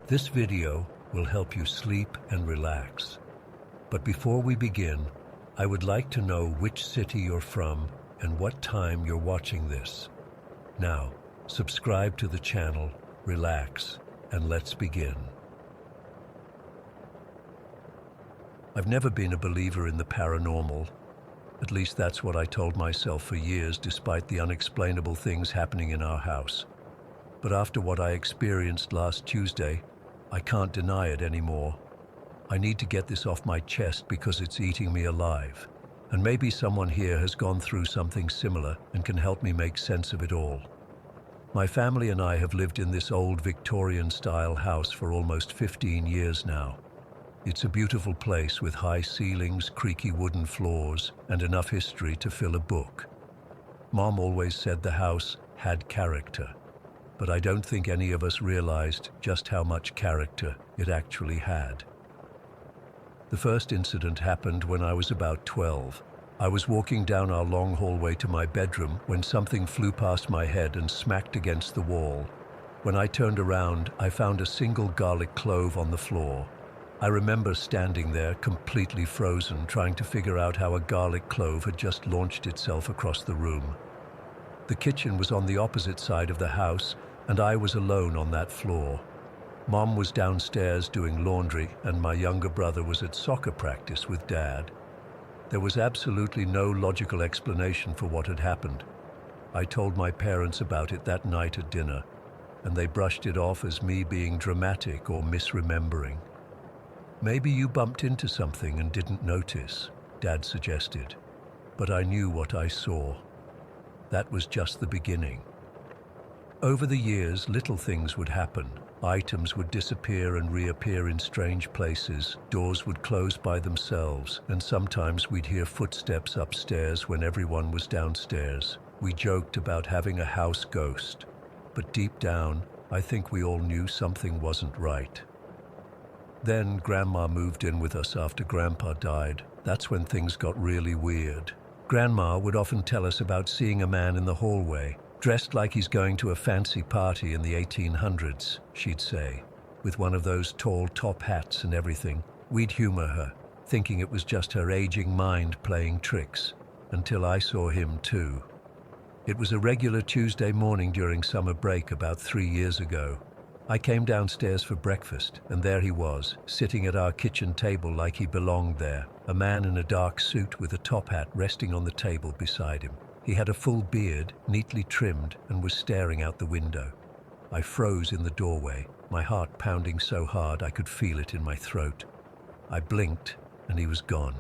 This video will help you sleep and relax. But before we begin, I would like to know which city you're from and what time you're watching this. Now, subscribe to the channel, relax, and let's begin. I've never been a believer in the paranormal. At least that's what I told myself for years, despite the unexplainable things happening in our house. But after what I experienced last Tuesday, I can't deny it anymore. I need to get this off my chest because it's eating me alive. And maybe someone here has gone through something similar and can help me make sense of it all. My family and I have lived in this old Victorian-style house for almost 15 years now. It's a beautiful place with high ceilings, creaky wooden floors, and enough history to fill a book. Mom always said the house had character, but I don't think any of us realized just how much character it actually had. The first incident happened when I was about 12. I was walking down our long hallway to my bedroom when something flew past my head and smacked against the wall. When I turned around, I found a single garlic clove on the floor. I remember standing there completely frozen, trying to figure out how a garlic clove had just launched itself across the room. The kitchen was on the opposite side of the house, and I was alone on that floor. Mom was downstairs doing laundry, and my younger brother was at soccer practice with Dad. There was absolutely no logical explanation for what had happened. I told my parents about it that night at dinner, and they brushed it off as me being dramatic or misremembering. "Maybe you bumped into something and didn't notice," Dad suggested. But I knew what I saw. That was just the beginning. Over the years, little things would happen. Items would disappear and reappear in strange places. Doors would close by themselves, and sometimes we'd hear footsteps upstairs when everyone was downstairs. We joked about having a house ghost, but deep down, I think we all knew something wasn't right. Then Grandma moved in with us after Grandpa died. That's when things got really weird. Grandma would often tell us about seeing a man in the hallway, dressed like he's going to a fancy party in the 1800s, she'd say, with one of those tall top hats and everything. We'd humor her, thinking it was just her aging mind playing tricks, until I saw him too. It was a regular Tuesday morning during summer break about 3 years ago. I came downstairs for breakfast, and there he was, sitting at our kitchen table like he belonged there, a man in a dark suit with a top hat resting on the table beside him. He had a full beard, neatly trimmed, and was staring out the window. I froze in the doorway, my heart pounding so hard I could feel it in my throat. I blinked, and he was gone.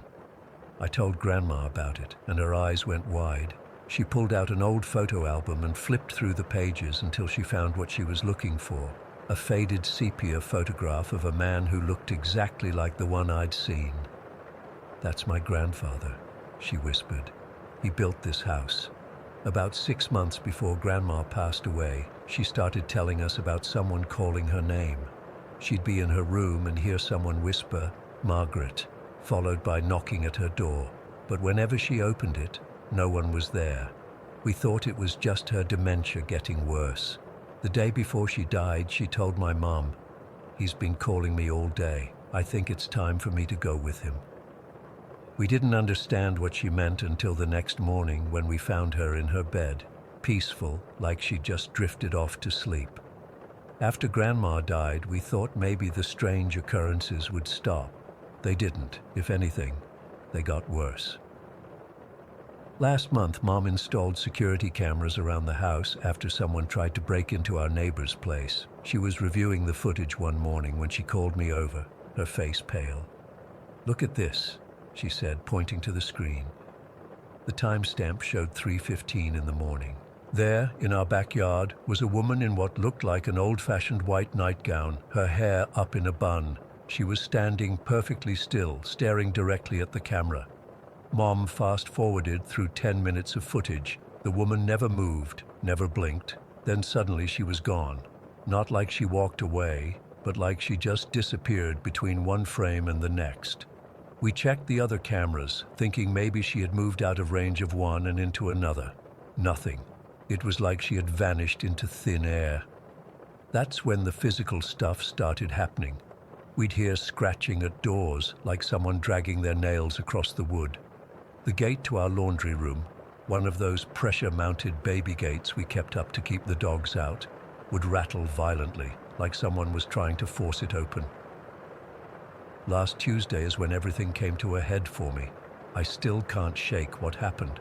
I told Grandma about it, and her eyes went wide. She pulled out an old photo album and flipped through the pages until she found what she was looking for. A faded sepia photograph of a man who looked exactly like the one I'd seen. "That's my grandfather," she whispered. "He built this house." About 6 months before Grandma passed away, she started telling us about someone calling her name. She'd be in her room and hear someone whisper, "Margaret," followed by knocking at her door. But whenever she opened it, no one was there. We thought it was just her dementia getting worse. The day before she died, she told my mom, "He's been calling me all day. I think it's time for me to go with him." We didn't understand what she meant until the next morning when we found her in her bed, peaceful, like she'd just drifted off to sleep. After Grandma died, we thought maybe the strange occurrences would stop. They didn't. If anything, they got worse. Last month, Mom installed security cameras around the house after someone tried to break into our neighbor's place. She was reviewing the footage one morning when she called me over, her face pale. "Look at this," she said, pointing to the screen. The timestamp showed 3:15 in the morning. There, in our backyard, was a woman in what looked like an old-fashioned white nightgown, her hair up in a bun. She was standing perfectly still, staring directly at the camera. Mom fast-forwarded through 10 minutes of footage. The woman never moved, never blinked. Then suddenly she was gone. Not like she walked away, but like she just disappeared between one frame and the next. We checked the other cameras, thinking maybe she had moved out of range of one and into another. Nothing. It was like she had vanished into thin air. That's when the physical stuff started happening. We'd hear scratching at doors, like someone dragging their nails across the wood. The gate to our laundry room, one of those pressure-mounted baby gates we kept up to keep the dogs out, would rattle violently, like someone was trying to force it open. Last Tuesday is when everything came to a head for me. I still can't shake what happened.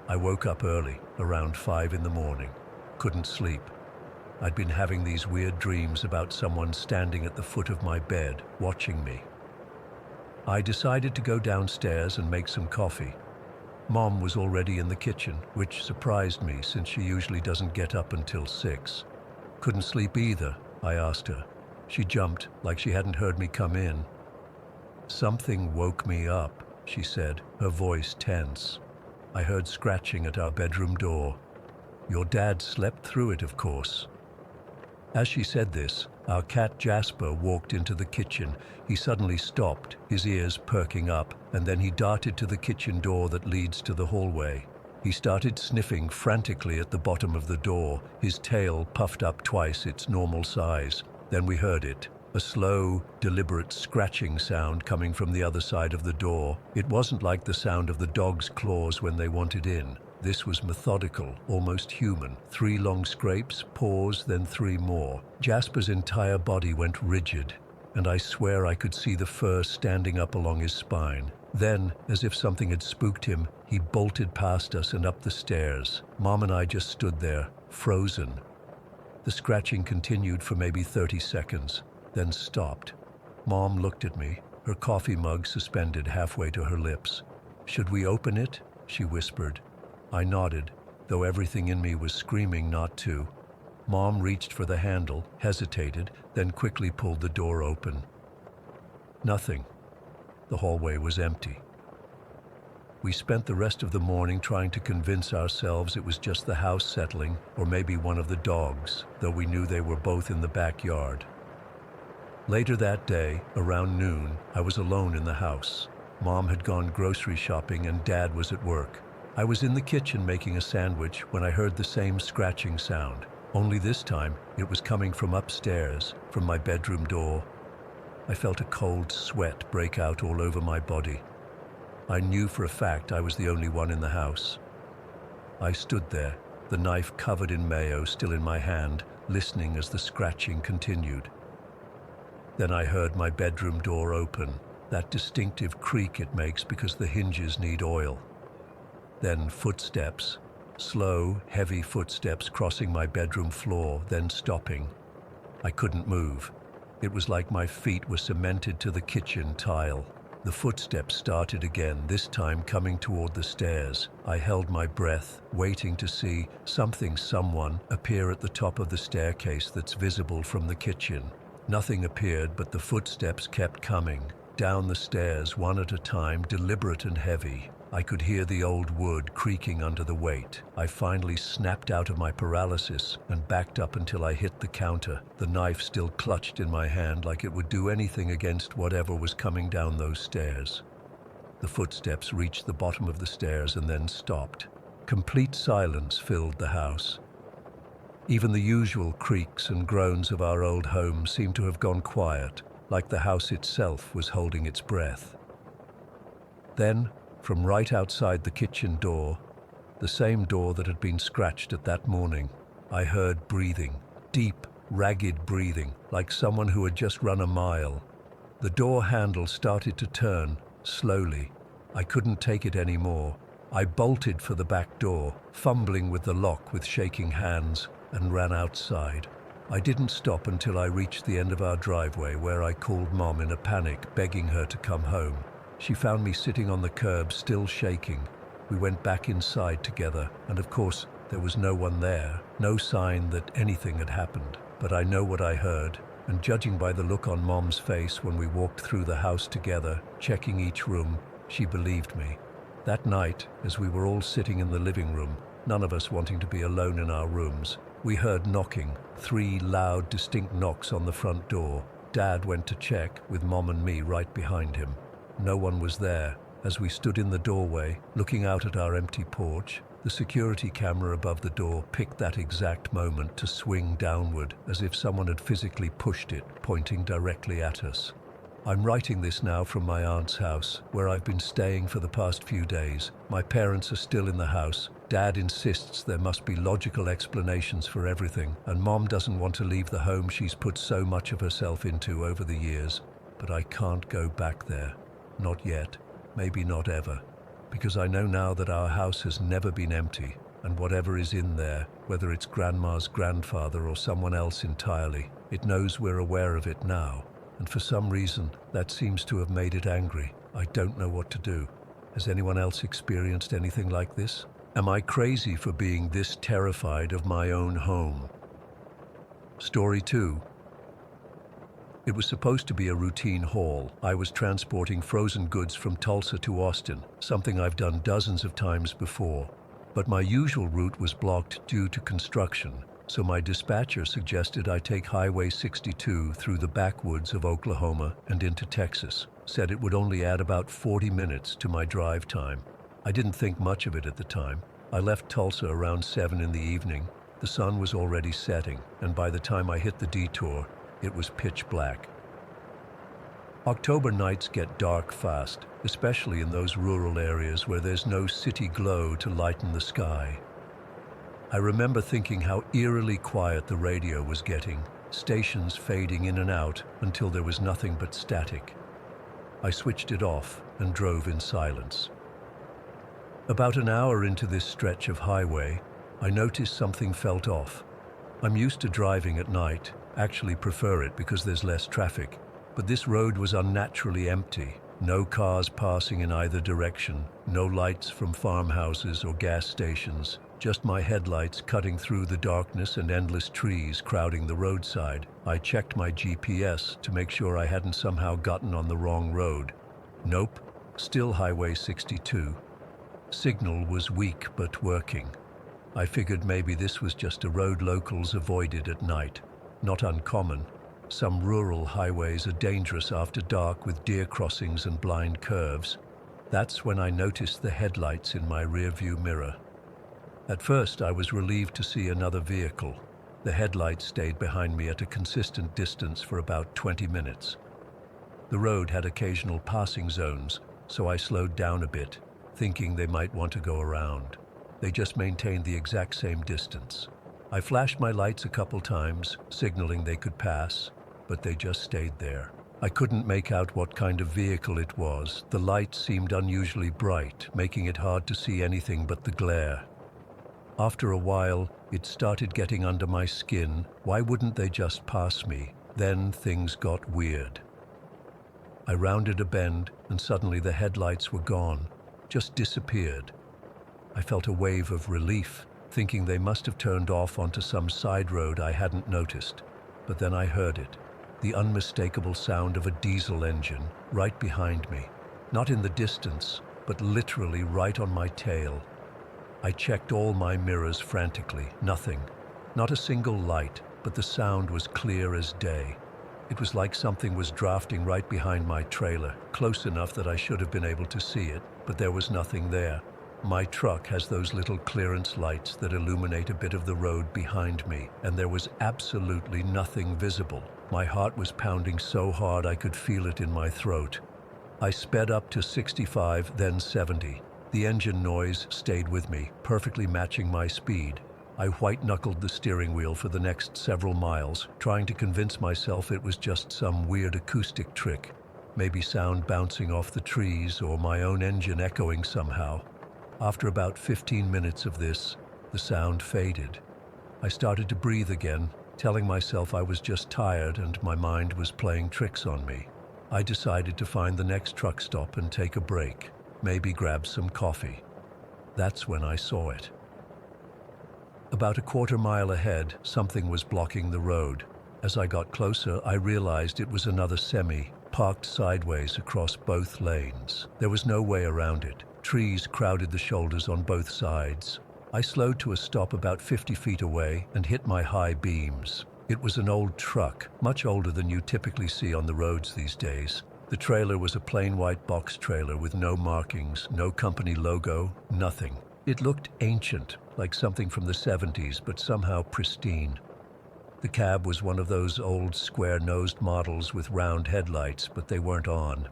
I woke up early, around 5 in the morning. Couldn't sleep. I'd been having these weird dreams about someone standing at the foot of my bed, watching me. I decided to go downstairs and make some coffee. Mom was already in the kitchen, which surprised me since she usually doesn't get up until 6. Couldn't sleep either, I asked her. She jumped like she hadn't heard me come in. Something woke me up, she said, her voice tense. I heard scratching at our bedroom door. Your dad slept through it, of course. As she said this, our cat Jasper walked into the kitchen. He suddenly stopped, his ears perking up, and then he darted to the kitchen door that leads to the hallway. He started sniffing frantically at the bottom of the door, his tail puffed up twice its normal size. Then we heard it, a slow, deliberate scratching sound coming from the other side of the door. It wasn't like the sound of the dog's claws when they wanted in. This was methodical, almost human. 3 long scrapes, pause, then 3 more. Jasper's entire body went rigid, and I swear I could see the fur standing up along his spine. Then, as if something had spooked him, he bolted past us and up the stairs. Mom and I just stood there, frozen. The scratching continued for maybe 30 seconds, then stopped. Mom looked at me, her coffee mug suspended halfway to her lips. "Should we open it?" she whispered. I nodded, though everything in me was screaming not to. Mom reached for the handle, hesitated, then quickly pulled the door open. Nothing. The hallway was empty. We spent the rest of the morning trying to convince ourselves it was just the house settling, or maybe one of the dogs, though we knew they were both in the backyard. Later that day, around noon, I was alone in the house. Mom had gone grocery shopping and Dad was at work. I was in the kitchen making a sandwich when I heard the same scratching sound. Only this time, it was coming from upstairs, from my bedroom door. I felt a cold sweat break out all over my body. I knew for a fact I was the only one in the house. I stood there, the knife covered in mayo still in my hand, listening as the scratching continued. Then I heard my bedroom door open, that distinctive creak it makes because the hinges need oil. Then footsteps, slow, heavy footsteps crossing my bedroom floor, then stopping. I couldn't move. It was like my feet were cemented to the kitchen tile. The footsteps started again, this time coming toward the stairs. I held my breath, waiting to see someone appear at the top of the staircase that's visible from the kitchen. Nothing appeared, but the footsteps kept coming. Down the stairs, one at a time, deliberate and heavy. I could hear the old wood creaking under the weight. I finally snapped out of my paralysis and backed up until I hit the counter, the knife still clutched in my hand like it would do anything against whatever was coming down those stairs. The footsteps reached the bottom of the stairs and then stopped. Complete silence filled the house. Even the usual creaks and groans of our old home seemed to have gone quiet, like the house itself was holding its breath. Then, from right outside the kitchen door, the same door that had been scratched at that morning, I heard breathing, deep, ragged breathing, like someone who had just run a mile. The door handle started to turn, slowly. I couldn't take it anymore. I bolted for the back door, fumbling with the lock with shaking hands, and ran outside. I didn't stop until I reached the end of our driveway, where I called Mom in a panic, begging her to come home. She found me sitting on the curb, still shaking. We went back inside together, and of course, there was no one there, no sign that anything had happened. But I know what I heard, and judging by the look on Mom's face when we walked through the house together, checking each room, she believed me. That night, as we were all sitting in the living room, none of us wanting to be alone in our rooms, we heard knocking, 3 loud, distinct knocks on the front door. Dad went to check, with Mom and me right behind him. No one was there. As we stood in the doorway, looking out at our empty porch, The security camera above the door picked that exact moment to swing downward, as if someone had physically pushed it, pointing directly at us. I'm writing this now from my aunt's house, where I've been staying for the past few days. My parents are still in the house. Dad insists there must be logical explanations for everything, and Mom doesn't want to leave the home she's put so much of herself into over the years. But I can't go back there. Not yet. Maybe not ever. Because I know now that our house has never been empty, and whatever is in there, whether it's Grandma's grandfather or someone else entirely, it knows we're aware of it now. And for some reason, that seems to have made it angry. I don't know what to do. Has anyone else experienced anything like this? Am I crazy for being this terrified of my own home? Story 2. It was supposed to be a routine haul. I was transporting frozen goods from Tulsa to Austin, something I've done dozens of times before. But my usual route was blocked due to construction, so my dispatcher suggested I take Highway 62 through the backwoods of Oklahoma and into Texas. Said it would only add about 40 minutes to my drive time. I didn't think much of it at the time. I left Tulsa around 7 in the evening. The sun was already setting, and by the time I hit the detour, it was pitch black. October nights get dark fast, especially in those rural areas where there's no city glow to lighten the sky. I remember thinking how eerily quiet the radio was getting, stations fading in and out until there was nothing but static. I switched it off and drove in silence. About an hour into this stretch of highway, I noticed something felt off. I'm used to driving at night, actually prefer it because there's less traffic, but this road was unnaturally empty. No cars passing in either direction, no lights from farmhouses or gas stations, just my headlights cutting through the darkness and endless trees crowding the roadside. I checked my GPS to make sure I hadn't somehow gotten on the wrong road. Nope, still Highway 62. Signal was weak but working. I figured maybe this was just a road locals avoided at night. Not uncommon. Some rural highways are dangerous after dark with deer crossings and blind curves. That's when I noticed the headlights in my rearview mirror. At first, I was relieved to see another vehicle. The headlights stayed behind me at a consistent distance for about 20 minutes. The road had occasional passing zones, so I slowed down a bit, thinking they might want to go around. They just maintained the exact same distance. I flashed my lights a couple times, signaling they could pass, but they just stayed there. I couldn't make out what kind of vehicle it was. The lights seemed unusually bright, making it hard to see anything but the glare. After a while, it started getting under my skin. Why wouldn't they just pass me? Then things got weird. I rounded a bend, and suddenly the headlights were gone, just disappeared. I felt a wave of relief, thinking they must have turned off onto some side road I hadn't noticed. But then I heard it, the unmistakable sound of a diesel engine right behind me. Not in the distance, but literally right on my tail. I checked all my mirrors frantically. Nothing. Not a single light, but the sound was clear as day. It was like something was drafting right behind my trailer, close enough that I should have been able to see it, but there was nothing there. My truck has those little clearance lights that illuminate a bit of the road behind me, and there was absolutely nothing visible. My heart was pounding so hard I could feel it in my throat. I sped up to 65, then 70. The engine noise stayed with me, perfectly matching my speed. I white-knuckled the steering wheel for the next several miles, trying to convince myself it was just some weird acoustic trick, maybe sound bouncing off the trees or my own engine echoing somehow. After about 15 minutes of this, the sound faded. I started to breathe again, telling myself I was just tired and my mind was playing tricks on me. I decided to find the next truck stop and take a break, maybe grab some coffee. That's when I saw it. About a quarter mile ahead, something was blocking the road. As I got closer, I realized it was another semi, parked sideways across both lanes. There was no way around it. Trees crowded the shoulders on both sides. I slowed to a stop about 50 feet away and hit my high beams. It was an old truck, much older than you typically see on the roads these days. The trailer was a plain white box trailer with no markings, no company logo, nothing. It looked ancient, like something from the 70s, but somehow pristine. The cab was one of those old square-nosed models with round headlights, but they weren't on.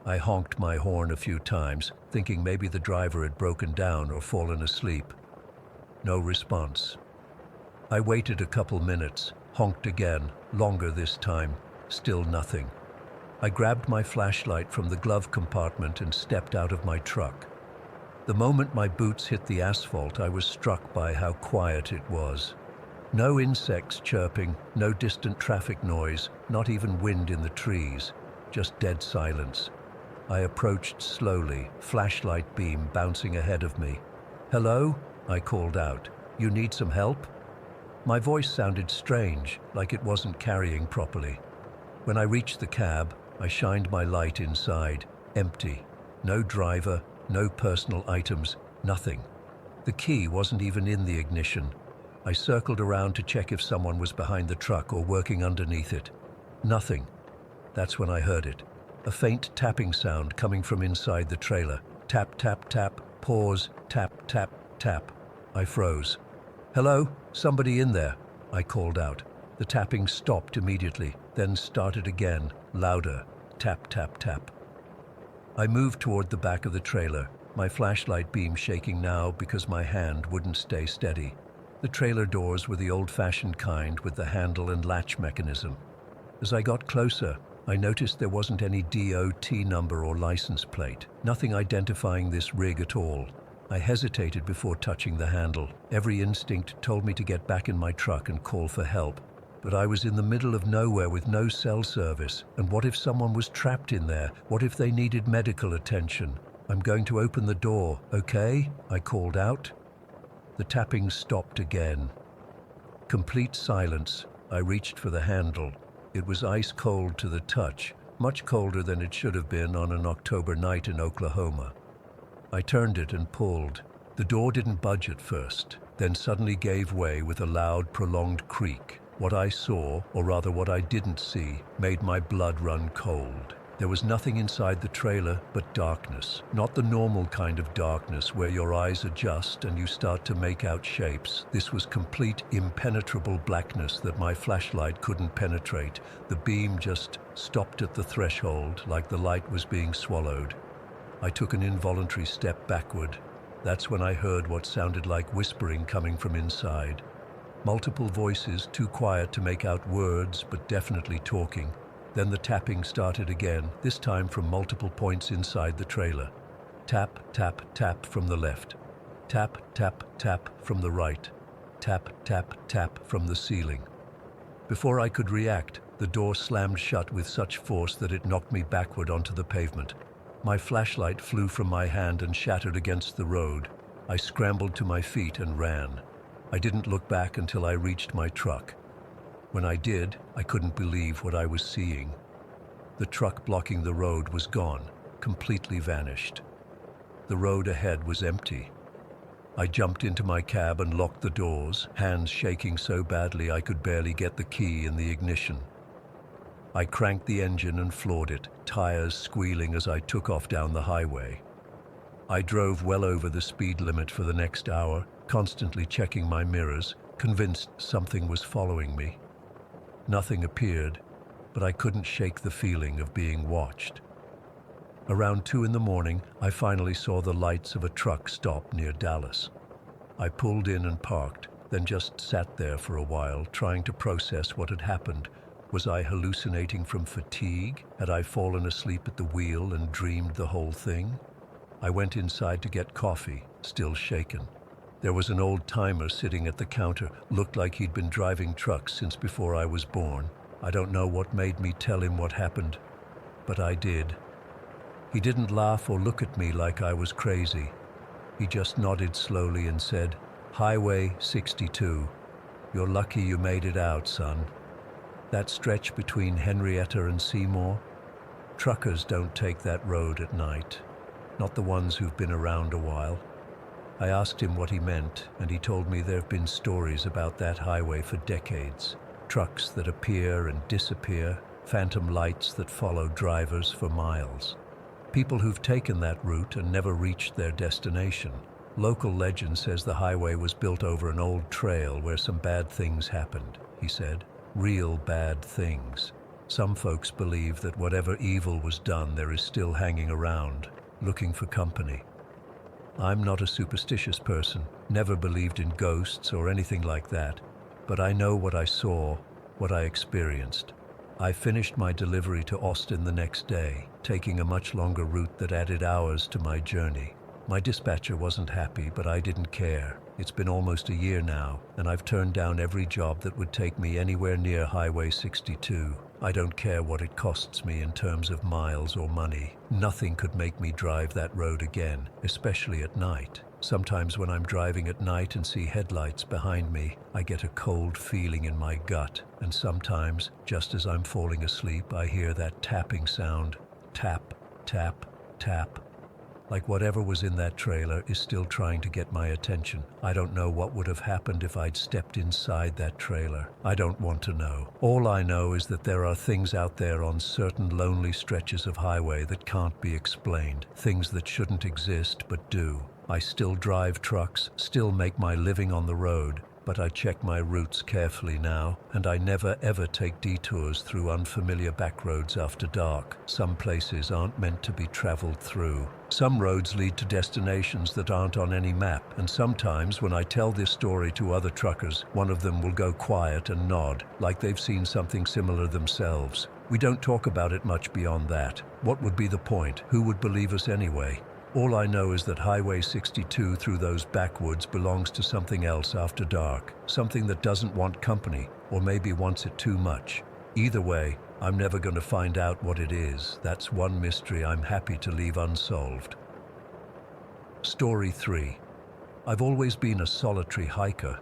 I honked my horn a few times, thinking maybe the driver had broken down or fallen asleep. No response. I waited a couple minutes, honked again, longer this time, still nothing. I grabbed my flashlight from the glove compartment and stepped out of my truck. The moment my boots hit the asphalt, I was struck by how quiet it was. No insects chirping, no distant traffic noise, not even wind in the trees, just dead silence. I approached slowly, flashlight beam bouncing ahead of me. "Hello?" I called out. "You need some help?" My voice sounded strange, like it wasn't carrying properly. When I reached the cab, I shined my light inside. Empty. No driver, no personal items, nothing. The key wasn't even in the ignition. I circled around to check if someone was behind the truck or working underneath it. Nothing. That's when I heard it. A faint tapping sound coming from inside the trailer. Tap, tap, tap, pause, tap, tap, tap. I froze. "Hello? Somebody in there?" I called out. The tapping stopped immediately, then started again, louder. Tap, tap, tap. I moved toward the back of the trailer, my flashlight beam shaking now because my hand wouldn't stay steady. The trailer doors were the old-fashioned kind with the handle and latch mechanism. As I got closer, I noticed there wasn't any DOT number or license plate, nothing identifying this rig at all. I hesitated before touching the handle. Every instinct told me to get back in my truck and call for help. But I was in the middle of nowhere with no cell service, and what if someone was trapped in there? What if they needed medical attention? "I'm going to open the door, okay?" I called out. The tapping stopped again. Complete silence. I reached for the handle. It was ice cold to the touch, much colder than it should have been on an October night in Oklahoma. I turned it and pulled. The door didn't budge at first, then suddenly gave way with a loud, prolonged creak. What I saw, or rather what I didn't see, made my blood run cold. There was nothing inside the trailer but darkness. Not the normal kind of darkness where your eyes adjust and you start to make out shapes. This was complete, impenetrable blackness that my flashlight couldn't penetrate. The beam just stopped at the threshold, like the light was being swallowed. I took an involuntary step backward. That's when I heard what sounded like whispering coming from inside. Multiple voices, too quiet to make out words, but definitely talking. Then the tapping started again, this time from multiple points inside the trailer. Tap, tap, tap from the left. Tap, tap, tap from the right. Tap, tap, tap from the ceiling. Before I could react, the door slammed shut with such force that it knocked me backward onto the pavement. My flashlight flew from my hand and shattered against the road. I scrambled to my feet and ran. I didn't look back until I reached my truck. When I did, I couldn't believe what I was seeing. The truck blocking the road was gone, completely vanished. The road ahead was empty. I jumped into my cab and locked the doors, hands shaking so badly I could barely get the key in the ignition. I cranked the engine and floored it, tires squealing as I took off down the highway. I drove well over the speed limit for the next hour, constantly checking my mirrors, convinced something was following me. Nothing appeared, but I couldn't shake the feeling of being watched. Around 2 a.m, I finally saw the lights of a truck stop near Dallas. I pulled in and parked, then just sat there for a while, trying to process what had happened. Was I hallucinating from fatigue? Had I fallen asleep at the wheel and dreamed the whole thing? I went inside to get coffee, still shaken. There was an old-timer sitting at the counter, looked like he'd been driving trucks since before I was born. I don't know what made me tell him what happened, but I did. He didn't laugh or look at me like I was crazy. He just nodded slowly and said, "Highway 62. You're lucky you made it out, son. That stretch between Henrietta and Seymour? Truckers don't take that road at night. Not the ones who've been around a while." I asked him what he meant, and he told me there have been stories about that highway for decades. Trucks that appear and disappear, phantom lights that follow drivers for miles. People who've taken that route and never reached their destination. Local legend says the highway was built over an old trail where some bad things happened, he said. Real bad things. Some folks believe that whatever evil was done there is still hanging around, looking for company. I'm not a superstitious person, never believed in ghosts or anything like that, but I know what I saw, what I experienced. I finished my delivery to Austin the next day, taking a much longer route that added hours to my journey. My dispatcher wasn't happy, but I didn't care. It's been almost a year now, and I've turned down every job that would take me anywhere near Highway 62. I don't care what it costs me in terms of miles or money. Nothing could make me drive that road again, especially at night. Sometimes when I'm driving at night and see headlights behind me, I get a cold feeling in my gut. And sometimes, just as I'm falling asleep, I hear that tapping sound. Tap, tap, tap. Like whatever was in that trailer is still trying to get my attention. I don't know what would have happened if I'd stepped inside that trailer. I don't want to know. All I know is that there are things out there on certain lonely stretches of highway that can't be explained. Things that shouldn't exist but do. I still drive trucks, still make my living on the road, but I check my routes carefully now, and I never ever take detours through unfamiliar back roads after dark. Some places aren't meant to be traveled through. Some roads lead to destinations that aren't on any map, and sometimes when I tell this story to other truckers, one of them will go quiet and nod, like they've seen something similar themselves. We don't talk about it much beyond that. What would be the point? Who would believe us anyway? All I know is that Highway 62 through those backwoods belongs to something else after dark, something that doesn't want company, or maybe wants it too much. Either way, I'm never going to find out what it is. That's one mystery I'm happy to leave unsolved. Story 3. I've always been a solitary hiker.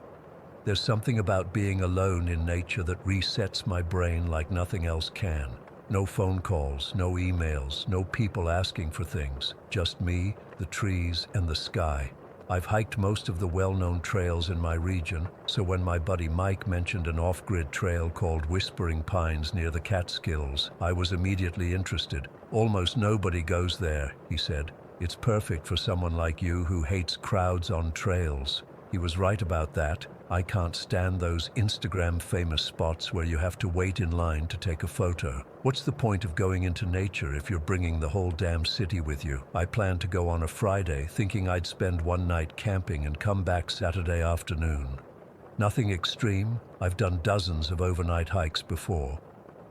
There's something about being alone in nature that resets my brain like nothing else can. No phone calls, no emails, no people asking for things. Just me, the trees, and the sky. I've hiked most of the well-known trails in my region, so when my buddy Mike mentioned an off-grid trail called Whispering Pines near the Catskills, I was immediately interested. Almost nobody goes there, he said. It's perfect for someone like you who hates crowds on trails. He was right about that. I can't stand those Instagram-famous spots where you have to wait in line to take a photo. What's the point of going into nature if you're bringing the whole damn city with you? I planned to go on a Friday, thinking I'd spend one night camping and come back Saturday afternoon. Nothing extreme. I've done dozens of overnight hikes before.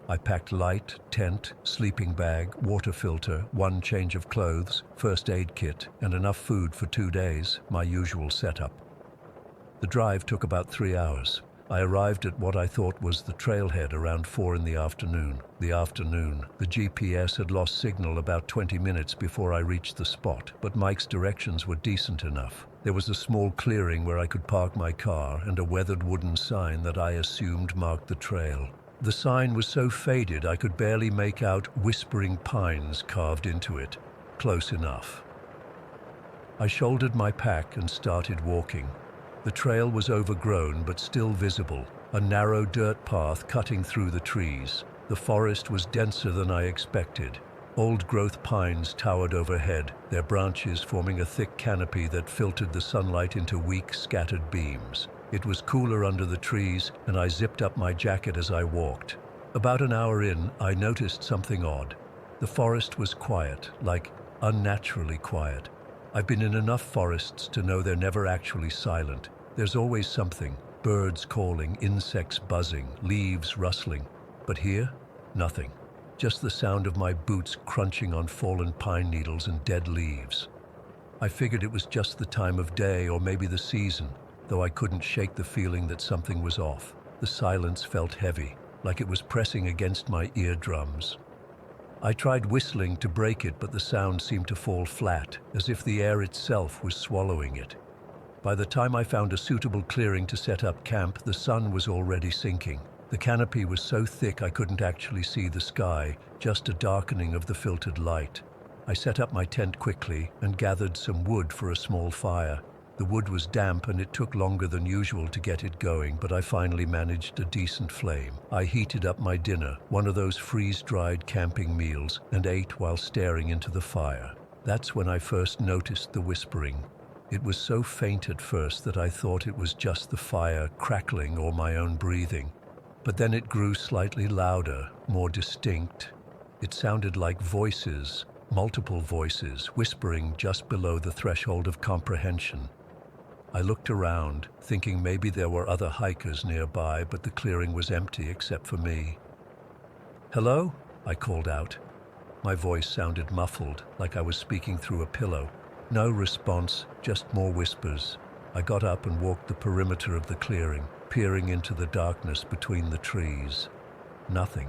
I packed light, tent, sleeping bag, water filter, one change of clothes, first aid kit, and enough food for 2 days, my usual setup. The drive took about 3 hours. I arrived at what I thought was the trailhead around 4 in the afternoon. The GPS had lost signal about 20 minutes before I reached the spot, but Mike's directions were decent enough. There was a small clearing where I could park my car and a weathered wooden sign that I assumed marked the trail. The sign was so faded I could barely make out Whispering Pines carved into it. Close enough. I shouldered my pack and started walking. The trail was overgrown but still visible, a narrow dirt path cutting through the trees. The forest was denser than I expected. Old-growth pines towered overhead, their branches forming a thick canopy that filtered the sunlight into weak, scattered beams. It was cooler under the trees, and I zipped up my jacket as I walked. About an hour in, I noticed something odd. The forest was quiet, like unnaturally quiet. I've been in enough forests to know they're never actually silent. There's always something, birds calling, insects buzzing, leaves rustling. But here, nothing. Just the sound of my boots crunching on fallen pine needles and dead leaves. I figured it was just the time of day or maybe the season, though I couldn't shake the feeling that something was off. The silence felt heavy, like it was pressing against my eardrums. I tried whistling to break it, but the sound seemed to fall flat, as if the air itself was swallowing it. By the time I found a suitable clearing to set up camp, the sun was already sinking. The canopy was so thick I couldn't actually see the sky, just a darkening of the filtered light. I set up my tent quickly and gathered some wood for a small fire. The wood was damp and it took longer than usual to get it going, but I finally managed a decent flame. I heated up my dinner, one of those freeze-dried camping meals, and ate while staring into the fire. That's when I first noticed the whispering. It was so faint at first that I thought it was just the fire crackling or my own breathing. But then it grew slightly louder, more distinct. It sounded like voices, multiple voices, whispering just below the threshold of comprehension. I looked around, thinking maybe there were other hikers nearby, but the clearing was empty except for me. "Hello?" I called out. My voice sounded muffled, like I was speaking through a pillow. No response, just more whispers. I got up and walked the perimeter of the clearing, peering into the darkness between the trees. Nothing.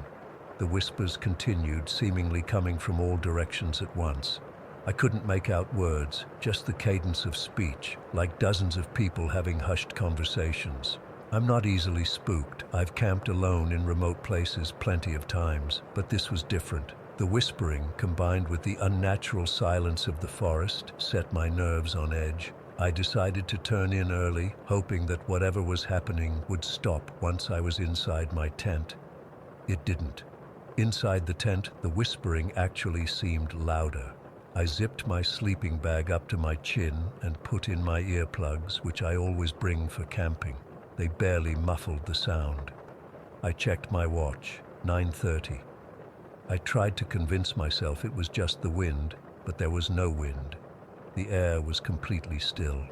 The whispers continued, seemingly coming from all directions at once. I couldn't make out words, just the cadence of speech, like dozens of people having hushed conversations. I'm not easily spooked. I've camped alone in remote places plenty of times, but this was different. The whispering, combined with the unnatural silence of the forest, set my nerves on edge. I decided to turn in early, hoping that whatever was happening would stop once I was inside my tent. It didn't. Inside the tent, the whispering actually seemed louder. I zipped my sleeping bag up to my chin and put in my earplugs, which I always bring for camping. They barely muffled the sound. I checked my watch, 9:30. I tried to convince myself it was just the wind, but there was no wind. The air was completely still.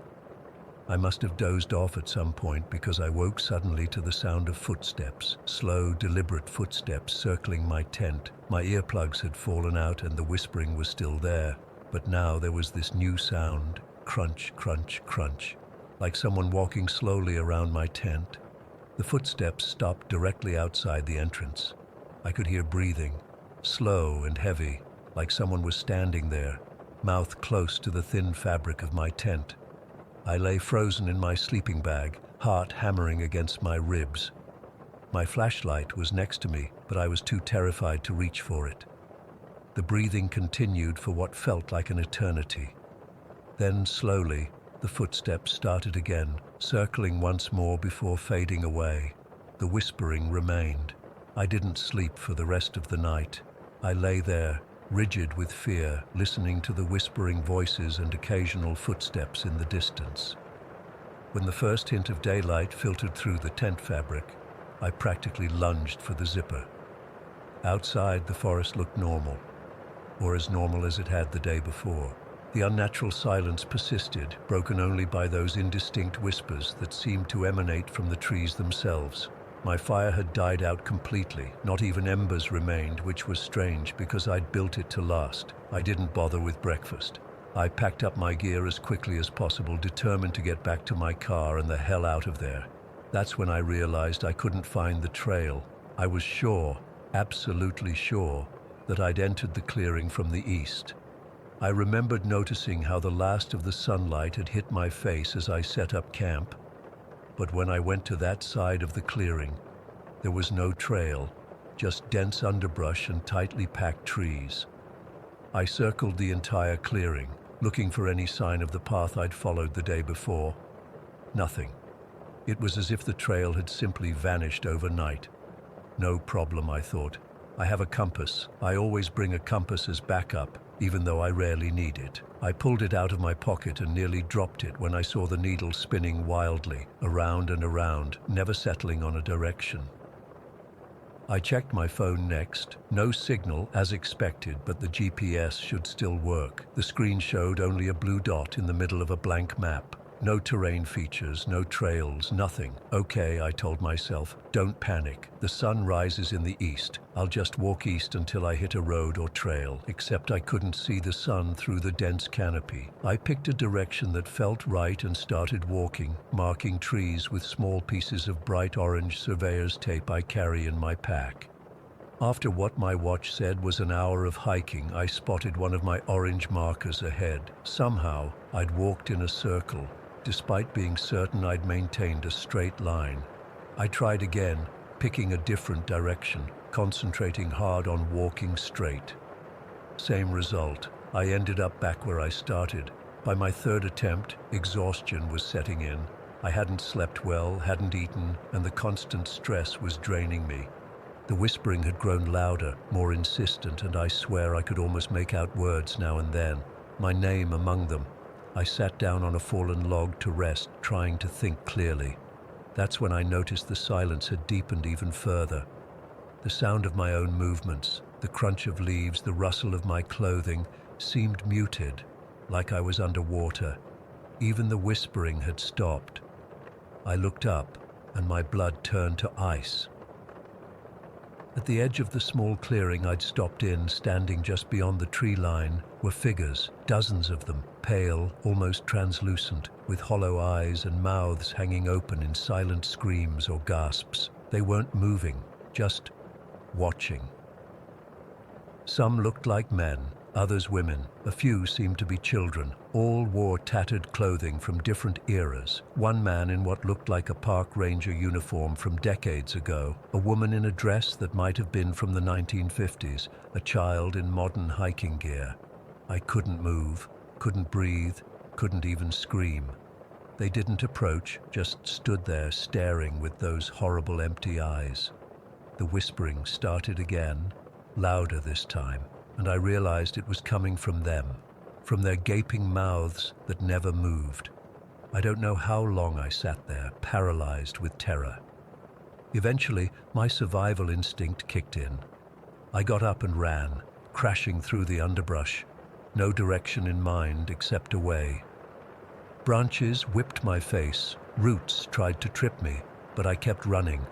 I must have dozed off at some point because I woke suddenly to the sound of footsteps, slow, deliberate footsteps circling my tent. My earplugs had fallen out and the whispering was still there, but now there was this new sound, crunch, crunch, crunch, like someone walking slowly around my tent. The footsteps stopped directly outside the entrance. I could hear breathing, slow and heavy, like someone was standing there, mouth close to the thin fabric of my tent. I lay frozen in my sleeping bag, heart hammering against my ribs. My flashlight was next to me, but I was too terrified to reach for it. The breathing continued for what felt like an eternity. Then, slowly, the footsteps started again, circling once more before fading away. The whispering remained. I didn't sleep for the rest of the night. I lay there, rigid with fear, listening to the whispering voices and occasional footsteps in the distance. When the first hint of daylight filtered through the tent fabric, I practically lunged for the zipper. Outside, the forest looked normal, or as normal as it had the day before. The unnatural silence persisted, broken only by those indistinct whispers that seemed to emanate from the trees themselves. My fire had died out completely. Not even embers remained, which was strange because I'd built it to last. I didn't bother with breakfast. I packed up my gear as quickly as possible, determined to get back to my car and the hell out of there. That's when I realized I couldn't find the trail. I was sure, absolutely sure, that I'd entered the clearing from the east. I remembered noticing how the last of the sunlight had hit my face as I set up camp. But when I went to that side of the clearing, there was no trail, just dense underbrush and tightly packed trees. I circled the entire clearing, looking for any sign of the path I'd followed the day before. Nothing. It was as if the trail had simply vanished overnight. No problem, I thought. I have a compass. I always bring a compass as backup, even though I rarely need it. I pulled it out of my pocket and nearly dropped it when I saw the needle spinning wildly, around and around, never settling on a direction. I checked my phone next. No signal, as expected, but the GPS should still work. The screen showed only a blue dot in the middle of a blank map. No terrain features, no trails, nothing. Okay, I told myself, don't panic. The sun rises in the east. I'll just walk east until I hit a road or trail, except I couldn't see the sun through the dense canopy. I picked a direction that felt right and started walking, marking trees with small pieces of bright orange surveyor's tape I carry in my pack. After what my watch said was an hour of hiking, I spotted one of my orange markers ahead. Somehow, I'd walked in a circle, despite being certain I'd maintained a straight line. I tried again, picking a different direction, concentrating hard on walking straight. Same result. I ended up back where I started. By my third attempt, exhaustion was setting in. I hadn't slept well, hadn't eaten, and the constant stress was draining me. The whispering had grown louder, more insistent, and I swear I could almost make out words now and then, my name among them. I sat down on a fallen log to rest, trying to think clearly. That's when I noticed the silence had deepened even further. The sound of my own movements, the crunch of leaves, the rustle of my clothing seemed muted, like I was underwater. Even the whispering had stopped. I looked up, and my blood turned to ice. At the edge of the small clearing I'd stopped in, standing just beyond the tree line, were figures, dozens of them, pale, almost translucent, with hollow eyes and mouths hanging open in silent screams or gasps. They weren't moving, just watching. Some looked like men, others women, a few seemed to be children. All wore tattered clothing from different eras. One man in what looked like a park ranger uniform from decades ago, a woman in a dress that might have been from the 1950s, a child in modern hiking gear. I couldn't move, couldn't breathe, couldn't even scream. They didn't approach, just stood there staring with those horrible empty eyes. The whispering started again, louder this time, and I realized it was coming from them, from their gaping mouths that never moved. I don't know how long I sat there, paralyzed with terror. Eventually, my survival instinct kicked in. I got up and ran, crashing through the underbrush, no direction in mind except away. Branches whipped my face, roots tried to trip me, but I kept running.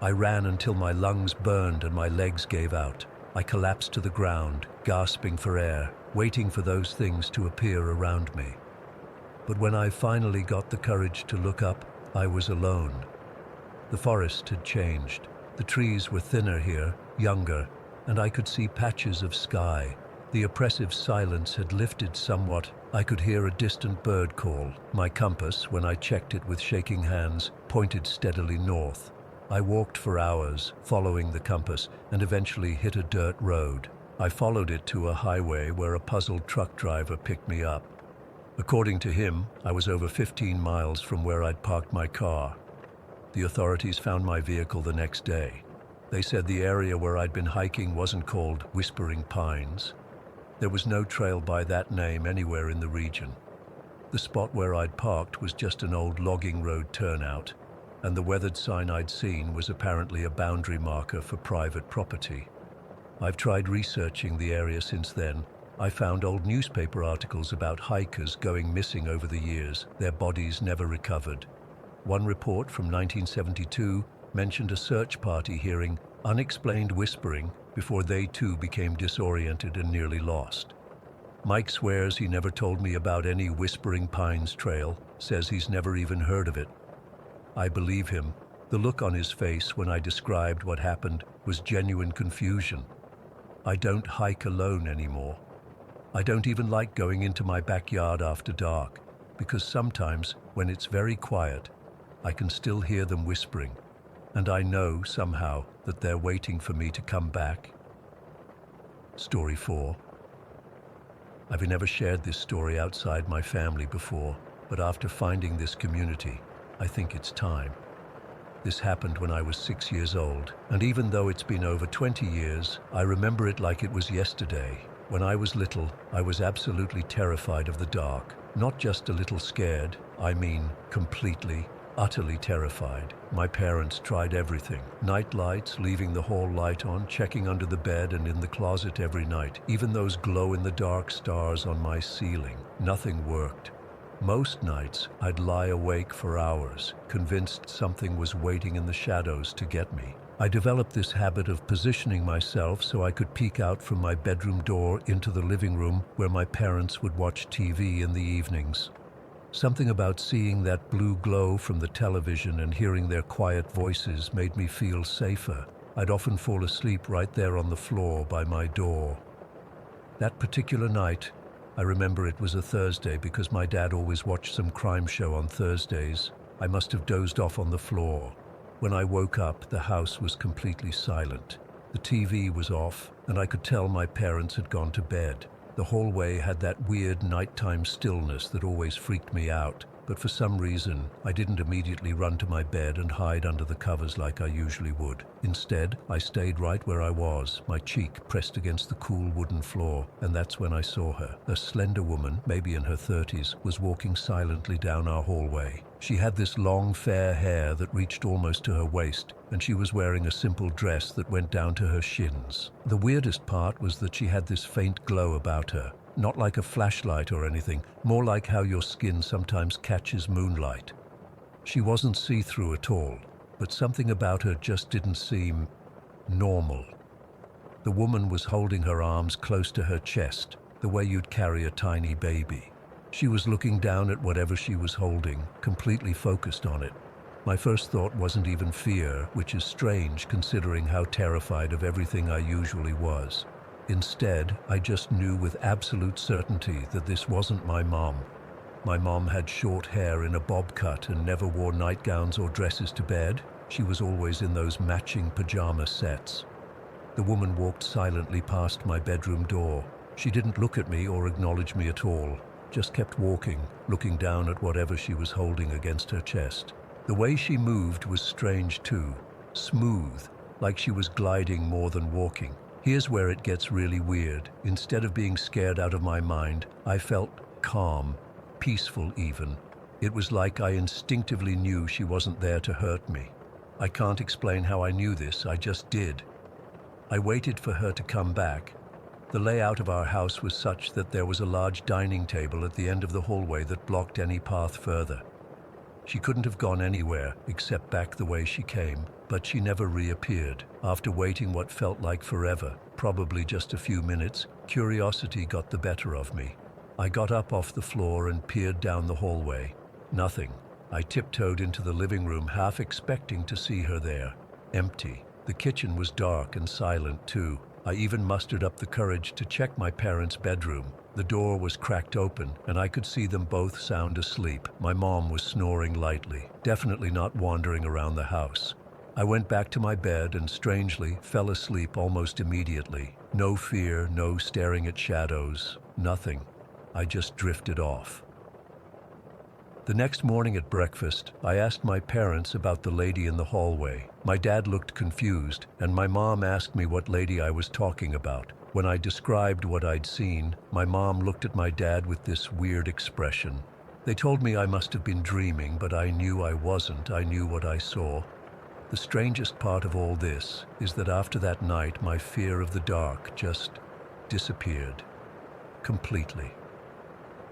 I ran until my lungs burned and my legs gave out. I collapsed to the ground, gasping for air, waiting for those things to appear around me. But when I finally got the courage to look up, I was alone. The forest had changed. The trees were thinner here, younger, and I could see patches of sky. The oppressive silence had lifted somewhat. I could hear a distant bird call. My compass, when I checked it with shaking hands, pointed steadily north. I walked for hours, following the compass, and eventually hit a dirt road. I followed it to a highway where a puzzled truck driver picked me up. According to him, I was over 15 miles from where I'd parked my car. The authorities found my vehicle the next day. They said the area where I'd been hiking wasn't called Whispering Pines. There was no trail by that name anywhere in the region. The spot where I'd parked was just an old logging road turnout, and the weathered sign I'd seen was apparently a boundary marker for private property. I've tried researching the area since then. I found old newspaper articles about hikers going missing over the years, their bodies never recovered. One report from 1972 mentioned a search party hearing unexplained whispering before they too became disoriented and nearly lost. Mike swears he never told me about any Whispering Pines trail, says he's never even heard of it. I believe him. The look on his face when I described what happened was genuine confusion. I don't hike alone anymore. I don't even like going into my backyard after dark, because sometimes, when it's very quiet, I can still hear them whispering, and I know somehow that they're waiting for me to come back. Story 4. I've never shared this story outside my family before, but after finding this community, I think it's time. This happened when I was 6 years old, and even though it's been over 20 years, I remember it like it was yesterday. When I was little, I was absolutely terrified of the dark. Not just a little scared, I mean completely, utterly terrified. My parents tried everything. Night lights, leaving the hall light on, checking under the bed and in the closet every night. Even those glow-in-the-dark stars on my ceiling. Nothing worked. Most nights, I'd lie awake for hours, convinced something was waiting in the shadows to get me. I developed this habit of positioning myself so I could peek out from my bedroom door into the living room where my parents would watch TV in the evenings. Something about seeing that blue glow from the television and hearing their quiet voices made me feel safer. I'd often fall asleep right there on the floor by my door. That particular night, I remember it was a Thursday because my dad always watched some crime show on Thursdays. I must have dozed off on the floor. When I woke up, the house was completely silent. The TV was off, and I could tell my parents had gone to bed. The hallway had that weird nighttime stillness that always freaked me out, but for some reason, I didn't immediately run to my bed and hide under the covers like I usually would. Instead, I stayed right where I was, my cheek pressed against the cool wooden floor, and that's when I saw her. A slender woman, maybe in her 30s, was walking silently down our hallway. She had this long, fair hair that reached almost to her waist, and she was wearing a simple dress that went down to her shins. The weirdest part was that she had this faint glow about her. Not like a flashlight or anything, more like how your skin sometimes catches moonlight. She wasn't see-through at all, but something about her just didn't seem normal. The woman was holding her arms close to her chest, the way you'd carry a tiny baby. She was looking down at whatever she was holding, completely focused on it. My first thought wasn't even fear, which is strange considering how terrified of everything I usually was. Instead, I just knew with absolute certainty that this wasn't my mom. My mom had short hair in a bob cut and never wore nightgowns or dresses to bed. She was always in those matching pajama sets. The woman walked silently past my bedroom door. She didn't look at me or acknowledge me at all, just kept walking, looking down at whatever she was holding against her chest. The way she moved was strange too, smooth, like she was gliding more than walking. Here's where it gets really weird. Instead of being scared out of my mind, I felt calm, peaceful even. It was like I instinctively knew she wasn't there to hurt me. I can't explain how I knew this, I just did. I waited for her to come back. The layout of our house was such that there was a large dining table at the end of the hallway that blocked any path further. She couldn't have gone anywhere except back the way she came, but she never reappeared. After waiting what felt like forever, probably just a few minutes, curiosity got the better of me. I got up off the floor and peered down the hallway. Nothing. I tiptoed into the living room, half expecting to see her there. Empty. The kitchen was dark and silent too. I even mustered up the courage to check my parents' bedroom. The door was cracked open, and I could see them both sound asleep. My mom was snoring lightly, definitely not wandering around the house. I went back to my bed and, strangely, fell asleep almost immediately. No fear, no staring at shadows, nothing. I just drifted off. The next morning at breakfast, I asked my parents about the lady in the hallway. My dad looked confused, and my mom asked me what lady I was talking about. When I described what I'd seen, my mom looked at my dad with this weird expression. They told me I must have been dreaming, but I knew I wasn't. I knew what I saw. The strangest part of all this is that after that night, my fear of the dark just disappeared. Completely.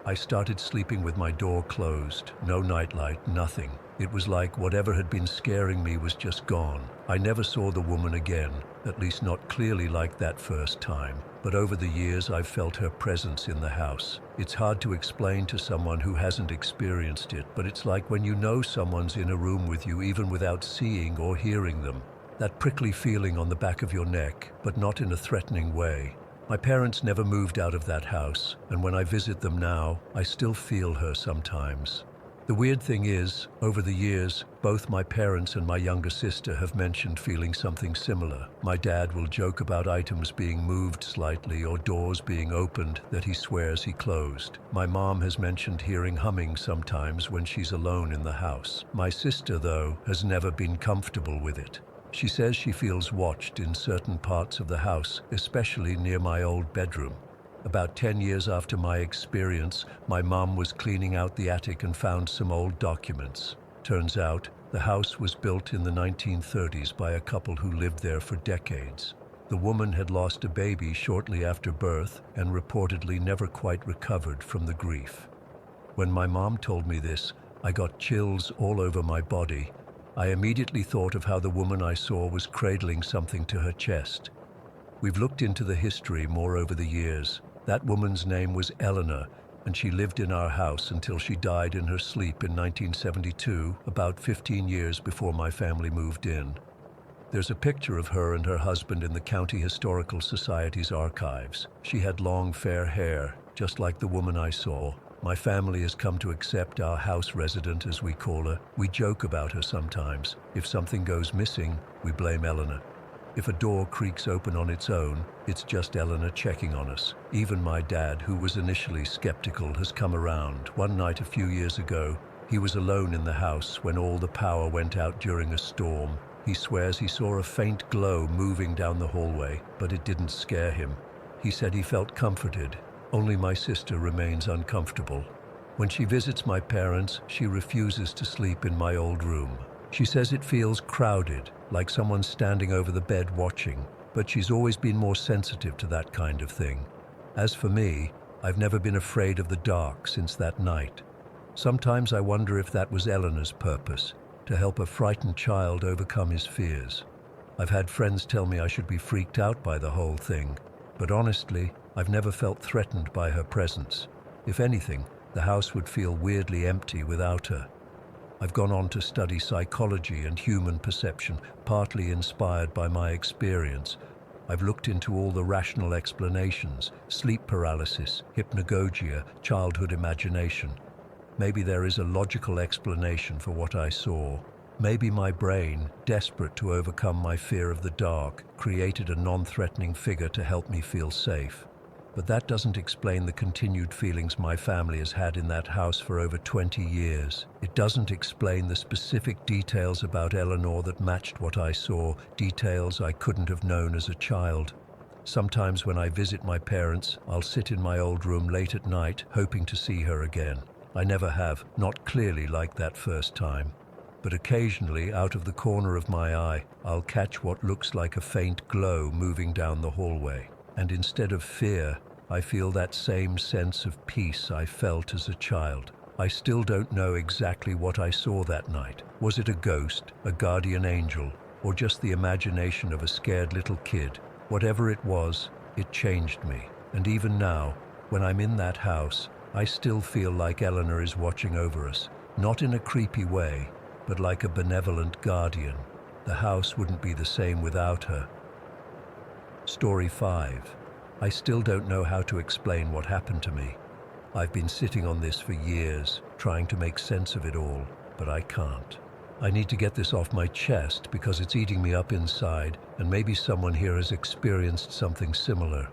I started sleeping with my door closed, no nightlight, nothing. It was like whatever had been scaring me was just gone. I never saw the woman again, at least not clearly like that first time. But over the years, I've felt her presence in the house. It's hard to explain to someone who hasn't experienced it, but it's like when you know someone's in a room with you even without seeing or hearing them. That prickly feeling on the back of your neck, but not in a threatening way. My parents never moved out of that house, and when I visit them now, I still feel her sometimes. The weird thing is, over the years, both my parents and my younger sister have mentioned feeling something similar. My dad will joke about items being moved slightly or doors being opened that he swears he closed. My mom has mentioned hearing humming sometimes when she's alone in the house. My sister, though, has never been comfortable with it. She says she feels watched in certain parts of the house, especially near my old bedroom. About 10 years after my experience, my mom was cleaning out the attic and found some old documents. Turns out, the house was built in the 1930s by a couple who lived there for decades. The woman had lost a baby shortly after birth and reportedly never quite recovered from the grief. When my mom told me this, I got chills all over my body. I immediately thought of how the woman I saw was cradling something to her chest. We've looked into the history more over the years. That woman's name was Eleanor, and she lived in our house until she died in her sleep in 1972, about 15 years before my family moved in. There's a picture of her and her husband in the County Historical Society's archives. She had long, fair hair, just like the woman I saw. My family has come to accept our house resident, as we call her. We joke about her sometimes. If something goes missing, we blame Eleanor. If a door creaks open on its own, it's just Eleanor checking on us. Even my dad, who was initially skeptical, has come around. One night a few years ago, He was alone in the house when all the power went out during a storm. He swears he saw a faint glow moving down the hallway, but it didn't scare him. He said he felt comforted. Only my sister remains uncomfortable. When she visits my parents, she refuses to sleep in my old room. She says it feels crowded, like someone standing over the bed watching, but she's always been more sensitive to that kind of thing. As for me, I've never been afraid of the dark since that night. Sometimes I wonder if that was Eleanor's purpose, to help a frightened child overcome his fears. I've had friends tell me I should be freaked out by the whole thing, but honestly, I've never felt threatened by her presence. If anything, the house would feel weirdly empty without her. I've gone on to study psychology and human perception, partly inspired by my experience. I've looked into all the rational explanations: sleep paralysis, hypnagogia, childhood imagination. Maybe there is a logical explanation for what I saw. Maybe my brain, desperate to overcome my fear of the dark, created a non-threatening figure to help me feel safe. But that doesn't explain the continued feelings my family has had in that house for over 20 years. It doesn't explain the specific details about Eleanor that matched what I saw, details I couldn't have known as a child. Sometimes when I visit my parents, I'll sit in my old room late at night, hoping to see her again. I never have, not clearly like that first time. But occasionally, out of the corner of my eye, I'll catch what looks like a faint glow moving down the hallway. And instead of fear, I feel that same sense of peace I felt as a child. I still don't know exactly what I saw that night. Was it a ghost, a guardian angel, or just the imagination of a scared little kid? Whatever it was, it changed me. And even now, when I'm in that house, I still feel like Eleanor is watching over us, not in a creepy way, but like a benevolent guardian. The house wouldn't be the same without her. Story 5. I still don't know how to explain what happened to me. I've been sitting on this for years, trying to make sense of it all, but I can't. I need to get this off my chest because it's eating me up inside, and maybe someone here has experienced something similar.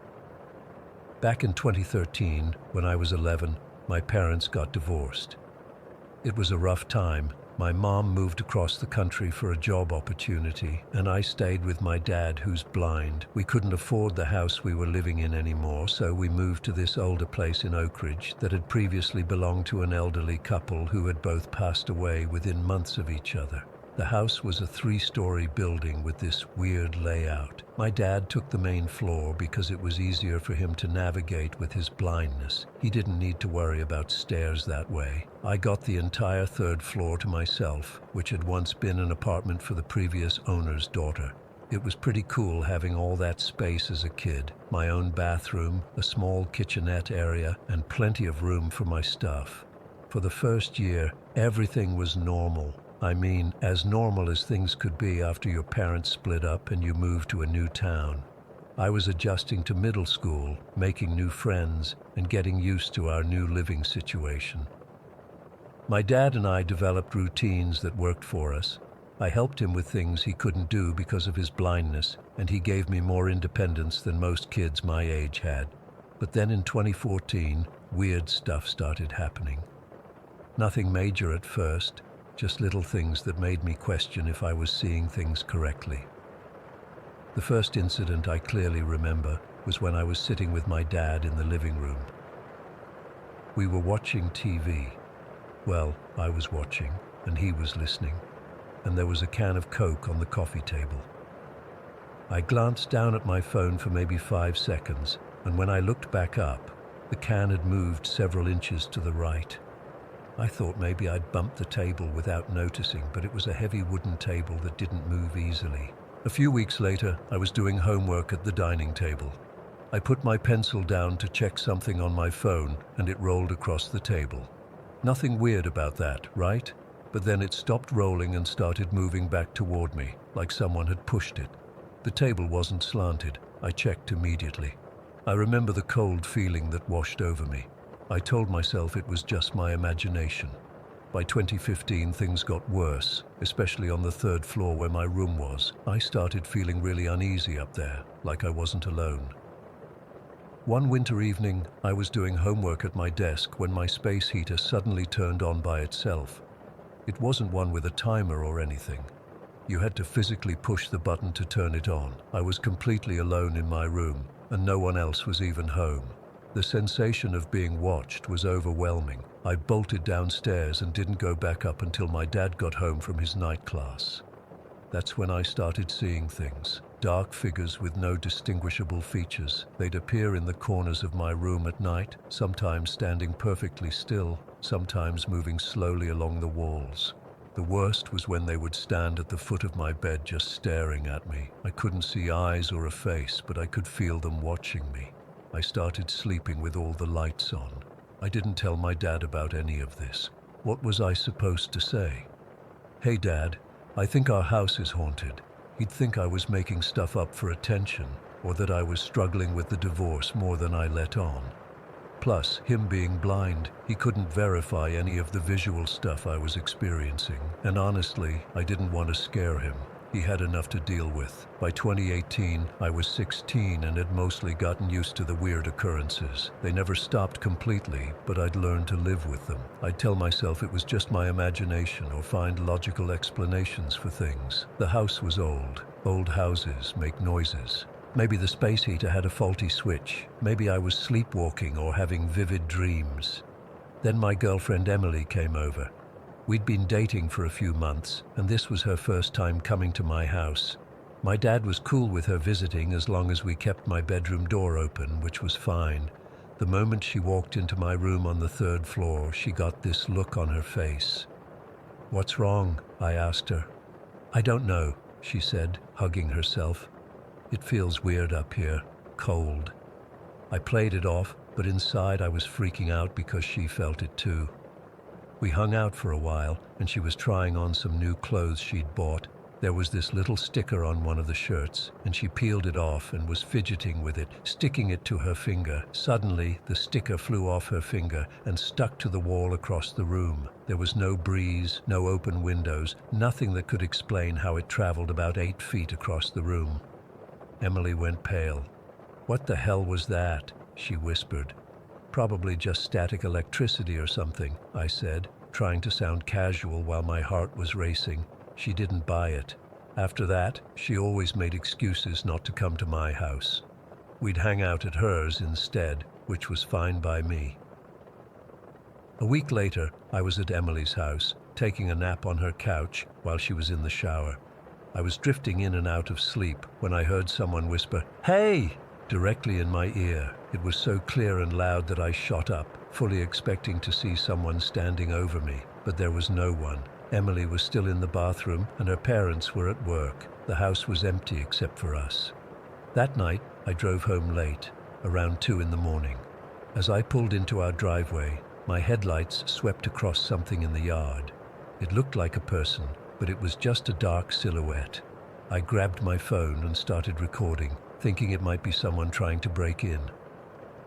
Back in 2013, when I was 11, my parents got divorced. It was a rough time. My mom moved across the country for a job opportunity, and I stayed with my dad, who's blind. We couldn't afford the house we were living in anymore, so we moved to this older place in Oak Ridge that had previously belonged to an elderly couple who had both passed away within months of each other. The house was a 3-story building with this weird layout. My dad took the main floor because it was easier for him to navigate with his blindness. He didn't need to worry about stairs that way. I got the entire 3rd floor to myself, which had once been an apartment for the previous owner's daughter. It was pretty cool having all that space as a kid. My own bathroom, a small kitchenette area, and plenty of room for my stuff. For the first year, everything was normal. I mean, as normal as things could be after your parents split up and you moved to a new town. I was adjusting to middle school, making new friends, and getting used to our new living situation. My dad and I developed routines that worked for us. I helped him with things he couldn't do because of his blindness, and he gave me more independence than most kids my age had. But then in 2014, weird stuff started happening. Nothing major at first, just little things that made me question if I was seeing things correctly. The first incident I clearly remember was when I was sitting with my dad in the living room. We were watching TV. Well, I was watching, and he was listening, and there was a can of Coke on the coffee table. I glanced down at my phone for maybe 5 seconds, and when I looked back up, the can had moved several inches to the right. I thought maybe I'd bumped the table without noticing, but it was a heavy wooden table that didn't move easily. A few weeks later, I was doing homework at the dining table. I put my pencil down to check something on my phone, and it rolled across the table. Nothing weird about that, right? But then it stopped rolling and started moving back toward me, like someone had pushed it. The table wasn't slanted. I checked immediately. I remember the cold feeling that washed over me. I told myself it was just my imagination. By 2015, things got worse, especially on the 3rd floor where my room was. I started feeling really uneasy up there, like I wasn't alone. One winter evening, I was doing homework at my desk when my space heater suddenly turned on by itself. It wasn't one with a timer or anything. You had to physically push the button to turn it on. I was completely alone in my room, and no one else was even home. The sensation of being watched was overwhelming. I bolted downstairs and didn't go back up until my dad got home from his night class. That's when I started seeing things. Dark figures with no distinguishable features. They'd appear in the corners of my room at night, sometimes standing perfectly still, sometimes moving slowly along the walls. The worst was when they would stand at the foot of my bed just staring at me. I couldn't see eyes or a face, but I could feel them watching me. I started sleeping with all the lights on. I didn't tell my dad about any of this. What was I supposed to say? "Hey Dad, I think our house is haunted." He'd think I was making stuff up for attention, or that I was struggling with the divorce more than I let on. Plus, him being blind, he couldn't verify any of the visual stuff I was experiencing. And honestly, I didn't want to scare him. He had enough to deal with. By 2018, I was 16 and had mostly gotten used to the weird occurrences. They never stopped completely, but I'd learned to live with them. I'd tell myself it was just my imagination or find logical explanations for things. The house was old. Old houses make noises. Maybe the space heater had a faulty switch. Maybe I was sleepwalking or having vivid dreams. Then my girlfriend Emily came over. We'd been dating for a few months, and this was her first time coming to my house. My dad was cool with her visiting as long as we kept my bedroom door open, which was fine. The moment she walked into my room on the 3rd floor, she got this look on her face. "What's wrong?" I asked her. "I don't know," she said, hugging herself. "It feels weird up here, cold." I played it off, but inside I was freaking out because she felt it too. We hung out for a while, and she was trying on some new clothes she'd bought. There was this little sticker on one of the shirts, and she peeled it off and was fidgeting with it, sticking it to her finger. Suddenly, the sticker flew off her finger and stuck to the wall across the room. There was no breeze, no open windows, nothing that could explain how it traveled about 8 feet across the room. Emily went pale. "What the hell was that?" she whispered. "Probably just static electricity or something," I said, trying to sound casual while my heart was racing. She didn't buy it. After that, she always made excuses not to come to my house. We'd hang out at hers instead, which was fine by me. A week later, I was at Emily's house, taking a nap on her couch while she was in the shower. I was drifting in and out of sleep when I heard someone whisper, "Hey!" directly in my ear. It was so clear and loud that I shot up, fully expecting to see someone standing over me, but there was no one. Emily was still in the bathroom and her parents were at work. The house was empty except for us. That night, I drove home late, around 2 in the morning. As I pulled into our driveway, my headlights swept across something in the yard. It looked like a person, but it was just a dark silhouette. I grabbed my phone and started recording, thinking it might be someone trying to break in.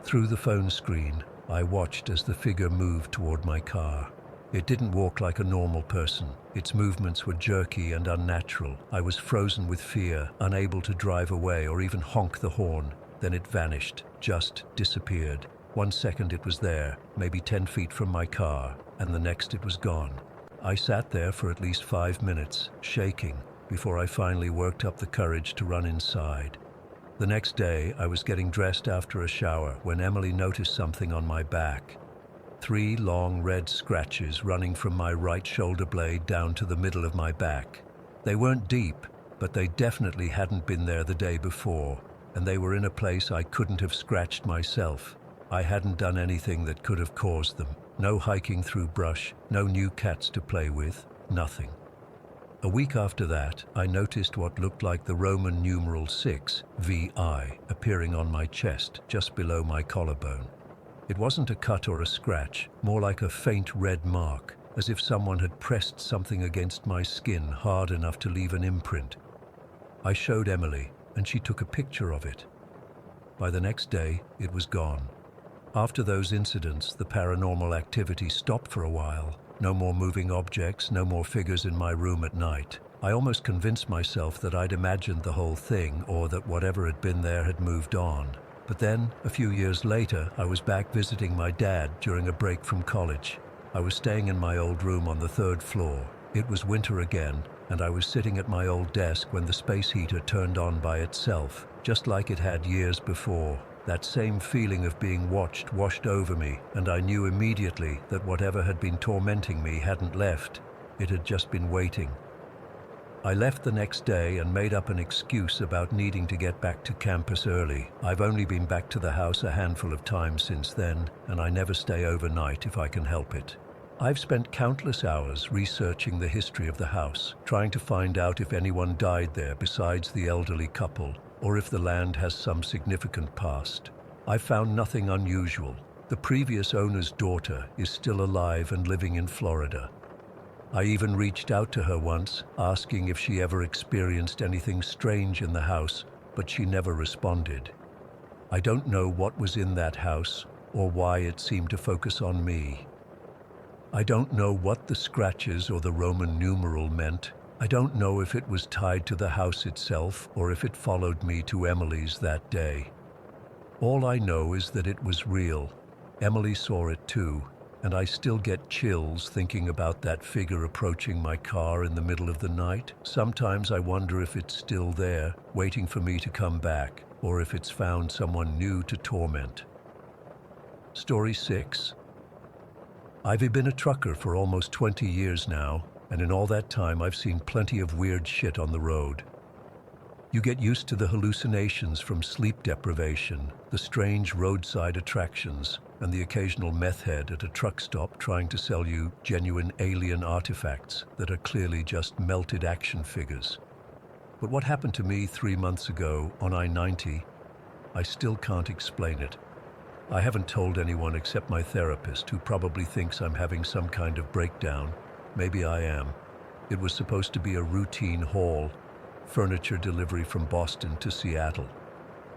Through the phone screen, I watched as the figure moved toward my car. It didn't walk like a normal person. Its movements were jerky and unnatural. I was frozen with fear, unable to drive away or even honk the horn. Then it vanished, just disappeared. 1 second it was there, maybe 10 feet from my car, and the next it was gone. I sat there for at least 5 minutes, shaking, before I finally worked up the courage to run inside. The next day, I was getting dressed after a shower when Emily noticed something on my back. 3 long red scratches running from my right shoulder blade down to the middle of my back. They weren't deep, but they definitely hadn't been there the day before, and they were in a place I couldn't have scratched myself. I hadn't done anything that could have caused them. No hiking through brush, no new cats to play with, nothing. A week after that, I noticed what looked like the Roman numeral 6, VI, appearing on my chest, just below my collarbone. It wasn't a cut or a scratch, more like a faint red mark, as if someone had pressed something against my skin hard enough to leave an imprint. I showed Emily, and she took a picture of it. By the next day, it was gone. After those incidents, the paranormal activity stopped for a while. No more moving objects, no more figures in my room at night. I almost convinced myself that I'd imagined the whole thing, or that whatever had been there had moved on. But then, a few years later, I was back visiting my dad during a break from college. I was staying in my old room on the third floor. It was winter again, and I was sitting at my old desk when the space heater turned on by itself, just like it had years before. That same feeling of being watched washed over me, and I knew immediately that whatever had been tormenting me hadn't left. It had just been waiting. I left the next day and made up an excuse about needing to get back to campus early. I've only been back to the house a handful of times since then, and I never stay overnight if I can help it. I've spent countless hours researching the history of the house, trying to find out if anyone died there besides the elderly couple, or if the land has some significant past. I've found nothing unusual. The previous owner's daughter is still alive and living in Florida. I even reached out to her once, asking if she ever experienced anything strange in the house, but she never responded. I don't know what was in that house or why it seemed to focus on me. I don't know what the scratches or the Roman numeral meant. I don't know if it was tied to the house itself or if it followed me to Emily's that day. All I know is that it was real. Emily saw it too, and I still get chills thinking about that figure approaching my car in the middle of the night. Sometimes I wonder if it's still there, waiting for me to come back, or if it's found someone new to torment. Story 6. I've been a trucker for almost 20 years now, and in all that time I've seen plenty of weird shit on the road. You get used to the hallucinations from sleep deprivation, the strange roadside attractions, and the occasional meth head at a truck stop trying to sell you genuine alien artifacts that are clearly just melted action figures. But what happened to me 3 months ago on I-90, I still can't explain it. I haven't told anyone except my therapist, who probably thinks I'm having some kind of breakdown. Maybe I am. It was supposed to be a routine haul, furniture delivery from Boston to Seattle.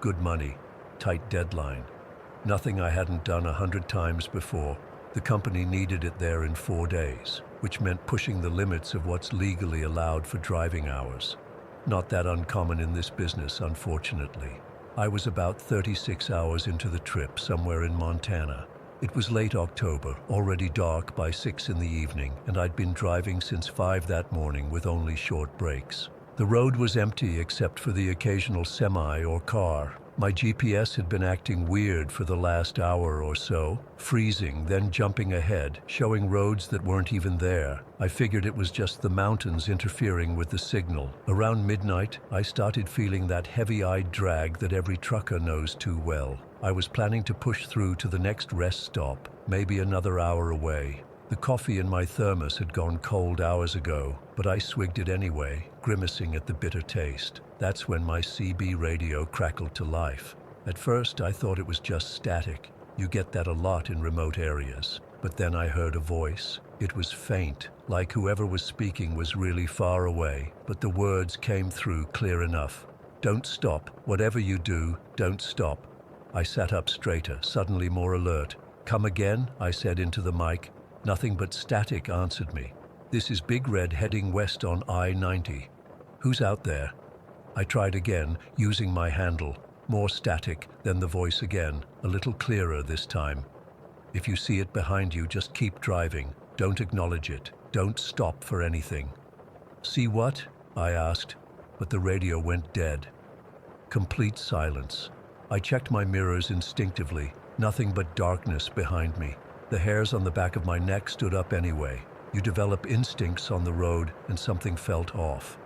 Good money, tight deadline. Nothing I hadn't done 100 times before. The company needed it there in 4 days, which meant pushing the limits of what's legally allowed for driving hours. Not that uncommon in this business, unfortunately. I was about 36 hours into the trip somewhere in Montana. It was late October, already dark by 6 in the evening, and I'd been driving since 5 that morning with only short breaks. The road was empty except for the occasional semi or car. My GPS had been acting weird for the last hour or so, freezing, then jumping ahead, showing roads that weren't even there. I figured it was just the mountains interfering with the signal. Around midnight, I started feeling that heavy-eyed drag that every trucker knows too well. I was planning to push through to the next rest stop, maybe another hour away. The coffee in my thermos had gone cold hours ago, but I swigged it anyway, grimacing at the bitter taste. That's when my CB radio crackled to life. At first, I thought it was just static. You get that a lot in remote areas. But then I heard a voice. It was faint, like whoever was speaking was really far away, but the words came through clear enough. "Don't stop. Whatever you do, don't stop." I sat up straighter, suddenly more alert. "Come again?" I said into the mic. Nothing but static answered me. "This is Big Red heading west on I-90. Who's out there?" I tried again, using my handle. More static, then the voice again, a little clearer this time. "If you see it behind you, just keep driving. Don't acknowledge it. Don't stop for anything." "See what?" I asked, but the radio went dead. Complete silence. I checked my mirrors instinctively. Nothing but darkness behind me. The hairs on the back of my neck stood up anyway. You develop instincts on the road, and something felt off.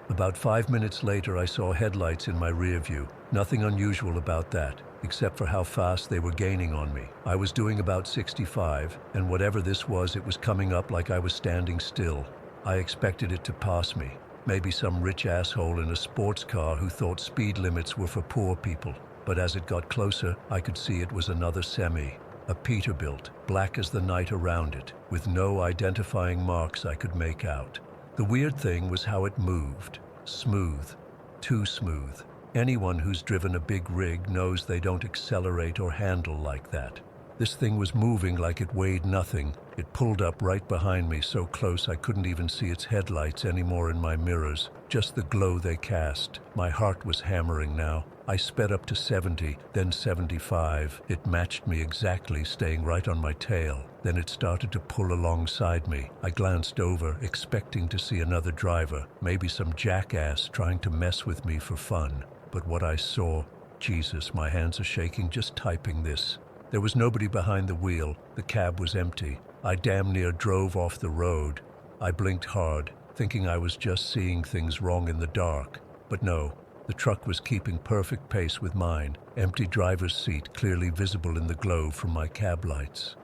About 5 minutes later, I saw headlights in my rear view. Nothing unusual about that, except for how fast they were gaining on me. I was doing about 65, and whatever this was, it was coming up like I was standing still. I expected it to pass me. Maybe some rich asshole in a sports car who thought speed limits were for poor people. But as it got closer, I could see it was another semi. A Peterbilt, black as the night around it, with no identifying marks I could make out. The weird thing was how it moved. Smooth. Too smooth. Anyone who's driven a big rig knows they don't accelerate or handle like that. This thing was moving like it weighed nothing. It pulled up right behind me, so close I couldn't even see its headlights anymore in my mirrors, just the glow they cast. My heart was hammering now. I sped up to 70, then 75. It matched me exactly, staying right on my tail. Then it started to pull alongside me. I glanced over, expecting to see another driver, maybe some jackass trying to mess with me for fun. But what I saw, Jesus, my hands are shaking just typing this. There was nobody behind the wheel. The cab was empty. I damn near drove off the road. I blinked hard, thinking I was just seeing things wrong in the dark. But no, the truck was keeping perfect pace with mine, empty driver's seat clearly visible in the glow from my cab lights.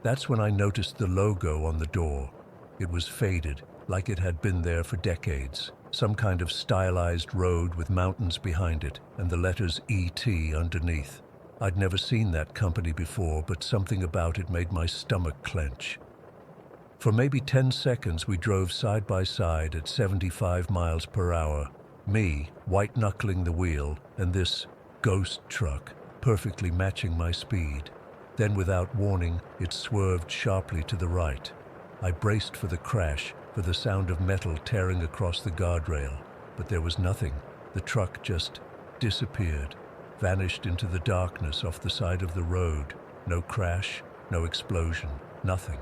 That's when I noticed the logo on the door. It was faded, like it had been there for decades. Some kind of stylized road with mountains behind it, and the letters ET underneath. I'd never seen that company before, but something about it made my stomach clench. For maybe 10 seconds we drove side by side at 75 miles per hour. Me, white-knuckling the wheel, and this ghost truck, perfectly matching my speed. Then without warning, it swerved sharply to the right. I braced for the crash, for the sound of metal tearing across the guardrail. But there was nothing. The truck just disappeared, vanished into the darkness off the side of the road. No crash, no explosion, nothing.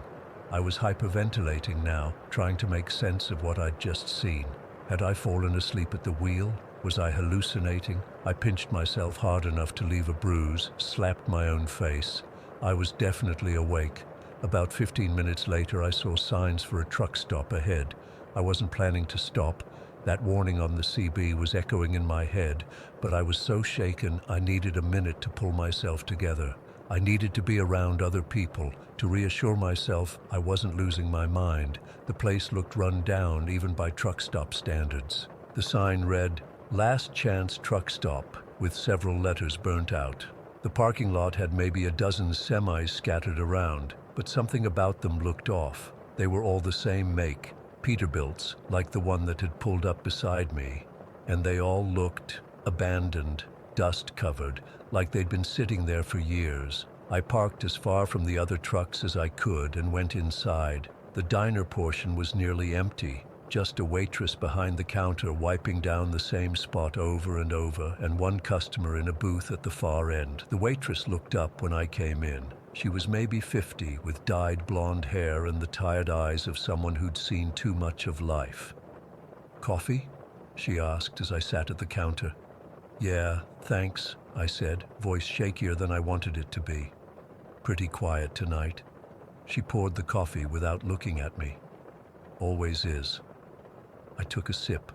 I was hyperventilating now, trying to make sense of what I'd just seen. Had I fallen asleep at the wheel? Was I hallucinating? I pinched myself hard enough to leave a bruise, slapped my own face. I was definitely awake. About 15 minutes later, I saw signs for a truck stop ahead. I wasn't planning to stop. That warning on the CB was echoing in my head, but I was so shaken I needed a minute to pull myself together. I needed to be around other people, to reassure myself I wasn't losing my mind. The place looked run down, even by truck stop standards. The sign read, "Last Chance Truck Stop," with several letters burnt out. The parking lot had maybe a dozen semis scattered around, but something about them looked off. They were all the same make, Peterbilts, like the one that had pulled up beside me. And they all looked abandoned, dust-covered, like they'd been sitting there for years. I parked as far from the other trucks as I could and went inside. The diner portion was nearly empty, just a waitress behind the counter wiping down the same spot over and over, and one customer in a booth at the far end. The waitress looked up when I came in. She was maybe 50, with dyed blonde hair and the tired eyes of someone who'd seen too much of life. "Coffee?" she asked as I sat at the counter. "Yeah, thanks," I said, voice shakier than I wanted it to be. "Pretty quiet tonight." She poured the coffee without looking at me. "Always is." I took a sip.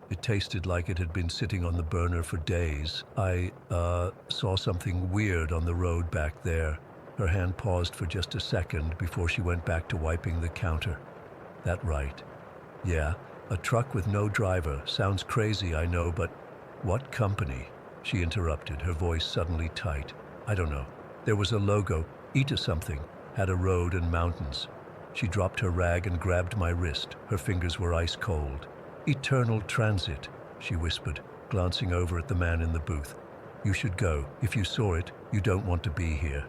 It tasted like it had been sitting on the burner for days. I saw something weird on the road back there." Her hand paused for just a second before she went back to wiping the counter. "That right? Yeah, a truck with no driver. Sounds crazy, I know, but what company?" She interrupted, her voice suddenly tight. "I don't know. There was a logo, ETA something, had a road and mountains." She dropped her rag and grabbed my wrist. Her fingers were ice cold. "Eternal Transit," she whispered, glancing over at the man in the booth. "You should go. If you saw it, you don't want to be here."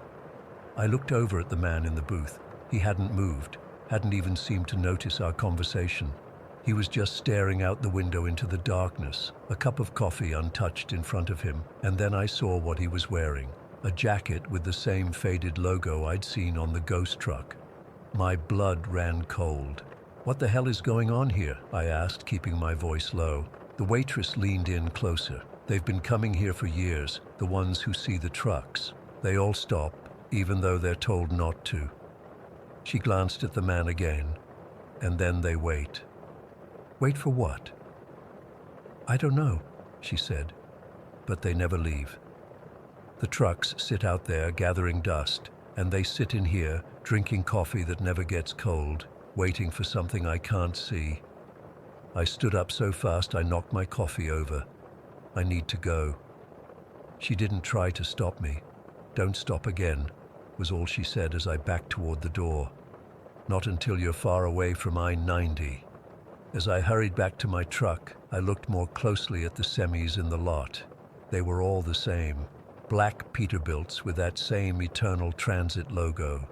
I looked over at the man in the booth. He hadn't moved, hadn't even seemed to notice our conversation. He was just staring out the window into the darkness, a cup of coffee untouched in front of him, and then I saw what he was wearing. A jacket with the same faded logo I'd seen on the ghost truck. My blood ran cold. "What the hell is going on here?" I asked, keeping my voice low. The waitress leaned in closer. "They've been coming here for years, the ones who see the trucks. They all stop, even though they're told not to." She glanced at the man again, and then they wait. "Wait for what?" "I don't know," she said, "but they never leave. The trucks sit out there gathering dust, and they sit in here drinking coffee that never gets cold, waiting for something I can't see." I stood up so fast I knocked my coffee over. "I need to go." She didn't try to stop me. "Don't stop again," was all she said as I backed toward the door. "Not until you're far away from I-90. As I hurried back to my truck, I looked more closely at the semis in the lot. They were all the same. Black Peterbilts with that same Eternal Transit logo.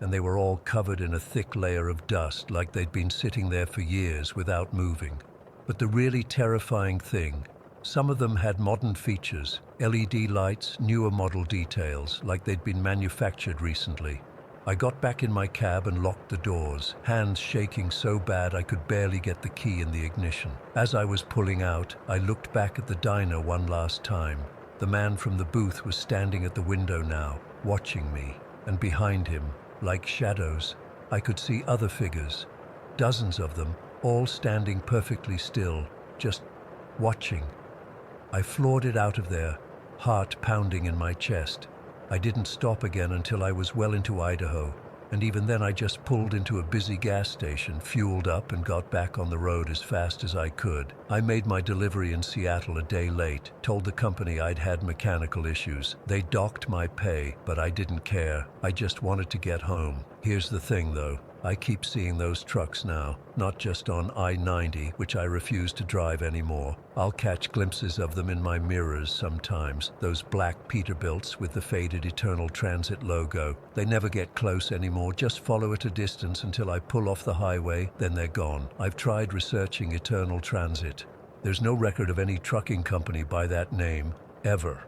And they were all covered in a thick layer of dust, like they'd been sitting there for years without moving. But the really terrifying thing, Some of them had modern features, LED lights, newer model details, like they'd been manufactured recently. I got back in my cab and locked the doors, hands shaking so bad I could barely get the key in the ignition. As I was pulling out, I looked back at the diner one last time. The man from the booth was standing at the window now, watching me, and behind him, like shadows, I could see other figures, dozens of them, all standing perfectly still, just watching. I floored it out of there, heart pounding in my chest. I didn't stop again until I was well into Idaho, and even then I just pulled into a busy gas station, fueled up, and got back on the road as fast as I could. I made my delivery in Seattle a day late, told the company I'd had mechanical issues. They docked my pay, but I didn't care. I just wanted to get home. Here's the thing though. I keep seeing those trucks now, not just on I-90, which I refuse to drive anymore. I'll catch glimpses of them in my mirrors sometimes, those black Peterbilts with the faded Eternal Transit logo. They never get close anymore, just follow at a distance until I pull off the highway, then they're gone. I've tried researching Eternal Transit. There's no record of any trucking company by that name, ever.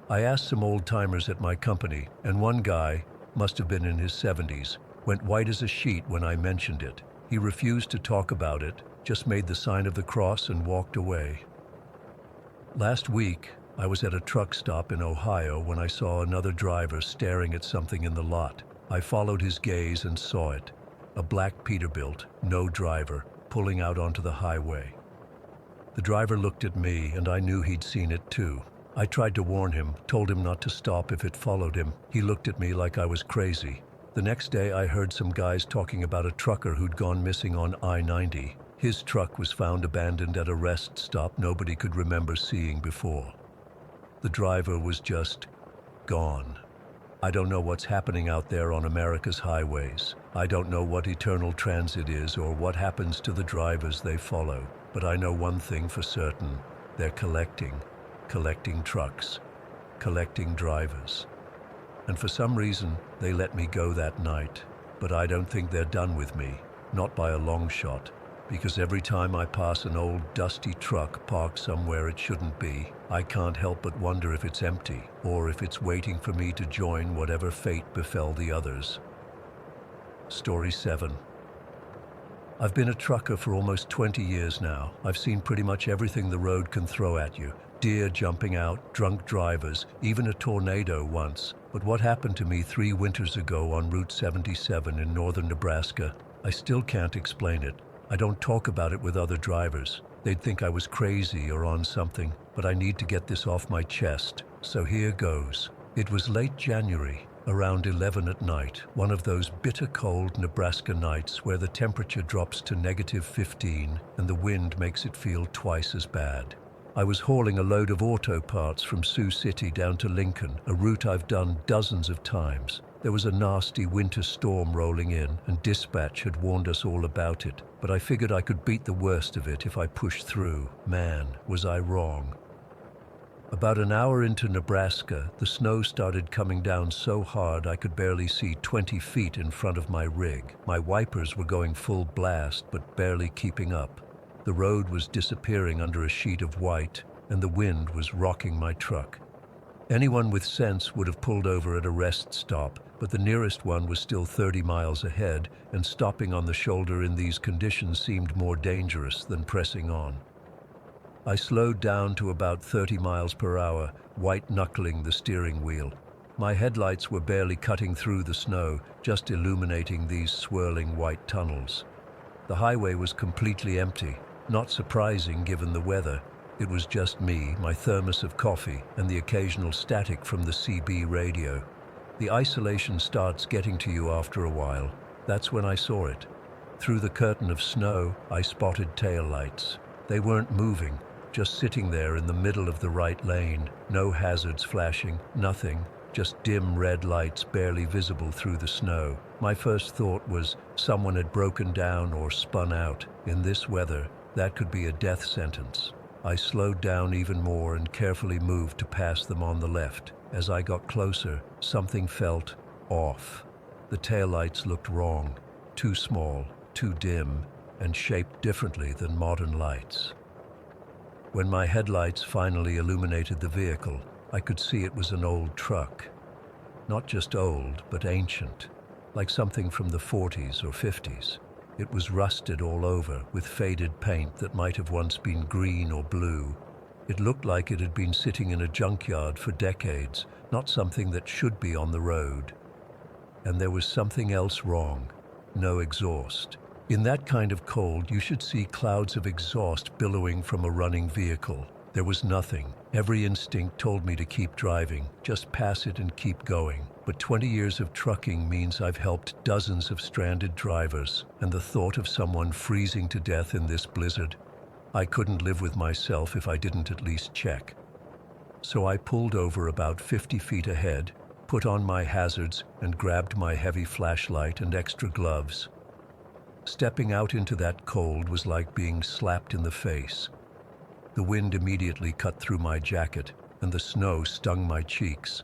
I asked some old-timers at my company, and one guy, must have been in his 70s, went white as a sheet when I mentioned it. He refused to talk about it, just made the sign of the cross and walked away. Last week, I was at a truck stop in Ohio when I saw another driver staring at something in the lot. I followed his gaze and saw it. A black Peterbilt, no driver, pulling out onto the highway. The driver looked at me and I knew he'd seen it too. I tried to warn him, told him not to stop if it followed him. He looked at me like I was crazy. The next day I heard some guys talking about a trucker who'd gone missing on I-90. His truck was found abandoned at a rest stop nobody could remember seeing before. The driver was just gone. I don't know what's happening out there on America's highways. I don't know what Eternal Transit is or what happens to the drivers they follow. But I know one thing for certain. They're collecting trucks, collecting drivers. And for some reason, they let me go that night. But I don't think they're done with me, not by a long shot. Because every time I pass an old dusty truck parked somewhere it shouldn't be, I can't help but wonder if it's empty, or if it's waiting for me to join whatever fate befell the others. Story 7. I've been a trucker for almost 20 years now. I've seen pretty much everything the road can throw at you. Deer jumping out, drunk drivers, even a tornado once. But what happened to me 3 winters ago on Route 77 in northern Nebraska, I still can't explain it. I don't talk about it with other drivers. They'd think I was crazy or on something, but I need to get this off my chest. So here goes. It was late January, around 11 at night, one of those bitter cold Nebraska nights where the temperature drops to -15 and the wind makes it feel twice as bad. I was hauling a load of auto parts from Sioux City down to Lincoln, a route I've done dozens of times. There was a nasty winter storm rolling in, and dispatch had warned us all about it, but I figured I could beat the worst of it if I pushed through. Man, was I wrong. About an hour into Nebraska, the snow started coming down so hard I could barely see 20 feet in front of my rig. My wipers were going full blast, but barely keeping up. The road was disappearing under a sheet of white, and the wind was rocking my truck. Anyone with sense would have pulled over at a rest stop, but the nearest one was still 30 miles ahead, and stopping on the shoulder in these conditions seemed more dangerous than pressing on. I slowed down to about 30 miles per hour, white-knuckling the steering wheel. My headlights were barely cutting through the snow, just illuminating these swirling white tunnels. The highway was completely empty. Not surprising given the weather. It was just me, my thermos of coffee, and the occasional static from the CB radio. The isolation starts getting to you after a while. That's when I saw it. Through the curtain of snow, I spotted taillights. They weren't moving, just sitting there in the middle of the right lane. No hazards flashing, nothing. Just dim red lights barely visible through the snow. My first thought was someone had broken down or spun out. In this weather, that could be a death sentence. I slowed down even more and carefully moved to pass them on the left. As I got closer, something felt off. The taillights looked wrong, too small, too dim, and shaped differently than modern lights. When my headlights finally illuminated the vehicle, I could see it was an old truck. Not just old, but ancient, like something from the 40s or 50s. It was rusted all over, with faded paint that might have once been green or blue. It looked like it had been sitting in a junkyard for decades, not something that should be on the road. And there was something else wrong. No exhaust. In that kind of cold, you should see clouds of exhaust billowing from a running vehicle. There was nothing. Every instinct told me to keep driving, just pass it and keep going. But 20 years of trucking means I've helped dozens of stranded drivers, and the thought of someone freezing to death in this blizzard, I couldn't live with myself if I didn't at least check. So I pulled over about 50 feet ahead, put on my hazards, and grabbed my heavy flashlight and extra gloves. Stepping out into that cold was like being slapped in the face. The wind immediately cut through my jacket, and the snow stung my cheeks.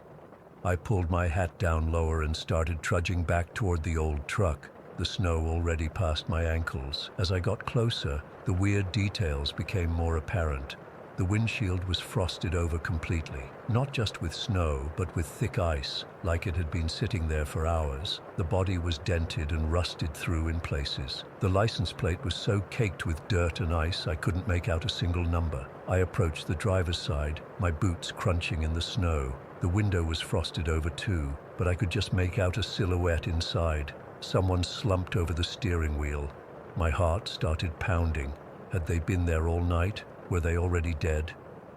I pulled my hat down lower and started trudging back toward the old truck, the snow already past my ankles. As I got closer, the weird details became more apparent. The windshield was frosted over completely, not just with snow, but with thick ice, like it had been sitting there for hours. The body was dented and rusted through in places. The license plate was so caked with dirt and ice I couldn't make out a single number. I approached the driver's side, my boots crunching in the snow. The window was frosted over too, but I could just make out a silhouette inside. Someone slumped over the steering wheel. My heart started pounding. Had they been there all night? Were they already dead?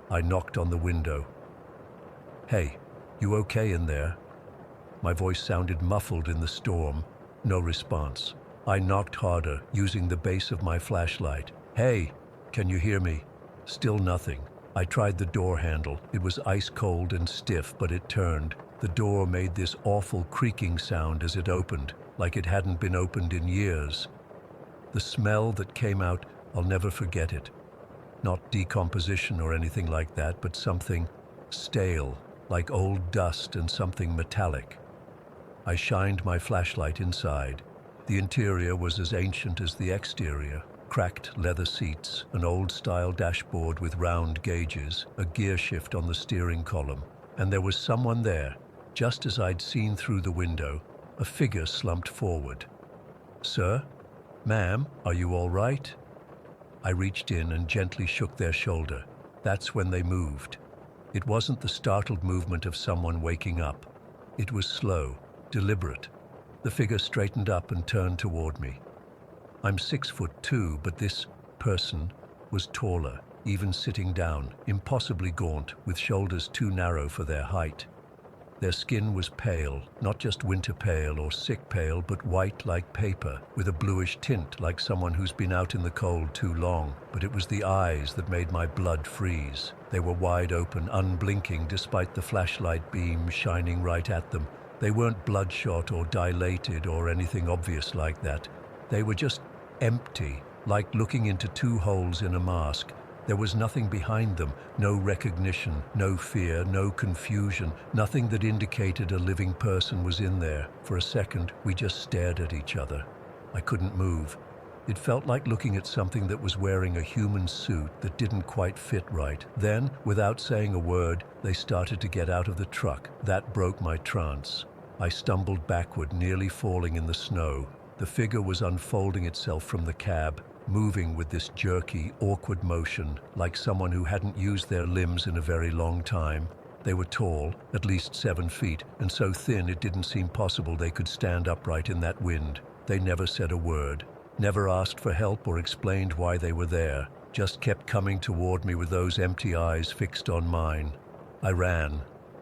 I knocked on the window. "Hey, you okay in there?" My voice sounded muffled in the storm. No response. I knocked harder, using the base of my flashlight. "Hey, can you hear me?" Still nothing. I tried the door handle. It was ice cold and stiff, but it turned. The door made this awful creaking sound as it opened, like it hadn't been opened in years. The smell that came out, I'll never forget it. Not decomposition or anything like that, but something stale, like old dust and something metallic. I shined my flashlight inside. The interior was as ancient as the exterior. Cracked leather seats, an old-style dashboard with round gauges, a gear shift on the steering column. And there was someone there, just as I'd seen through the window, a figure slumped forward. "Sir? Ma'am, are you all right?" I reached in and gently shook their shoulder. That's when they moved. It wasn't the startled movement of someone waking up. It was slow, deliberate. The figure straightened up and turned toward me. I'm 6'2", but this person was taller, even sitting down, impossibly gaunt, with shoulders too narrow for their height. Their skin was pale, not just winter pale or sick pale, but white like paper, with a bluish tint like someone who's been out in the cold too long. But it was the eyes that made my blood freeze. They were wide open, unblinking, despite the flashlight beam shining right at them. They weren't bloodshot or dilated or anything obvious like that. They were just empty, like looking into two holes in a mask. There was nothing behind them, no recognition, no fear, no confusion, nothing that indicated a living person was in there. For a second, we just stared at each other. I couldn't move. It felt like looking at something that was wearing a human suit that didn't quite fit right. Then, without saying a word, they started to get out of the truck. That broke my trance. I stumbled backward, nearly falling in the snow. The figure was unfolding itself from the cab, moving with this jerky, awkward motion, like someone who hadn't used their limbs in a very long time. They were tall, at least 7 feet, and so thin it didn't seem possible they could stand upright in that wind. They never said a word, never asked for help or explained why they were there, just kept coming toward me with those empty eyes fixed on mine. I ran.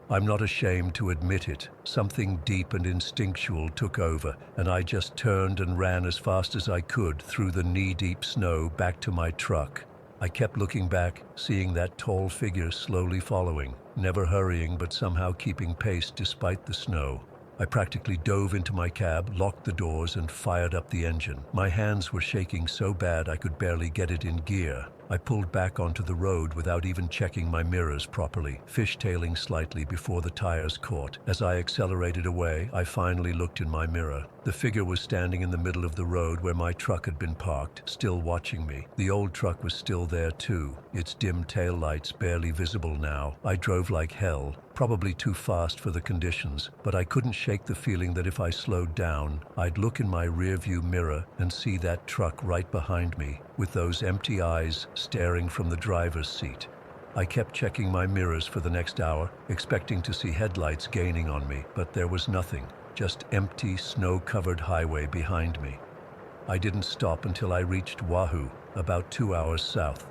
I'm not ashamed to admit it. Something deep and instinctual took over, and I just turned and ran as fast as I could through the knee-deep snow back to my truck. I kept looking back, seeing that tall figure slowly following, never hurrying but somehow keeping pace despite the snow. I practically dove into my cab, locked the doors, and fired up the engine. My hands were shaking so bad I could barely get it in gear. I pulled back onto the road without even checking my mirrors properly, fishtailing slightly before the tires caught. As I accelerated away, I finally looked in my mirror. The figure was standing in the middle of the road where my truck had been parked, still watching me. The old truck was still there too, its dim taillights barely visible now. I drove like hell, probably too fast for the conditions, but I couldn't shake the feeling that if I slowed down, I'd look in my rearview mirror and see that truck right behind me, with those empty eyes staring from the driver's seat. I kept checking my mirrors for the next hour, expecting to see headlights gaining on me, but there was nothing, just empty, snow-covered highway behind me. I didn't stop until I reached Wahoo, about 2 hours south.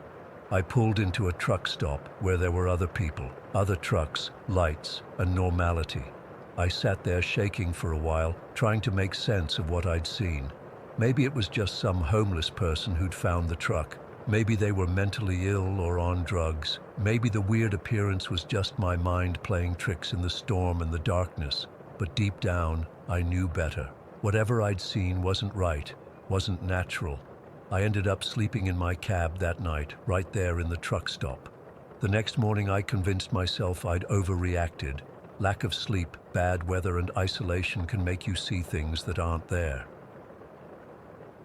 I pulled into a truck stop where there were other people, other trucks, lights, and normality. I sat there shaking for a while, trying to make sense of what I'd seen. Maybe it was just some homeless person who'd found the truck. Maybe they were mentally ill or on drugs. Maybe the weird appearance was just my mind playing tricks in the storm and the darkness. But deep down, I knew better. Whatever I'd seen wasn't right, wasn't natural. I ended up sleeping in my cab that night, right there in the truck stop. The next morning I convinced myself I'd overreacted. Lack of sleep, bad weather, and isolation can make you see things that aren't there.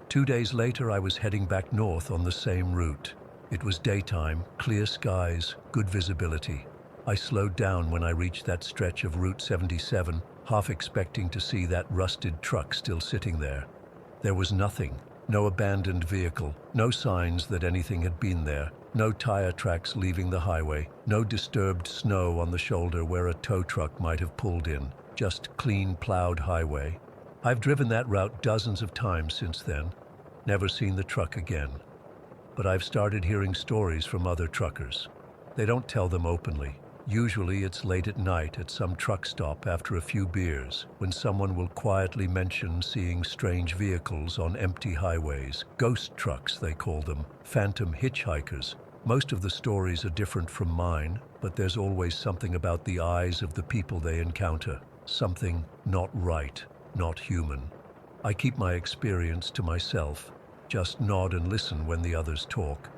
2 days later I was heading back north on the same route. It was daytime, clear skies, good visibility. I slowed down when I reached that stretch of Route 77, half expecting to see that rusted truck still sitting there. There was nothing. No abandoned vehicle, no signs that anything had been there, no tire tracks leaving the highway, no disturbed snow on the shoulder where a tow truck might have pulled in, just clean plowed highway. I've driven that route dozens of times since then, never seen the truck again. But I've started hearing stories from other truckers. They don't tell them openly. Usually it's late at night at some truck stop after a few beers, when someone will quietly mention seeing strange vehicles on empty highways, ghost trucks they call them, phantom hitchhikers. Most of the stories are different from mine, but there's always something about the eyes of the people they encounter, something not right, not human. I keep my experience to myself, just nod and listen when the others talk.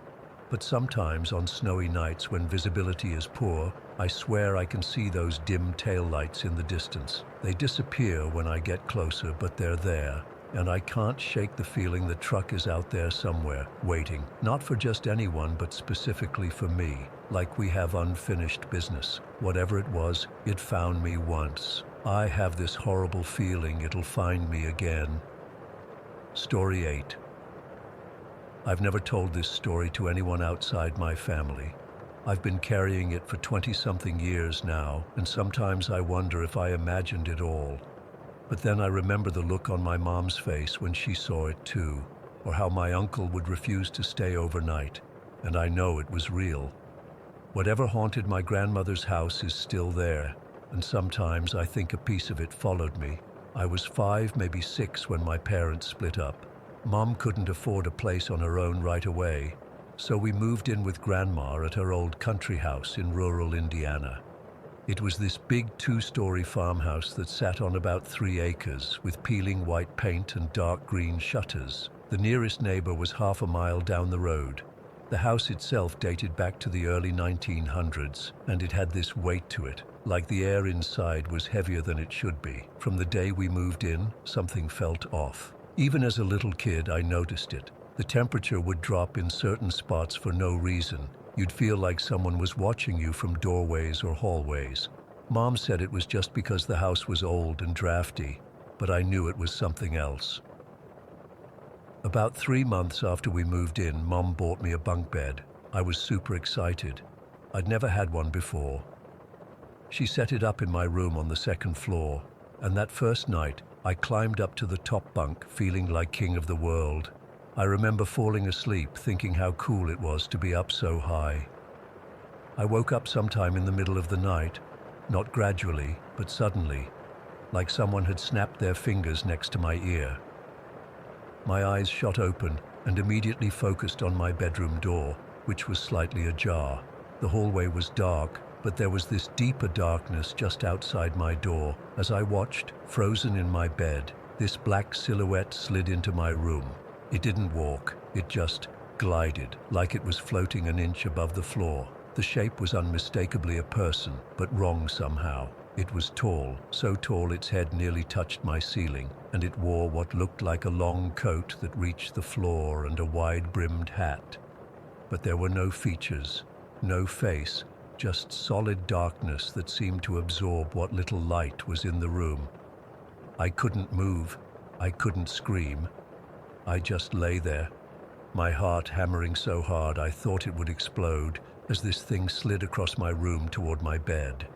But sometimes on snowy nights when visibility is poor, I swear I can see those dim taillights in the distance. They disappear when I get closer, but they're there, and I can't shake the feeling the truck is out there somewhere, waiting, not for just anyone, but specifically for me, like we have unfinished business. Whatever it was, it found me once. I have this horrible feeling it'll find me again. Story 8. I've never told this story to anyone outside my family. I've been carrying it for 20-something years now, and sometimes I wonder if I imagined it all. But then I remember the look on my mom's face when she saw it too, or how my uncle would refuse to stay overnight, and I know it was real. Whatever haunted my grandmother's house is still there, and sometimes I think a piece of it followed me. I was 5, maybe 6 when my parents split up. Mom couldn't afford a place on her own right away, so we moved in with Grandma at her old country house in rural Indiana. It was this big 2-story farmhouse that sat on about 3 acres, with peeling white paint and dark green shutters. The nearest neighbor was half a mile down the road. The house itself dated back to the early 1900s, and it had this weight to it, like the air inside was heavier than it should be. From the day we moved in, something felt off. Even as a little kid, I noticed it. The temperature would drop in certain spots for no reason. You'd feel like someone was watching you from doorways or hallways. Mom said it was just because the house was old and drafty, but I knew it was something else. About 3 months after we moved in, Mom bought me a bunk bed. I was super excited. I'd never had one before. She set it up in my room on the 2nd floor, and that first night, I climbed up to the top bunk, feeling like king of the world. I remember falling asleep, thinking how cool it was to be up so high. I woke up sometime in the middle of the night, not gradually, but suddenly, like someone had snapped their fingers next to my ear. My eyes shot open and immediately focused on my bedroom door, which was slightly ajar. The hallway was dark, but there was this deeper darkness just outside my door. As I watched, frozen in my bed, this black silhouette slid into my room. It didn't walk, it just glided, like it was floating an inch above the floor. The shape was unmistakably a person, but wrong somehow. It was tall, so tall its head nearly touched my ceiling, and it wore what looked like a long coat that reached the floor and a wide-brimmed hat. But there were no features, no face, just solid darkness that seemed to absorb what little light was in the room. I couldn't move, I couldn't scream. I just lay there, my heart hammering so hard I thought it would explode as this thing slid across my room toward my bed.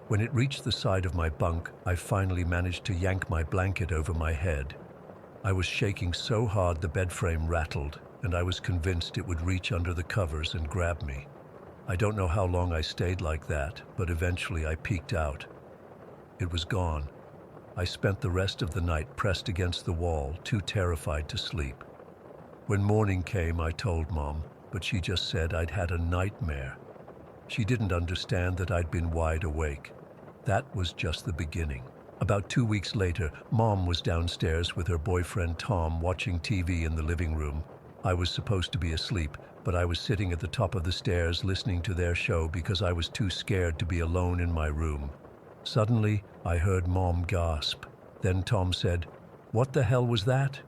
When it reached the side of my bunk, I finally managed to yank my blanket over my head. I was shaking so hard the bed frame rattled, and I was convinced it would reach under the covers and grab me. I don't know how long I stayed like that, but eventually I peeked out. It was gone. I spent the rest of the night pressed against the wall, too terrified to sleep. When morning came, I told Mom, but she just said I'd had a nightmare. She didn't understand that I'd been wide awake. That was just the beginning. About 2 weeks later, Mom was downstairs with her boyfriend Tom watching TV in the living room. I was supposed to be asleep, but I was sitting at the top of the stairs listening to their show because I was too scared to be alone in my room. Suddenly, I heard Mom gasp. Then Tom said, "What the hell was that?"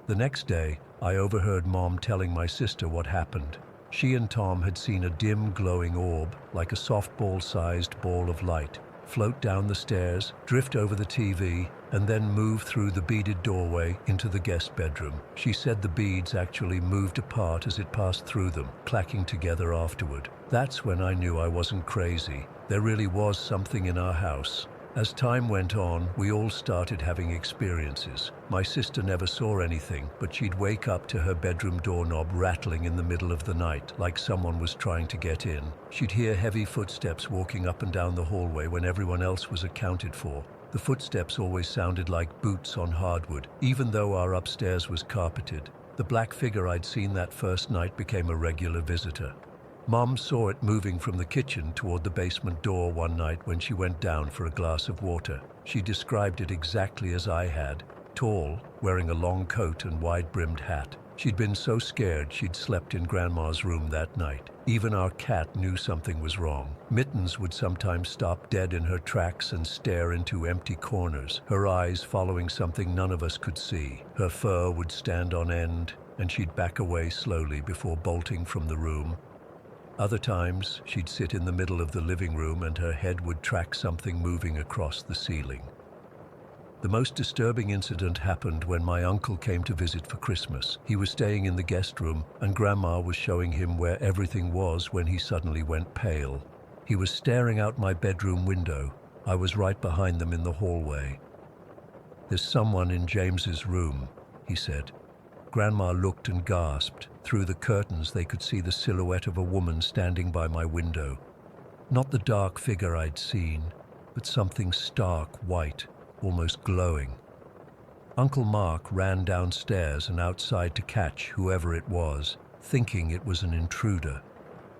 The next day, I overheard Mom telling my sister what happened. She and Tom had seen a dim, glowing orb, like a softball-sized ball of light, float down the stairs, drift over the TV, and then move through the beaded doorway into the guest bedroom. She said the beads actually moved apart as it passed through them, clacking together afterward. That's when I knew I wasn't crazy. There really was something in our house. As time went on, we all started having experiences. My sister never saw anything, but she'd wake up to her bedroom doorknob rattling in the middle of the night, like someone was trying to get in. She'd hear heavy footsteps walking up and down the hallway when everyone else was accounted for. The footsteps always sounded like boots on hardwood, even though our upstairs was carpeted. The black figure I'd seen that first night became a regular visitor. Mom saw it moving from the kitchen toward the basement door one night when she went down for a glass of water. She described it exactly as I had, tall, wearing a long coat and wide-brimmed hat. She'd been so scared she'd slept in Grandma's room that night. Even our cat knew something was wrong. Mittens would sometimes stop dead in her tracks and stare into empty corners, her eyes following something none of us could see. Her fur would stand on end, and she'd back away slowly before bolting from the room. Other times, she'd sit in the middle of the living room and her head would track something moving across the ceiling. The most disturbing incident happened when my uncle came to visit for Christmas. He was staying in the guest room and Grandma was showing him where everything was when he suddenly went pale. He was staring out my bedroom window. I was right behind them in the hallway. "There's someone in James's room," he said. Grandma looked and gasped. Through the curtains, they could see the silhouette of a woman standing by my window. Not the dark figure I'd seen, but something stark white, almost glowing. Uncle Mark ran downstairs and outside to catch whoever it was, thinking it was an intruder.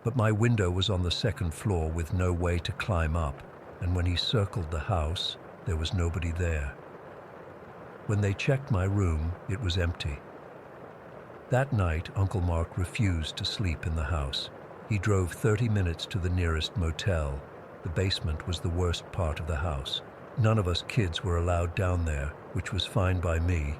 But my window was on the second floor with no way to climb up, and when he circled the house, there was nobody there. When they checked my room, it was empty. That night, Uncle Mark refused to sleep in the house. He drove 30 minutes to the nearest motel. The basement was the worst part of the house. None of us kids were allowed down there, which was fine by me.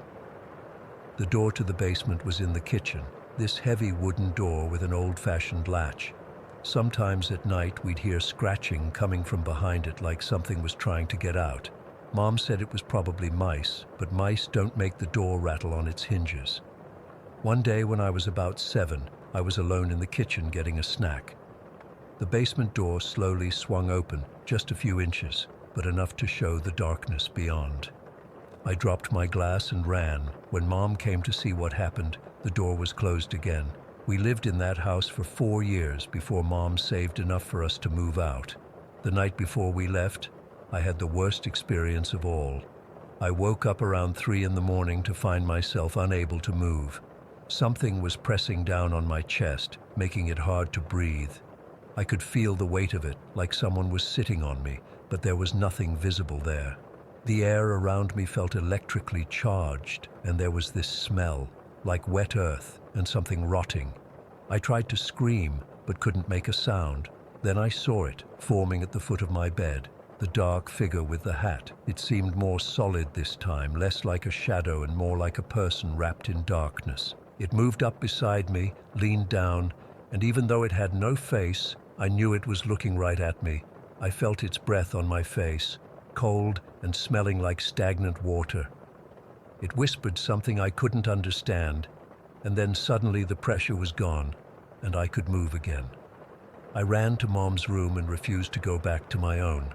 The door to the basement was in the kitchen, this heavy wooden door with an old-fashioned latch. Sometimes at night, we'd hear scratching coming from behind it like something was trying to get out. Mom said it was probably mice, but mice don't make the door rattle on its hinges. One day when I was about 7, I was alone in the kitchen getting a snack. The basement door slowly swung open, just a few inches, but enough to show the darkness beyond. I dropped my glass and ran. When Mom came to see what happened, the door was closed again. We lived in that house for 4 years before Mom saved enough for us to move out. The night before we left, I had the worst experience of all. I woke up around 3 in the morning to find myself unable to move. Something was pressing down on my chest, making it hard to breathe. I could feel the weight of it, like someone was sitting on me, but there was nothing visible there. The air around me felt electrically charged, and there was this smell, like wet earth, and something rotting. I tried to scream, but couldn't make a sound. Then I saw it, forming at the foot of my bed. The dark figure with the hat. It seemed more solid this time, less like a shadow and more like a person wrapped in darkness. It moved up beside me, leaned down, and even though it had no face, I knew it was looking right at me. I felt its breath on my face, cold and smelling like stagnant water. It whispered something I couldn't understand, and then suddenly the pressure was gone, and I could move again. I ran to Mom's room and refused to go back to my own.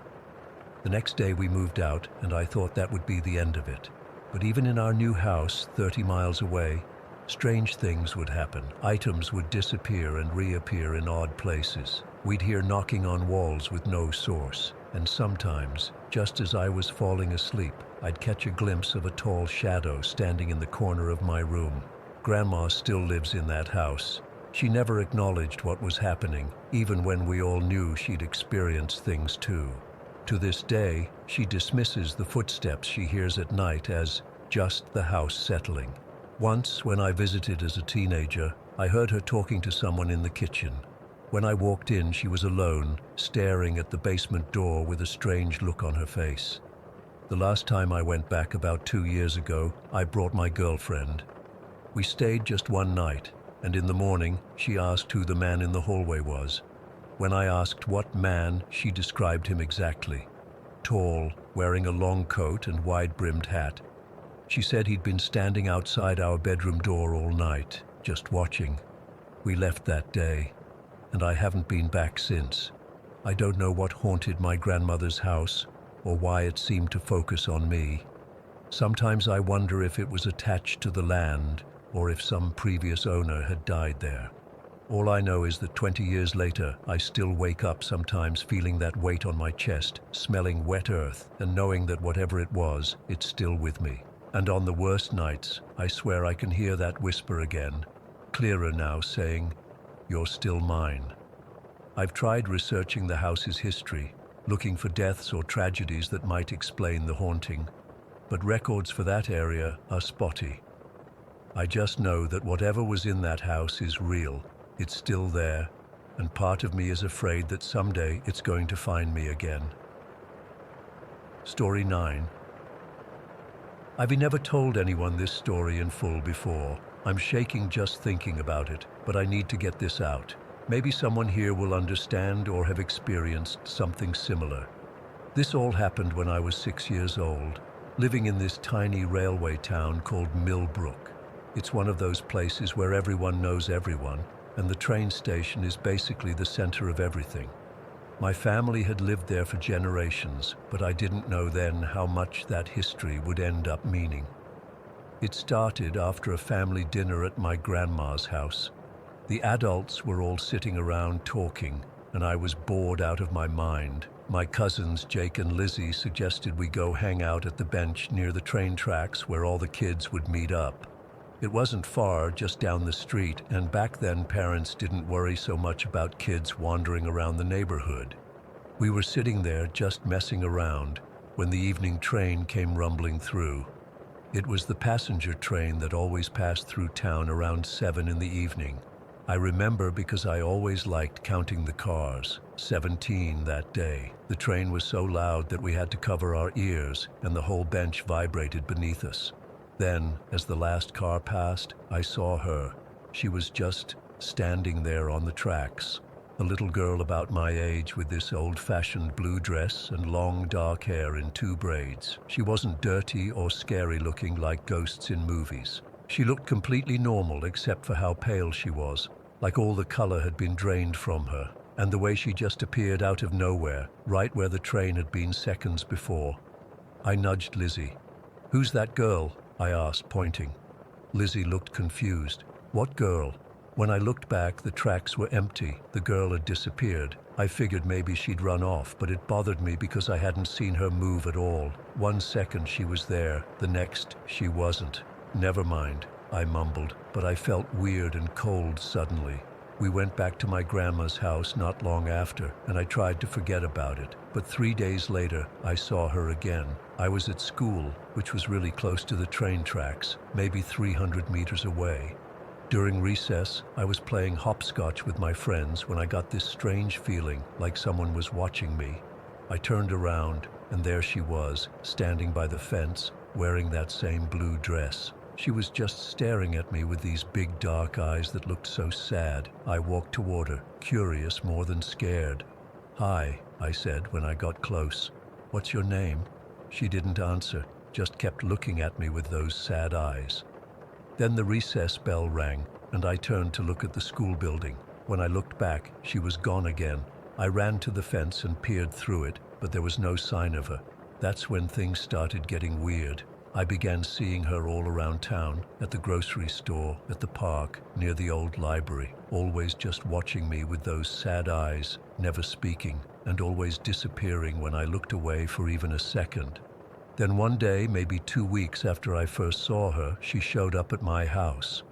The next day we moved out, and I thought that would be the end of it. But even in our new house, 30 miles away, strange things would happen. Items would disappear and reappear in odd places. We'd hear knocking on walls with no source. And sometimes, just as I was falling asleep, I'd catch a glimpse of a tall shadow standing in the corner of my room. Grandma still lives in that house. She never acknowledged what was happening, even when we all knew she'd experienced things too. To this day, she dismisses the footsteps she hears at night as just the house settling. Once, when I visited as a teenager, I heard her talking to someone in the kitchen. When I walked in, she was alone, staring at the basement door with a strange look on her face. The last time I went back about 2 years ago, I brought my girlfriend. We stayed just one night, and in the morning, she asked who the man in the hallway was. When I asked what man, she described him exactly. Tall, wearing a long coat and wide-brimmed hat. She said he'd been standing outside our bedroom door all night, just watching. We left that day, and I haven't been back since. I don't know what haunted my grandmother's house, or why it seemed to focus on me. Sometimes I wonder if it was attached to the land, or if some previous owner had died there. All I know is that 20 years later, I still wake up sometimes feeling that weight on my chest, smelling wet earth, and knowing that whatever it was, it's still with me. And on the worst nights, I swear I can hear that whisper again, clearer now, saying, "You're still mine." I've tried researching the house's history, looking for deaths or tragedies that might explain the haunting, but records for that area are spotty. I just know that whatever was in that house is real. It's still there, and part of me is afraid that someday it's going to find me again. Story 9. I've never told anyone this story in full before. I'm shaking just thinking about it, but I need to get this out. Maybe someone here will understand or have experienced something similar. This all happened when I was 6 years old, living in this tiny railway town called Millbrook. It's one of those places where everyone knows everyone, and the train station is basically the center of everything. My family had lived there for generations, but I didn't know then how much that history would end up meaning. It started after a family dinner at my grandma's house. The adults were all sitting around talking, and I was bored out of my mind. My cousins Jake and Lizzie suggested we go hang out at the bench near the train tracks where all the kids would meet up. It wasn't far, just down the street, and back then parents didn't worry so much about kids wandering around the neighborhood. We were sitting there just messing around when the evening train came rumbling through. It was the passenger train that always passed through town around 7 in the evening. I remember because I always liked counting the cars. 17 that day. The train was so loud that we had to cover our ears, and the whole bench vibrated beneath us. Then, as the last car passed, I saw her. She was just standing there on the tracks. A little girl about my age with this old-fashioned blue dress and long dark hair in 2 braids. She wasn't dirty or scary looking like ghosts in movies. She looked completely normal except for how pale she was, like all the color had been drained from her, and the way she just appeared out of nowhere, right where the train had been seconds before. I nudged Lizzie. "Who's that girl?" I asked, pointing. Lizzie looked confused. "What girl?" When I looked back, the tracks were empty. The girl had disappeared. I figured maybe she'd run off, but it bothered me because I hadn't seen her move at all. 1 second she was there, the next she wasn't. "Never mind," I mumbled, but I felt weird and cold suddenly. We went back to my grandma's house not long after, and I tried to forget about it. But 3 days later, I saw her again. I was at school, which was really close to the train tracks, maybe 300 meters away. During recess, I was playing hopscotch with my friends when I got this strange feeling like someone was watching me. I turned around, and there she was, standing by the fence, wearing that same blue dress. She was just staring at me with these big dark eyes that looked so sad. I walked toward her, curious more than scared. "Hi," I said when I got close. "What's your name?" She didn't answer, just kept looking at me with those sad eyes. Then the recess bell rang, and I turned to look at the school building. When I looked back, she was gone again. I ran to the fence and peered through it, but there was no sign of her. That's when things started getting weird. I began seeing her all around town, at the grocery store, at the park, near the old library, always just watching me with those sad eyes, never speaking, and always disappearing when I looked away for even a second. Then one day, maybe 2 weeks after I first saw her, she showed up at my house.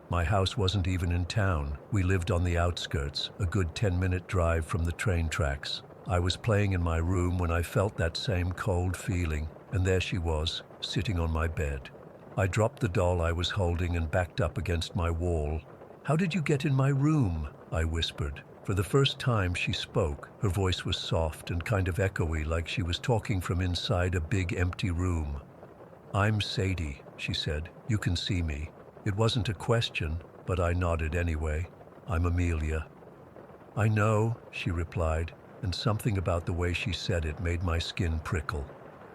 My house wasn't even in town. We lived on the outskirts, a good 10-minute drive from the train tracks. I was playing in my room when I felt that same cold feeling, and there she was, sitting on my bed. I dropped the doll I was holding and backed up against my wall. "How did you get in my room?" I whispered. For the first time she spoke. Her voice was soft and kind of echoey, like she was talking from inside a big empty room. "I'm Sadie," she said. "You can see me." It wasn't a question, but I nodded anyway. "I'm Amelia." "I know," she replied, and something about the way she said it made my skin prickle.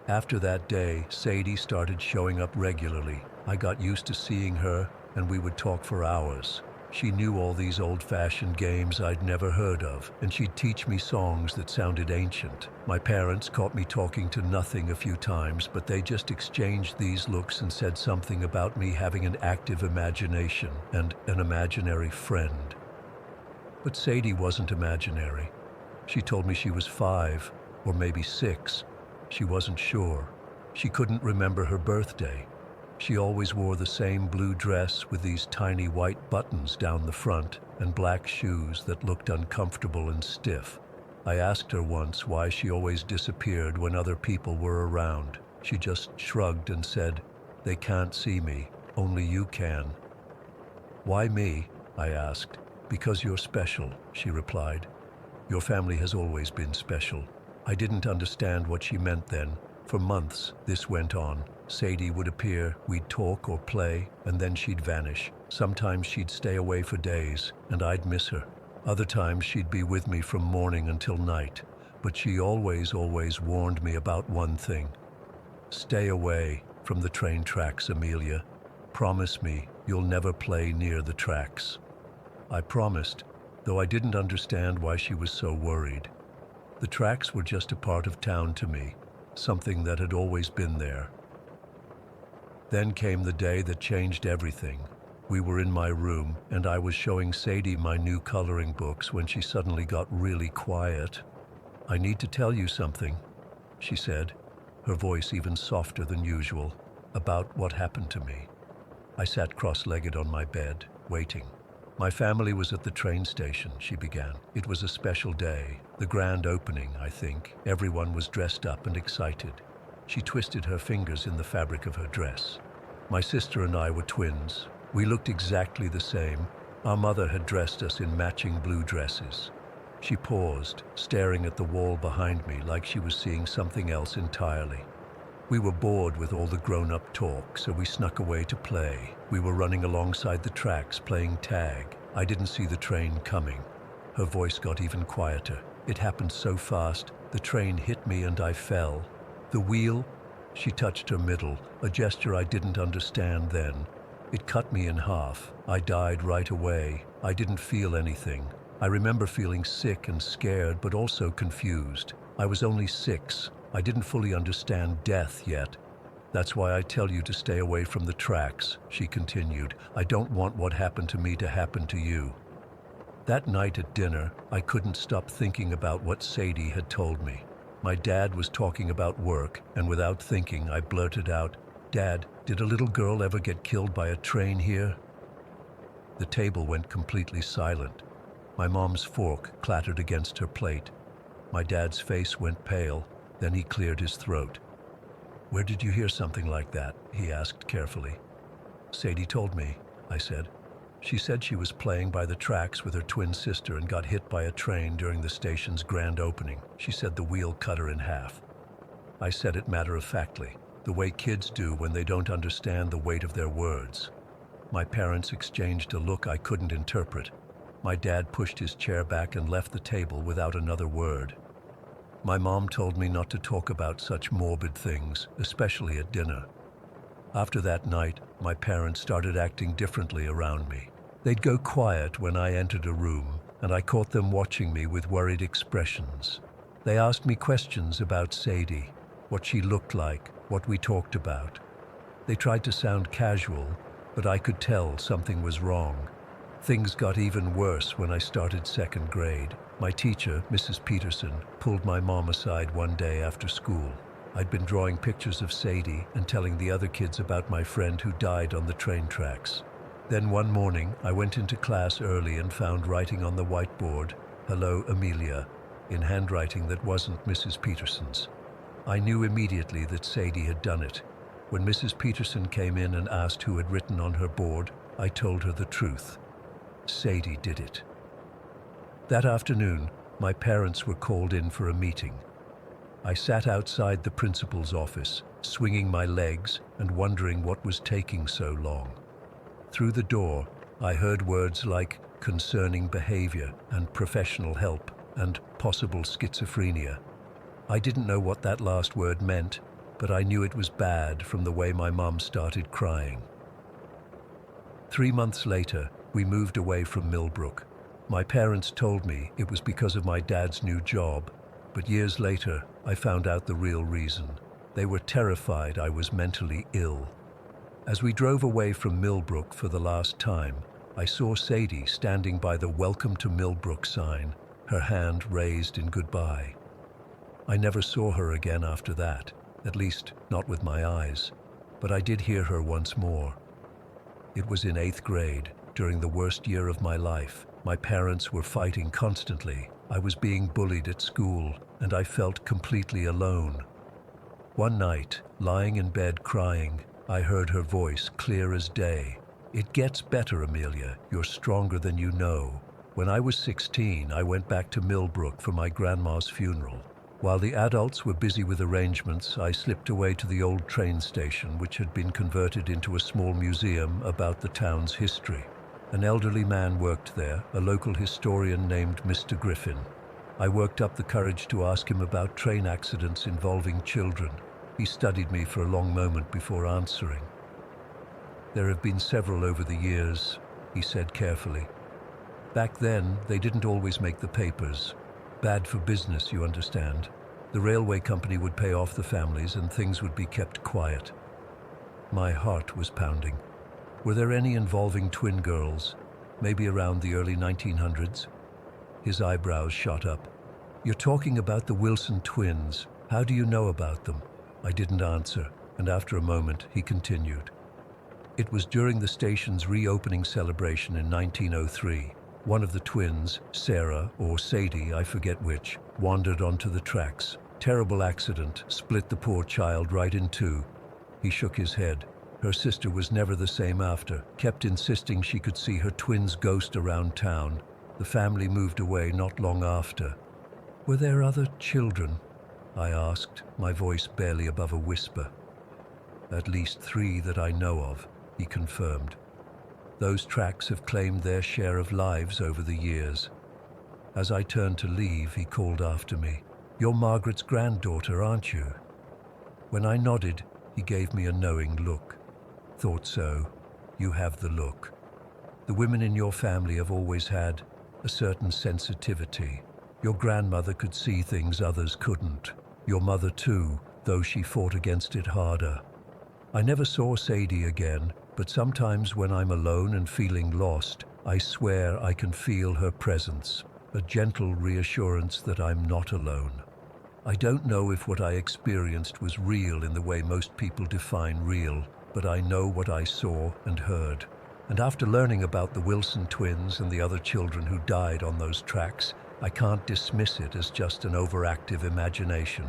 After that day, Sadie started showing up regularly. I got used to seeing her, and we would talk for hours. She knew all these old-fashioned games I'd never heard of, and she'd teach me songs that sounded ancient. My parents caught me talking to nothing a few times, but they just exchanged these looks and said something about me having an active imagination and an imaginary friend. But Sadie wasn't imaginary. She told me she was 5, or maybe 6. She wasn't sure. She couldn't remember her birthday. She always wore the same blue dress with these tiny white buttons down the front and black shoes that looked uncomfortable and stiff. I asked her once why she always disappeared when other people were around. She just shrugged and said, "They can't see me, only you can." "Why me?" I asked. "Because you're special," she replied. "Your family has always been special." I didn't understand what she meant then. For months, this went on. Sadie would appear, we'd talk or play, and then she'd vanish. Sometimes she'd stay away for days, and I'd miss her. Other times she'd be with me from morning until night. But she always warned me about one thing. "Stay away from the train tracks, Amelia. Promise me you'll never play near the tracks." I promised, though I didn't understand why she was so worried. The tracks were just a part of town to me, something that had always been there. Then came the day that changed everything. We were in my room, and I was showing Sadie my new coloring books when she suddenly got really quiet. "I need to tell you something," she said, her voice even softer than usual, "about what happened to me." I sat cross-legged on my bed, waiting. "My family was at the train station," she began. "It was a special day, the grand opening, I think. Everyone was dressed up and excited." She twisted her fingers in the fabric of her dress. "My sister and I were twins. We looked exactly the same. Our mother had dressed us in matching blue dresses." She paused, staring at the wall behind me like she was seeing something else entirely. "We were bored with all the grown-up talk, so we snuck away to play. We were running alongside the tracks, playing tag. I didn't see the train coming." Her voice got even quieter. "It happened so fast. The train hit me and I fell. The wheel," she touched her middle, a gesture I didn't understand then. "It cut me in half. I died right away. I didn't feel anything. I remember feeling sick and scared, but also confused. I was only 6. I didn't fully understand death yet. That's why I tell you to stay away from the tracks," she continued. "I don't want what happened to me to happen to you." That night at dinner, I couldn't stop thinking about what Sadie had told me. My dad was talking about work, and without thinking, I blurted out, "Dad, did a little girl ever get killed by a train here?" The table went completely silent. My mom's fork clattered against her plate. My dad's face went pale. Then he cleared his throat. "Where did you hear something like that?" he asked carefully. "Sadie told me," I said. She said she was playing by the tracks with her twin sister and got hit by a train during the station's grand opening. She said the wheel cut her in half. I said it matter-of-factly, the way kids do when they don't understand the weight of their words. My parents exchanged a look I couldn't interpret. My dad pushed his chair back and left the table without another word. My mom told me not to talk about such morbid things, especially at dinner. After that night, my parents started acting differently around me. They'd go quiet when I entered a room, and I caught them watching me with worried expressions. They asked me questions about Sadie, what she looked like, what we talked about. They tried to sound casual, but I could tell something was wrong. Things got even worse when I started second grade. My teacher, Mrs. Peterson, pulled my mom aside one day after school. I'd been drawing pictures of Sadie and telling the other kids about my friend who died on the train tracks. Then one morning, I went into class early and found writing on the whiteboard, "Hello, Amelia," in handwriting that wasn't Mrs. Peterson's. I knew immediately that Sadie had done it. When Mrs. Peterson came in and asked who had written on her board, I told her the truth. Sadie did it. That afternoon, my parents were called in for a meeting. I sat outside the principal's office, swinging my legs and wondering what was taking so long. Through the door, I heard words like concerning behavior and professional help and possible schizophrenia. I didn't know what that last word meant, but I knew it was bad from the way my mom started crying. 3 months later, we moved away from Millbrook. My parents told me it was because of my dad's new job, but years later, I found out the real reason. They were terrified I was mentally ill. As we drove away from Millbrook for the last time, I saw Sadie standing by the "Welcome to Millbrook" sign, her hand raised in goodbye. I never saw her again after that, at least not with my eyes, but I did hear her once more. It was in 8th grade, during the worst year of my life. My parents were fighting constantly. I was being bullied at school, and I felt completely alone. One night, lying in bed crying, I heard her voice clear as day. "It gets better, Amelia. You're stronger than you know." When I was 16, I went back to Millbrook for my grandma's funeral. While the adults were busy with arrangements, I slipped away to the old train station, which had been converted into a small museum about the town's history. An elderly man worked there, a local historian named Mr. Griffin. I worked up the courage to ask him about train accidents involving children. He studied me for a long moment before answering. "There have been several over the years," he said carefully. "Back then, they didn't always make the papers. Bad for business, you understand. The railway company would pay off the families and things would be kept quiet." My heart was pounding. Were there any involving twin girls, maybe around the early 1900s? His eyebrows shot up. "You're talking about the Wilson twins. How do you know about them?" I didn't answer, and after a moment, he continued. "It was during the station's reopening celebration in 1903. One of the twins, Sarah or Sadie, I forget which, wandered onto the tracks. Terrible accident, split the poor child right in two." He shook his head. "Her sister was never the same after, kept insisting she could see her twin's ghost around town. The family moved away not long after." "Were there other children?" I asked, my voice barely above a whisper. "At least 3 that I know of," he confirmed. "Those tracks have claimed their share of lives over the years." As I turned to leave, he called after me, "You're Margaret's granddaughter, aren't you?" When I nodded, he gave me a knowing look. "Thought so. You have the look. The women in your family have always had a certain sensitivity. Your grandmother could see things others couldn't. Your mother too, though she fought against it harder. I never saw Sadie again, but sometimes when I'm alone and feeling lost, I swear I can feel her presence, a gentle reassurance that I'm not alone. I don't know if what I experienced was real in the way most people define real, but I know what I saw and heard. And after learning about the Wilson twins and the other children who died on those tracks, I can't dismiss it as just an overactive imagination.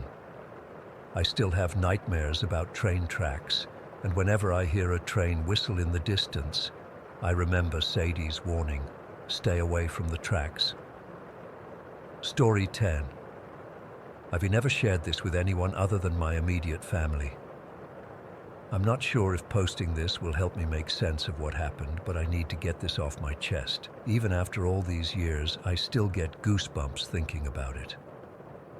I still have nightmares about train tracks, and whenever I hear a train whistle in the distance, I remember Sadie's warning, stay away from the tracks. Story 10. I've never shared this with anyone other than my immediate family. I'm not sure if posting this will help me make sense of what happened, but I need to get this off my chest. Even after all these years, I still get goosebumps thinking about it.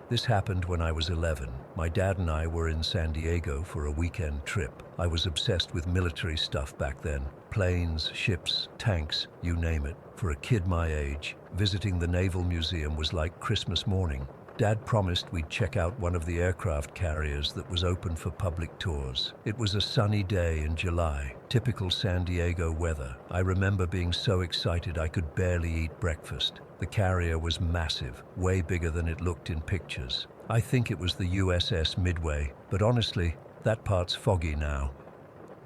This happened when I was 11. My dad and I were in San Diego for a weekend trip. I was obsessed with military stuff back then. Planes, ships, tanks, you name it. For a kid my age, visiting the Naval Museum was like Christmas morning. Dad promised we'd check out one of the aircraft carriers that was open for public tours. It was a sunny day in July, typical San Diego weather. I remember being so excited I could barely eat breakfast. The carrier was massive, way bigger than it looked in pictures. I think it was the USS Midway, but honestly, that part's foggy now.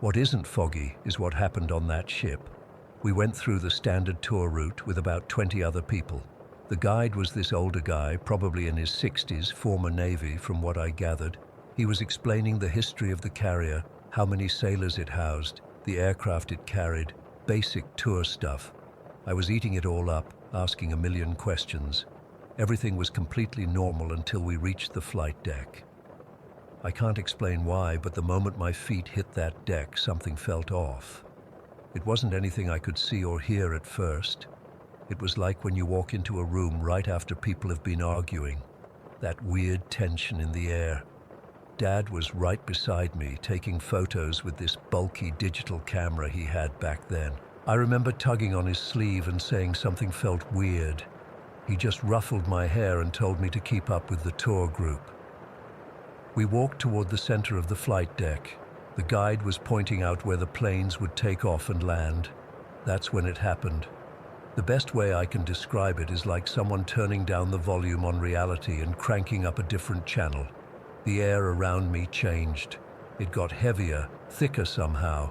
What isn't foggy is what happened on that ship. We went through the standard tour route with about 20 other people. The guide was this older guy, probably in his 60s, former Navy from what I gathered. He was explaining the history of the carrier, how many sailors it housed, the aircraft it carried, basic tour stuff. I was eating it all up, asking a million questions. Everything was completely normal until we reached the flight deck. I can't explain why, but the moment my feet hit that deck, something felt off. It wasn't anything I could see or hear at first. It was like when you walk into a room right after people have been arguing. That weird tension in the air. Dad was right beside me, taking photos with this bulky digital camera he had back then. I remember tugging on his sleeve and saying something felt weird. He just ruffled my hair and told me to keep up with the tour group. We walked toward the center of the flight deck. The guide was pointing out where the planes would take off and land. That's when it happened. The best way I can describe it is like someone turning down the volume on reality and cranking up a different channel. The air around me changed. It got heavier, thicker somehow.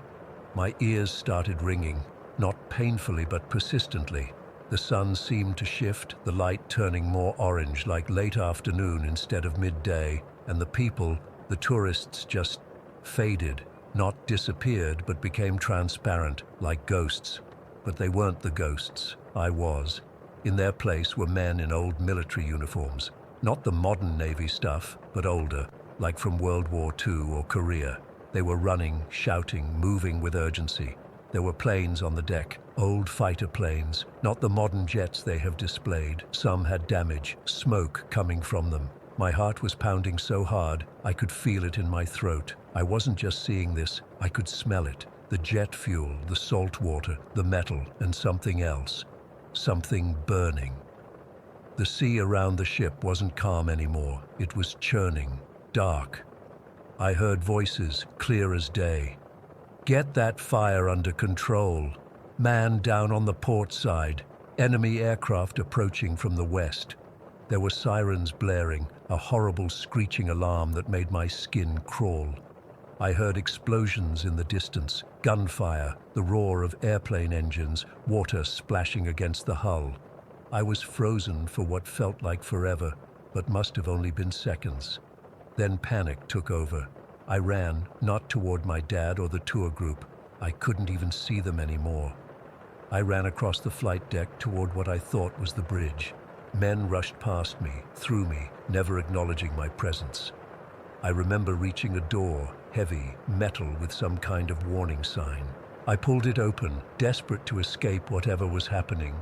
My ears started ringing, not painfully but persistently. The sun seemed to shift, the light turning more orange like late afternoon instead of midday, and the people, the tourists, just faded, not disappeared but became transparent, like ghosts. But they weren't the ghosts. I was. In their place were men in old military uniforms. Not the modern Navy stuff, but older, like from World War II or Korea. They were running, shouting, moving with urgency. There were planes on the deck, old fighter planes, not the modern jets they have displayed. Some had damage, smoke coming from them. My heart was pounding so hard, I could feel it in my throat. I wasn't just seeing this, I could smell it. The jet fuel, the salt water, the metal, and something else. Something burning. The sea around the ship wasn't calm anymore. It was churning, dark. I heard voices, clear as day. Get that fire under control. Man down on the port side. Enemy aircraft approaching from the west. There were sirens blaring, a horrible screeching alarm that made my skin crawl. I heard explosions in the distance, gunfire, the roar of airplane engines, water splashing against the hull. I was frozen for what felt like forever, but must have only been seconds. Then panic took over. I ran, not toward my dad or the tour group. I couldn't even see them anymore. I ran across the flight deck toward what I thought was the bridge. Men rushed past me, through me, never acknowledging my presence. I remember reaching a door, heavy, metal with some kind of warning sign. I pulled it open, desperate to escape whatever was happening.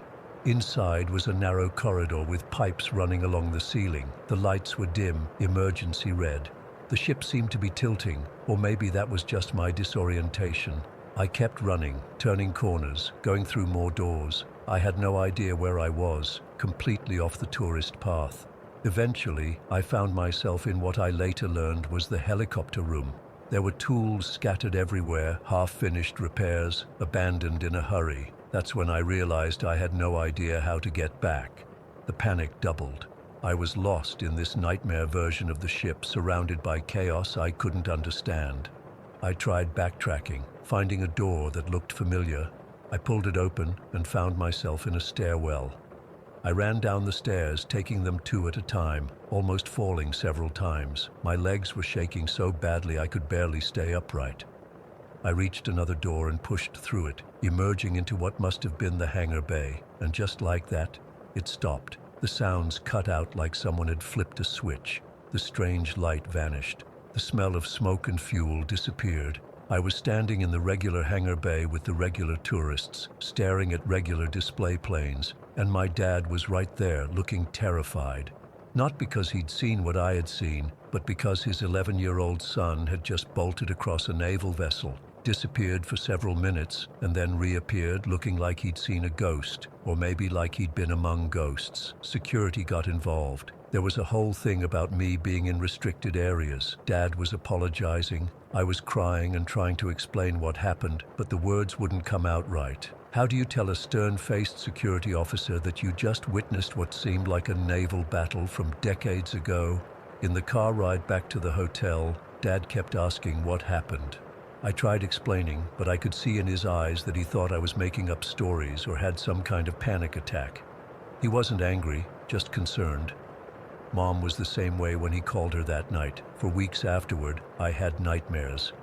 Inside was a narrow corridor with pipes running along the ceiling. The lights were dim, emergency red. The ship seemed to be tilting, or maybe that was just my disorientation. I kept running, turning corners, going through more doors. I had no idea where I was, completely off the tourist path. Eventually, I found myself in what I later learned was the helicopter room. There were tools scattered everywhere, half-finished repairs, abandoned in a hurry. That's when I realized I had no idea how to get back. The panic doubled. I was lost in this nightmare version of the ship, surrounded by chaos I couldn't understand. I tried backtracking, finding a door that looked familiar. I pulled it open and found myself in a stairwell. I ran down the stairs, taking them two at a time, almost falling several times. My legs were shaking so badly I could barely stay upright. I reached another door and pushed through it, emerging into what must have been the hangar bay, and just like that, it stopped. The sounds cut out like someone had flipped a switch. The strange light vanished. The smell of smoke and fuel disappeared. I was standing in the regular hangar bay with the regular tourists, staring at regular display planes, and my dad was right there, looking terrified. Not because he'd seen what I had seen, but because his 11-year-old son had just bolted across a naval vessel, disappeared for several minutes, and then reappeared looking like he'd seen a ghost, or maybe like he'd been among ghosts. Security got involved. There was a whole thing about me being in restricted areas. Dad was apologizing. I was crying and trying to explain what happened, but the words wouldn't come out right. How do you tell a stern-faced security officer that you just witnessed what seemed like a naval battle from decades ago? In the car ride back to the hotel, Dad kept asking what happened. I tried explaining, but I could see in his eyes that he thought I was making up stories or had some kind of panic attack. He wasn't angry, just concerned. Mom was the same way when he called her that night. For weeks afterward, I had nightmares.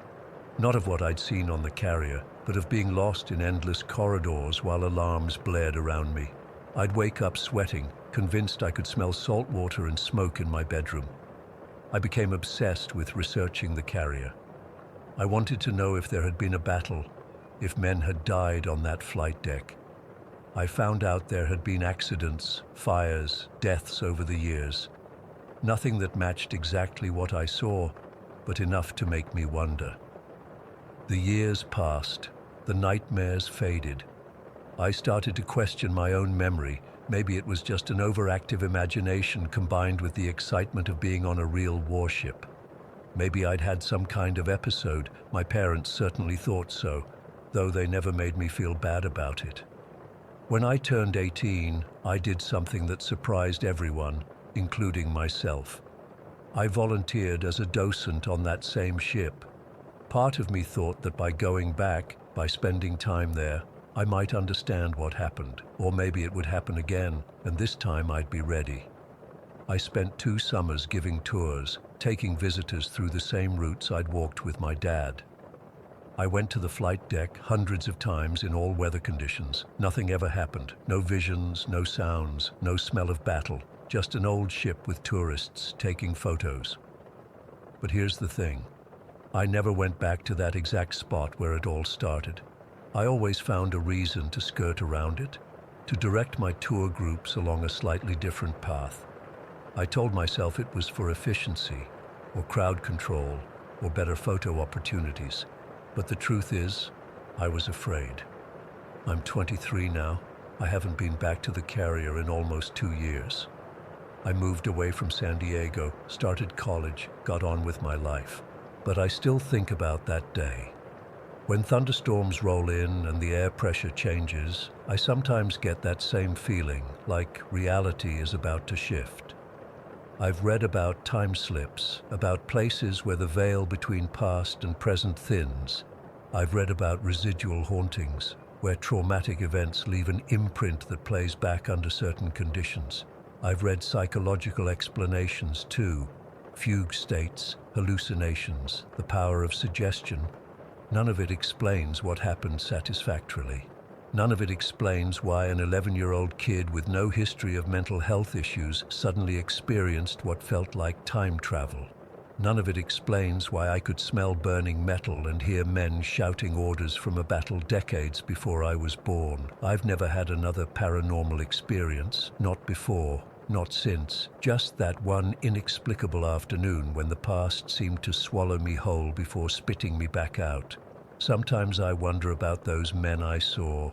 Not of what I'd seen on the carrier, but of being lost in endless corridors while alarms blared around me. I'd wake up sweating, convinced I could smell salt water and smoke in my bedroom. I became obsessed with researching the carrier. I wanted to know if there had been a battle, if men had died on that flight deck. I found out there had been accidents, fires, deaths over the years. Nothing that matched exactly what I saw, but enough to make me wonder. The years passed. The nightmares faded. I started to question my own memory. Maybe it was just an overactive imagination combined with the excitement of being on a real warship. Maybe I'd had some kind of episode. My parents certainly thought so, though they never made me feel bad about it. When I turned 18, I did something that surprised everyone, including myself. I volunteered as a docent on that same ship. Part of me thought that by going back, by spending time there, I might understand what happened, or maybe it would happen again, and this time I'd be ready. I spent 2 summers giving tours, taking visitors through the same routes I'd walked with my dad. I went to the flight deck hundreds of times in all weather conditions. Nothing ever happened. No visions, no sounds, no smell of battle. Just an old ship with tourists taking photos. But here's the thing. I never went back to that exact spot where it all started. I always found a reason to skirt around it, to direct my tour groups along a slightly different path. I told myself it was for efficiency, or crowd control, or better photo opportunities. But the truth is, I was afraid. I'm 23 now. I haven't been back to the carrier in almost 2 years. I moved away from San Diego, started college, got on with my life. But I still think about that day. When thunderstorms roll in and the air pressure changes, I sometimes get that same feeling, like reality is about to shift. I've read about time slips, about places where the veil between past and present thins. I've read about residual hauntings, where traumatic events leave an imprint that plays back under certain conditions. I've read psychological explanations too, fugue states, hallucinations, the power of suggestion. None of it explains what happened satisfactorily. None of it explains why an 11-year-old kid with no history of mental health issues suddenly experienced what felt like time travel. None of it explains why I could smell burning metal and hear men shouting orders from a battle decades before I was born. I've never had another paranormal experience, not before, not since. Just that one inexplicable afternoon when the past seemed to swallow me whole before spitting me back out. Sometimes I wonder about those men I saw.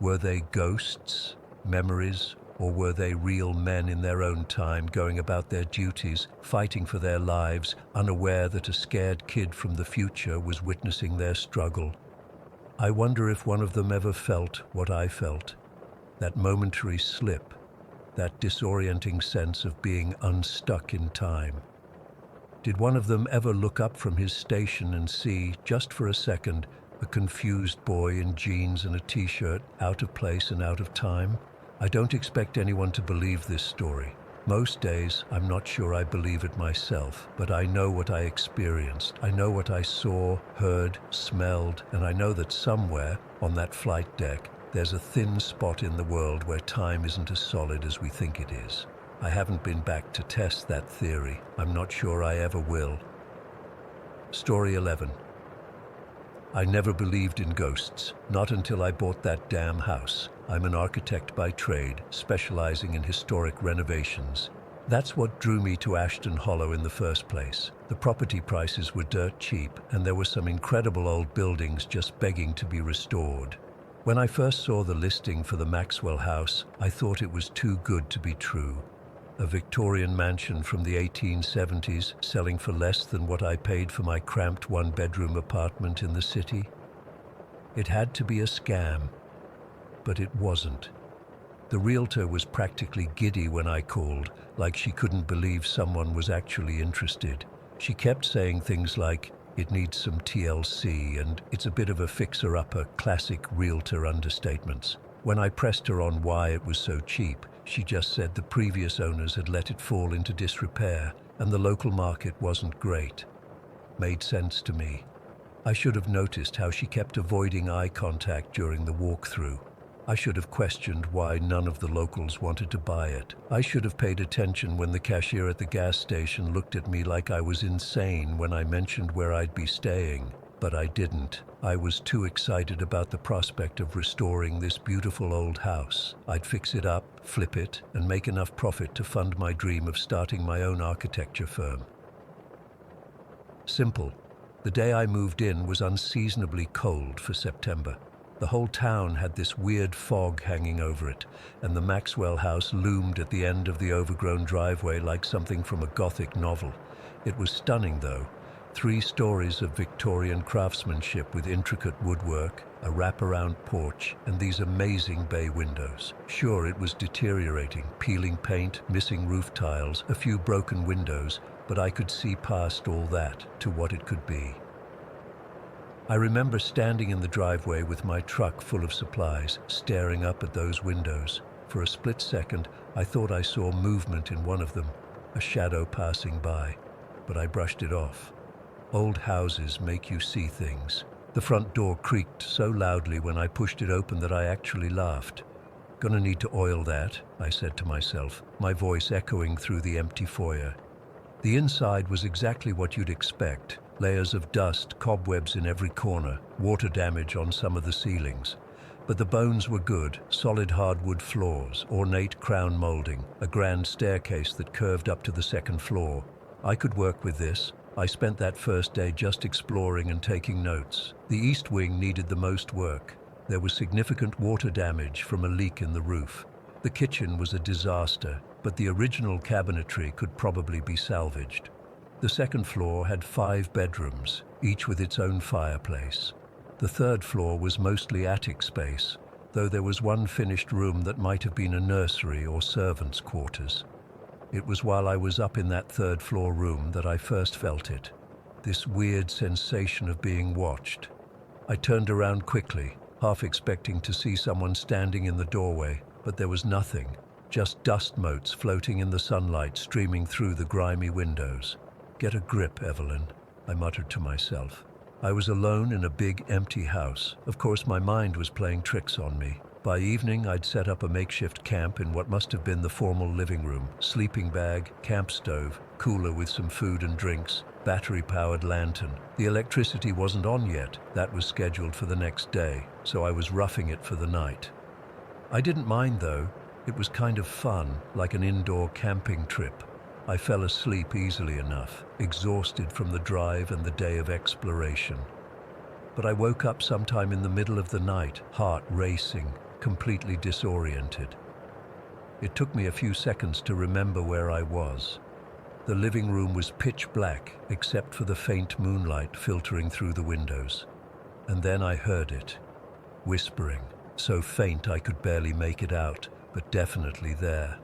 Were they ghosts, memories, or were they real men in their own time going about their duties, fighting for their lives, unaware that a scared kid from the future was witnessing their struggle? I wonder if one of them ever felt what I felt, that momentary slip, that disorienting sense of being unstuck in time. Did one of them ever look up from his station and see, just for a second, a confused boy in jeans and a t-shirt, out of place and out of time? I don't expect anyone to believe this story, Most days, I'm not sure I believe it myself, but I know what I experienced. I know what I saw, heard, smelled, and I know that somewhere, on that flight deck, there's a thin spot in the world where time isn't as solid as we think it is. I haven't been back to test that theory. I'm not sure I ever will. Story 11. I never believed in ghosts, not until I bought that damn house. I'm an architect by trade, specializing in historic renovations. That's what drew me to Ashton Hollow in the first place. The property prices were dirt cheap, and there were some incredible old buildings just begging to be restored. When I first saw the listing for the Maxwell house, I thought it was too good to be true. A Victorian mansion from the 1870s selling for less than what I paid for my cramped one-bedroom apartment in the city. It had to be a scam, but it wasn't. The realtor was practically giddy when I called, like she couldn't believe someone was actually interested. She kept saying things like, "It needs some TLC," and "It's a bit of a fixer-upper," classic realtor understatements. When I pressed her on why it was so cheap, she just said the previous owners had let it fall into disrepair and the local market wasn't great. Made sense to me. I should have noticed how she kept avoiding eye contact during the walkthrough. I should have questioned why none of the locals wanted to buy it. I should have paid attention when the cashier at the gas station looked at me like I was insane when I mentioned where I'd be staying. But I didn't. I was too excited about the prospect of restoring this beautiful old house. I'd fix it up, flip it, and make enough profit to fund my dream of starting my own architecture firm. Simple. The day I moved in was unseasonably cold for September. The whole town had this weird fog hanging over it, and the Maxwell house loomed at the end of the overgrown driveway like something from a Gothic novel. It was stunning, though. 3 stories of Victorian craftsmanship with intricate woodwork, a wraparound porch, and these amazing bay windows. Sure, it was deteriorating, peeling paint, missing roof tiles, a few broken windows, but I could see past all that to what it could be. I remember standing in the driveway with my truck full of supplies, staring up at those windows. For a split second, I thought I saw movement in one of them, a shadow passing by, but I brushed it off. Old houses make you see things. The front door creaked so loudly when I pushed it open that I actually laughed. "Gonna need to oil that," I said to myself, my voice echoing through the empty foyer. The inside was exactly what you'd expect. Layers of dust, cobwebs in every corner, water damage on some of the ceilings. But the bones were good, solid hardwood floors, ornate crown molding, a grand staircase that curved up to the second floor. I could work with this. I spent that first day just exploring and taking notes. The east wing needed the most work. There was significant water damage from a leak in the roof. The kitchen was a disaster, but the original cabinetry could probably be salvaged. The second floor had 5 bedrooms, each with its own fireplace. The third floor was mostly attic space, though there was one finished room that might have been a nursery or servants' quarters. It was while I was up in that third floor room that I first felt it, this weird sensation of being watched. I turned around quickly, half expecting to see someone standing in the doorway, but there was nothing, just dust motes floating in the sunlight streaming through the grimy windows. "Get a grip, Evelyn," I muttered to myself. I was alone in a big, empty house. Of course, my mind was playing tricks on me. By evening, I'd set up a makeshift camp in what must have been the formal living room. Sleeping bag, camp stove, cooler with some food and drinks, battery-powered lantern. The electricity wasn't on yet. That was scheduled for the next day, so I was roughing it for the night. I didn't mind, though. It was kind of fun, like an indoor camping trip. I fell asleep easily enough, exhausted from the drive and the day of exploration. But I woke up sometime in the middle of the night, heart racing, completely disoriented. It took me a few seconds to remember where I was. The living room was pitch black, except for the faint moonlight filtering through the windows. And then I heard it, whispering, so faint I could barely make it out, but definitely there.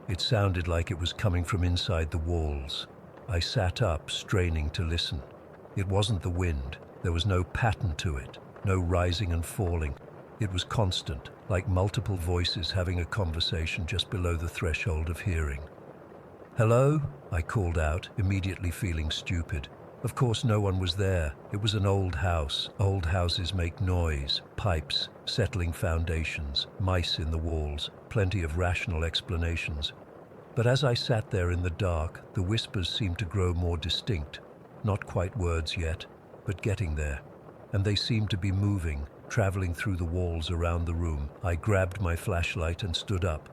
It sounded like it was coming from inside the walls. I sat up, straining to listen. It wasn't the wind. There was no pattern to it, no rising and falling. It was constant, like multiple voices having a conversation just below the threshold of hearing. "Hello?" I called out, immediately feeling stupid. Of course no one was there. It was an old house. Old houses make noise, pipes, settling foundations, mice in the walls, plenty of rational explanations. But as I sat there in the dark, the whispers seemed to grow more distinct. Not quite words yet, but getting there. And they seemed to be moving, traveling through the walls around the room. I grabbed my flashlight and stood up.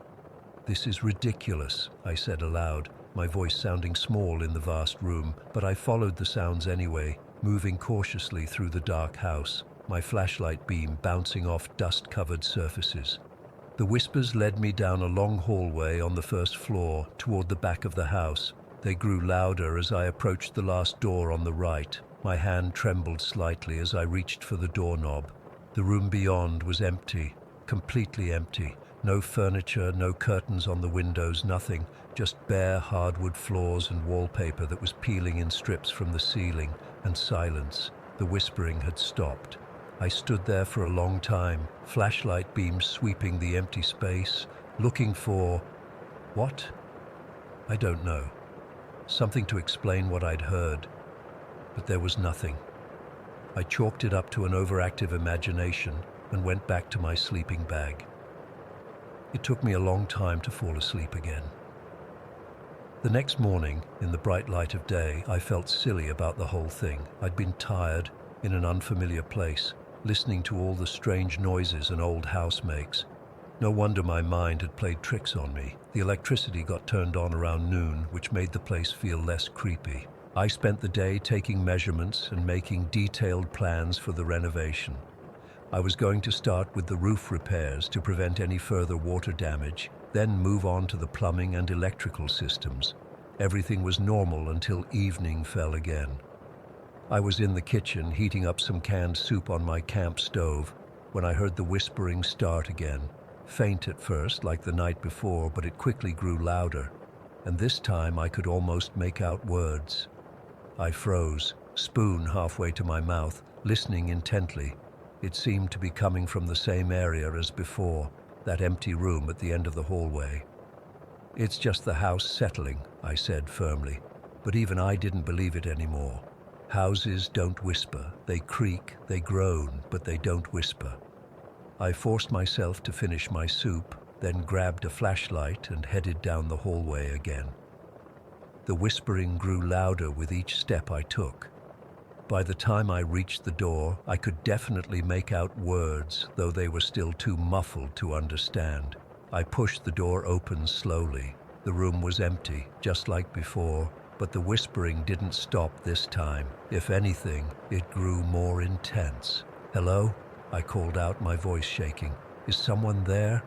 "This is ridiculous," I said aloud, my voice sounding small in the vast room, but I followed the sounds anyway, moving cautiously through the dark house, my flashlight beam bouncing off dust-covered surfaces. The whispers led me down a long hallway on the first floor toward the back of the house. They grew louder as I approached the last door on the right. My hand trembled slightly as I reached for the doorknob. The room beyond was empty, completely empty. No furniture, no curtains on the windows, nothing. Just bare hardwood floors and wallpaper that was peeling in strips from the ceiling, and silence. The whispering had stopped. I stood there for a long time, flashlight beams sweeping the empty space, looking for... what? I don't know. Something to explain what I'd heard. But there was nothing. I chalked it up to an overactive imagination and went back to my sleeping bag. It took me a long time to fall asleep again. The next morning, in the bright light of day, I felt silly about the whole thing. I'd been tired, in an unfamiliar place, listening to all the strange noises an old house makes. No wonder my mind had played tricks on me. The electricity got turned on around noon, which made the place feel less creepy. I spent the day taking measurements and making detailed plans for the renovation. I was going to start with the roof repairs to prevent any further water damage, then move on to the plumbing and electrical systems. Everything was normal until evening fell again. I was in the kitchen heating up some canned soup on my camp stove when I heard the whispering start again. Faint at first, like the night before, but it quickly grew louder, and this time I could almost make out words. I froze, spoon halfway to my mouth, listening intently. It seemed to be coming from the same area as before, that empty room at the end of the hallway. "It's just the house settling," I said firmly, but even I didn't believe it anymore. Houses don't whisper. They creak, they groan, but they don't whisper. I forced myself to finish my soup, then grabbed a flashlight and headed down the hallway again. The whispering grew louder with each step I took. By the time I reached the door, I could definitely make out words, though they were still too muffled to understand. I pushed the door open slowly. The room was empty, just like before, but the whispering didn't stop this time. If anything, it grew more intense. "Hello?" I called out, my voice shaking. "Is someone there?"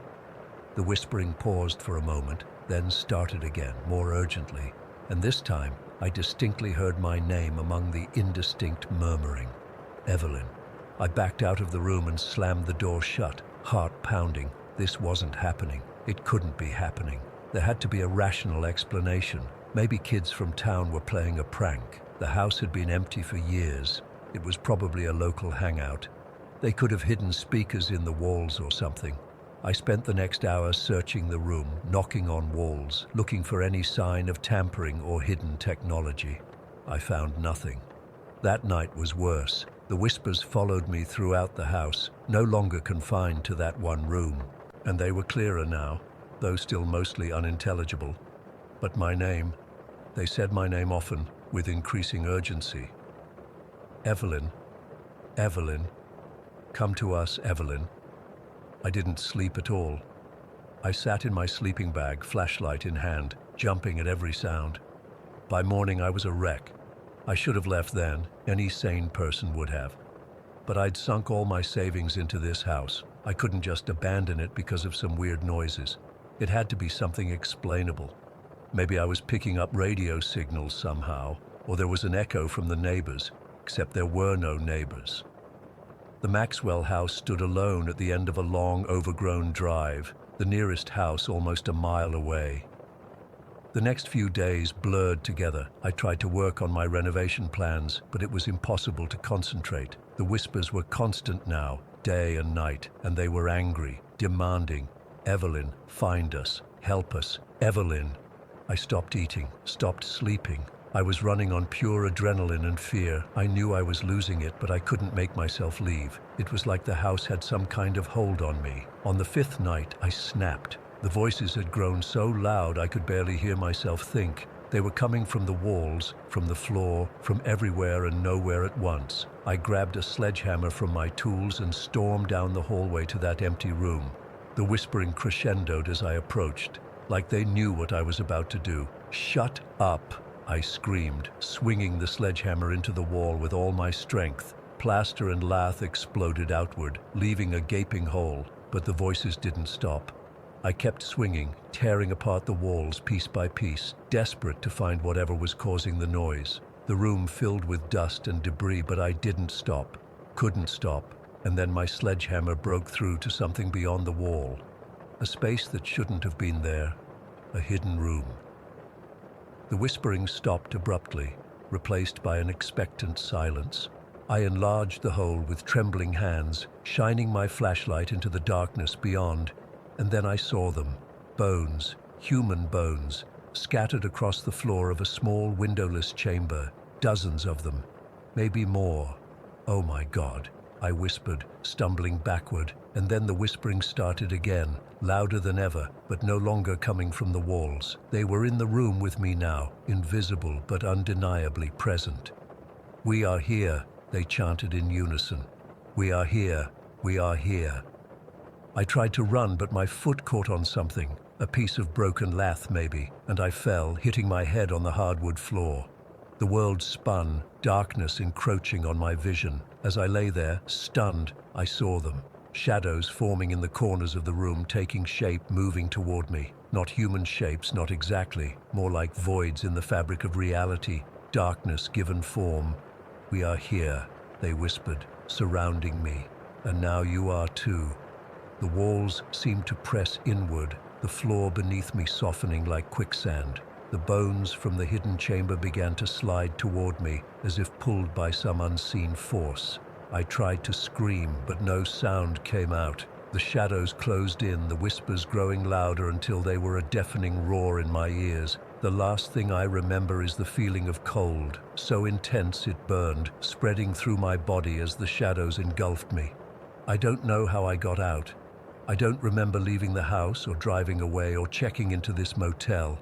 The whispering paused for a moment, then started again, more urgently, and this time I distinctly heard my name among the indistinct murmuring. "Evelyn." I backed out of the room and slammed the door shut, heart pounding. This wasn't happening. It couldn't be happening. There had to be a rational explanation. Maybe kids from town were playing a prank. The house had been empty for years. It was probably a local hangout. They could have hidden speakers in the walls or something. I spent the next hour searching the room, knocking on walls, looking for any sign of tampering or hidden technology. I found nothing. That night was worse. The whispers followed me throughout the house, no longer confined to that one room. And they were clearer now, though still mostly unintelligible. But my name, they said my name often, with increasing urgency. "Evelyn, Evelyn, come to us, Evelyn." I didn't sleep at all. I sat in my sleeping bag, flashlight in hand, jumping at every sound. By morning I was a wreck. I should have left then. Any sane person would have. But I'd sunk all my savings into this house. I couldn't just abandon it because of some weird noises. It had to be something explainable. Maybe I was picking up radio signals somehow, or there was an echo from the neighbors, except there were no neighbors. The Maxwell house stood alone at the end of a long, overgrown drive, the nearest house almost a mile away. The next few days blurred together. I tried to work on my renovation plans, but it was impossible to concentrate. The whispers were constant now, day and night, and they were angry, demanding, "Evelyn, find us, help us, Evelyn." I stopped eating, stopped sleeping. I was running on pure adrenaline and fear. I knew I was losing it, but I couldn't make myself leave. It was like the house had some kind of hold on me. On the fifth night, I snapped. The voices had grown so loud I could barely hear myself think. They were coming from the walls, from the floor, from everywhere and nowhere at once. I grabbed a sledgehammer from my tools and stormed down the hallway to that empty room. The whispering crescendoed as I approached, like they knew what I was about to do. "Shut up!" I screamed, swinging the sledgehammer into the wall with all my strength. Plaster and lath exploded outward, leaving a gaping hole, but the voices didn't stop. I kept swinging, tearing apart the walls piece by piece, desperate to find whatever was causing the noise. The room filled with dust and debris, but I didn't stop, couldn't stop, and then my sledgehammer broke through to something beyond the wall. A space that shouldn't have been there, a hidden room. The whispering stopped abruptly, replaced by an expectant silence. I enlarged the hole with trembling hands, shining my flashlight into the darkness beyond, and then I saw them. Bones, human bones, scattered across the floor of a small windowless chamber, dozens of them, maybe more. "Oh my God," I whispered, stumbling backward, and then the whispering started again, louder than ever, but no longer coming from the walls. They were in the room with me now, invisible but undeniably present. "We are here," they chanted in unison. "We are here, we are here." I tried to run, but my foot caught on something, a piece of broken lath maybe, and I fell, hitting my head on the hardwood floor. The world spun, darkness encroaching on my vision. As I lay there, stunned, I saw them. Shadows forming in the corners of the room, taking shape, moving toward me. Not human shapes, not exactly, more like voids in the fabric of reality, darkness given form. "We are here," they whispered, surrounding me. "And now you are too." The walls seemed to press inward, the floor beneath me softening like quicksand. The bones from the hidden chamber began to slide toward me, as if pulled by some unseen force. I tried to scream, but no sound came out. The shadows closed in, the whispers growing louder until they were a deafening roar in my ears. The last thing I remember is the feeling of cold, so intense it burned, spreading through my body as the shadows engulfed me. I don't know how I got out. I don't remember leaving the house or driving away or checking into this motel.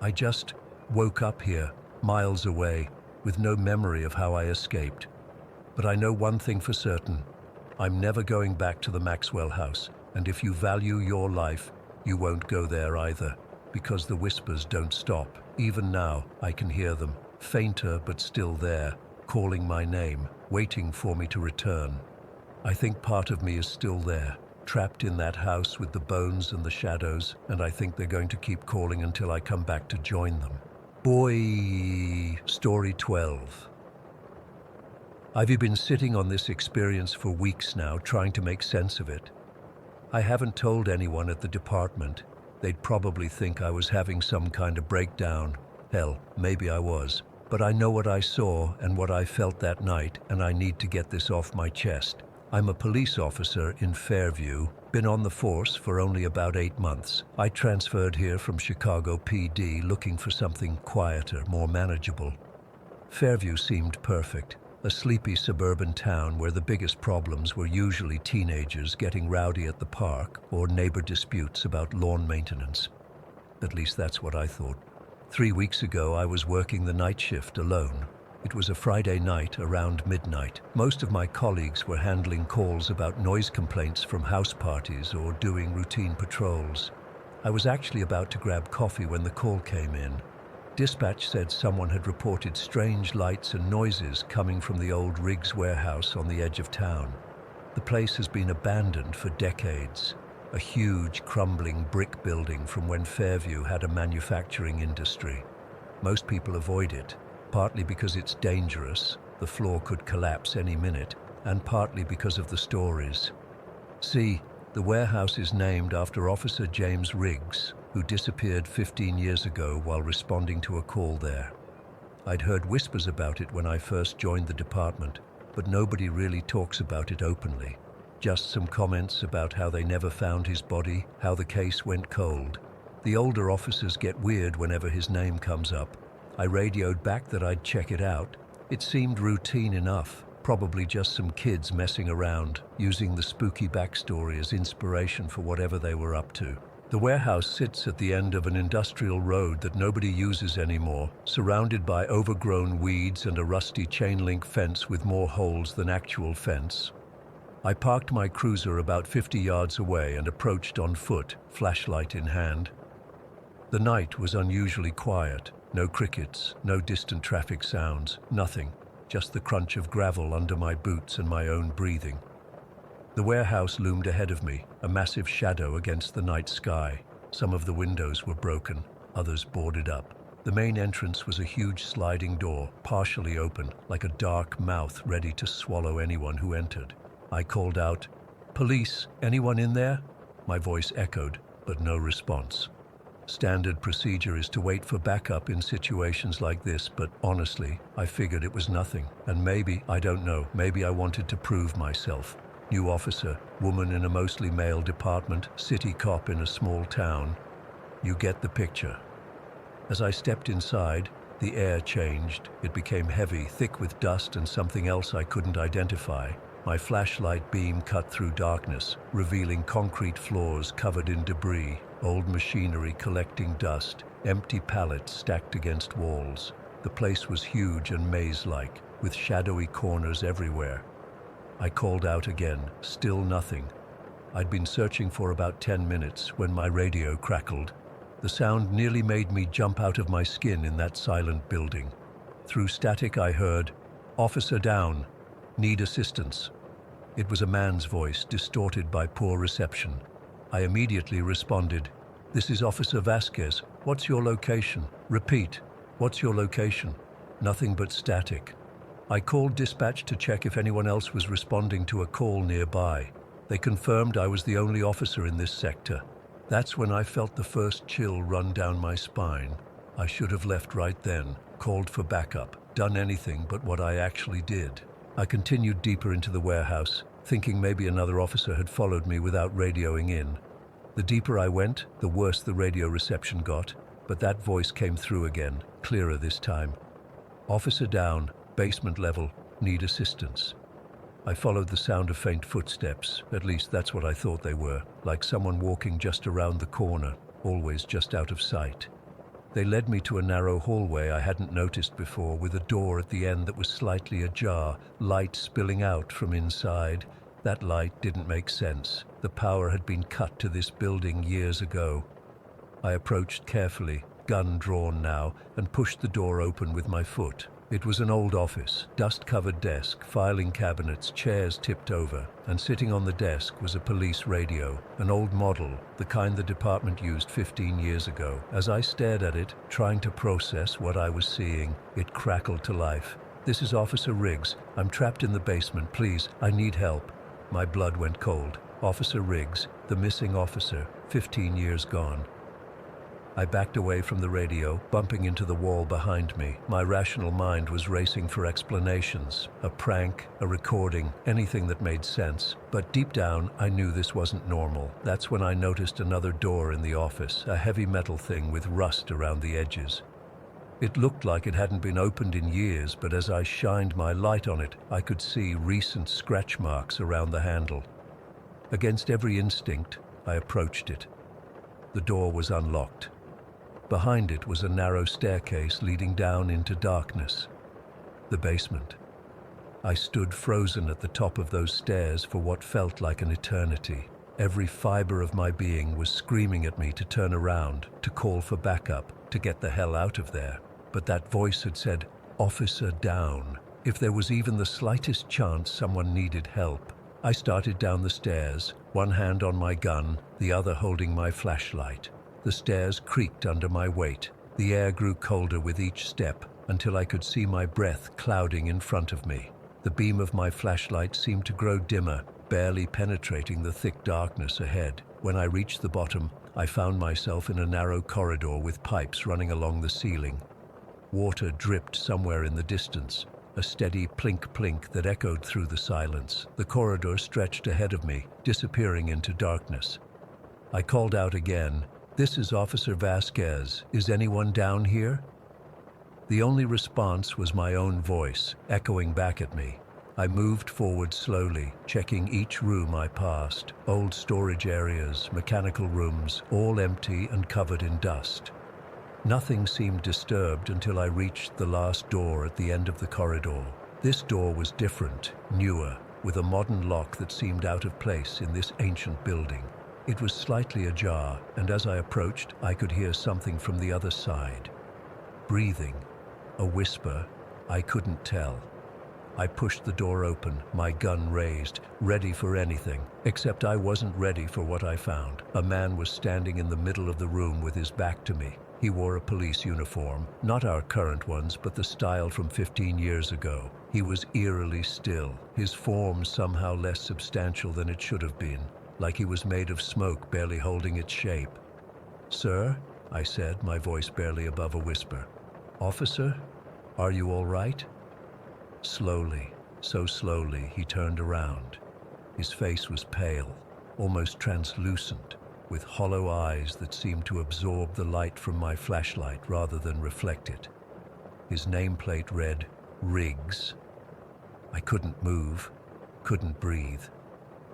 I just woke up here, miles away, with no memory of how I escaped. But I know one thing for certain. I'm never going back to the Maxwell house, and if you value your life, you won't go there either, because the whispers don't stop. Even now, I can hear them, fainter but still there, calling my name, waiting for me to return. I think part of me is still there, trapped in that house with the bones and the shadows, and I think they're going to keep calling until I come back to join them. Story 12. I've been sitting on this experience for weeks now, trying to make sense of it. I haven't told anyone at the department. They'd probably think I was having some kind of breakdown. Hell, maybe I was. But I know what I saw and what I felt that night, and I need to get this off my chest. I'm a police officer in Fairview, been on the force for only about 8 months. I transferred here from Chicago PD looking for something quieter, more manageable. Fairview seemed perfect, a sleepy suburban town where the biggest problems were usually teenagers getting rowdy at the park or neighbor disputes about lawn maintenance. At least that's what I thought. 3 weeks ago, I was working the night shift alone. It was a Friday night around midnight. Most of my colleagues were handling calls about noise complaints from house parties or doing routine patrols. I was actually about to grab coffee when the call came in. Dispatch said someone had reported strange lights and noises coming from the old Riggs warehouse on the edge of town. The place has been abandoned for decades. A huge, crumbling brick building from when Fairview had a manufacturing industry. Most people avoid it, partly because it's dangerous, the floor could collapse any minute, and partly because of the stories. See, the warehouse is named after Officer James Riggs, who disappeared 15 years ago while responding to a call there. I'd heard whispers about it when I first joined the department, but nobody really talks about it openly. Just some comments about how they never found his body, how the case went cold. The older officers get weird whenever his name comes up. I radioed back that I'd check it out. It seemed routine enough, probably just some kids messing around, using the spooky backstory as inspiration for whatever they were up to. The warehouse sits at the end of an industrial road that nobody uses anymore, surrounded by overgrown weeds and a rusty chain-link fence with more holes than actual fence. I parked my cruiser about 50 yards away and approached on foot, flashlight in hand. The night was unusually quiet. No crickets, no distant traffic sounds, nothing. Just the crunch of gravel under my boots and my own breathing. The warehouse loomed ahead of me, a massive shadow against the night sky. Some of the windows were broken, others boarded up. The main entrance was a huge sliding door, partially open, like a dark mouth ready to swallow anyone who entered. I called out, "Police, anyone in there?" My voice echoed, but no response. Standard procedure is to wait for backup in situations like this, but honestly, I figured it was nothing. And maybe, I don't know, maybe I wanted to prove myself. New officer, woman in a mostly male department, city cop in a small town. You get the picture. As I stepped inside, the air changed. It became heavy, thick with dust and something else I couldn't identify. My flashlight beam cut through darkness, revealing concrete floors covered in debris, old machinery collecting dust, empty pallets stacked against walls. The place was huge and maze-like, with shadowy corners everywhere. I called out again, still nothing. I'd been searching for about 10 minutes when my radio crackled. The sound nearly made me jump out of my skin in that silent building. Through static I heard, "Officer down. Need assistance." It was a man's voice, distorted by poor reception. I immediately responded, "This is Officer Vasquez. What's your location? Repeat, what's your location?" Nothing but static. I called dispatch to check if anyone else was responding to a call nearby. They confirmed I was the only officer in this sector. That's when I felt the first chill run down my spine. I should have left right then, called for backup, done anything but what I actually did. I continued deeper into the warehouse, thinking maybe another officer had followed me without radioing in. The deeper I went, the worse the radio reception got, but that voice came through again, clearer this time. "Officer down, basement level, need assistance." I followed the sound of faint footsteps, at least that's what I thought they were, like someone walking just around the corner, always just out of sight. They led me to a narrow hallway I hadn't noticed before, with a door at the end that was slightly ajar, light spilling out from inside. That light didn't make sense. The power had been cut to this building years ago. I approached carefully, gun drawn now, and pushed the door open with my foot. It was an old office, dust-covered desk, filing cabinets, chairs tipped over, and sitting on the desk was a police radio, an old model, the kind the department used 15 years ago. As I stared at it, trying to process what I was seeing, it crackled to life. "This is Officer Riggs. I'm trapped in the basement. Please, I need help." My blood went cold. Officer Riggs, the missing officer, 15 years gone. I backed away from the radio, bumping into the wall behind me. My rational mind was racing for explanations. A prank, a recording, anything that made sense. But deep down, I knew this wasn't normal. That's when I noticed another door in the office, a heavy metal thing with rust around the edges. It looked like it hadn't been opened in years, but as I shined my light on it, I could see recent scratch marks around the handle. Against every instinct, I approached it. The door was unlocked. Behind it was a narrow staircase leading down into darkness. The basement. I stood frozen at the top of those stairs for what felt like an eternity. Every fiber of my being was screaming at me to turn around, to call for backup, to get the hell out of there. But that voice had said, "Officer down." If there was even the slightest chance someone needed help. I started down the stairs, one hand on my gun, the other holding my flashlight. The stairs creaked under my weight. The air grew colder with each step until I could see my breath clouding in front of me. The beam of my flashlight seemed to grow dimmer, barely penetrating the thick darkness ahead. When I reached the bottom, I found myself in a narrow corridor with pipes running along the ceiling. Water dripped somewhere in the distance, a steady plink-plink that echoed through the silence. The corridor stretched ahead of me, disappearing into darkness. I called out again, "This is Officer Vasquez. Is anyone down here?" The only response was my own voice, echoing back at me. I moved forward slowly, checking each room I passed. Old storage areas, mechanical rooms, all empty and covered in dust. Nothing seemed disturbed until I reached the last door at the end of the corridor. This door was different, newer, with a modern lock that seemed out of place in this ancient building. It was slightly ajar, and as I approached, I could hear something from the other side. Breathing. A whisper. I couldn't tell. I pushed the door open, my gun raised, ready for anything, except I wasn't ready for what I found. A man was standing in the middle of the room with his back to me. He wore a police uniform, not our current ones, but the style from 15 years ago. He was eerily still, his form somehow less substantial than it should have been, like he was made of smoke barely holding its shape. "Sir," I said, my voice barely above a whisper. "Officer, are you all right?" Slowly, so slowly, he turned around. His face was pale, almost translucent, with hollow eyes that seemed to absorb the light from my flashlight rather than reflect it. His nameplate read, "Riggs." I couldn't move, couldn't breathe,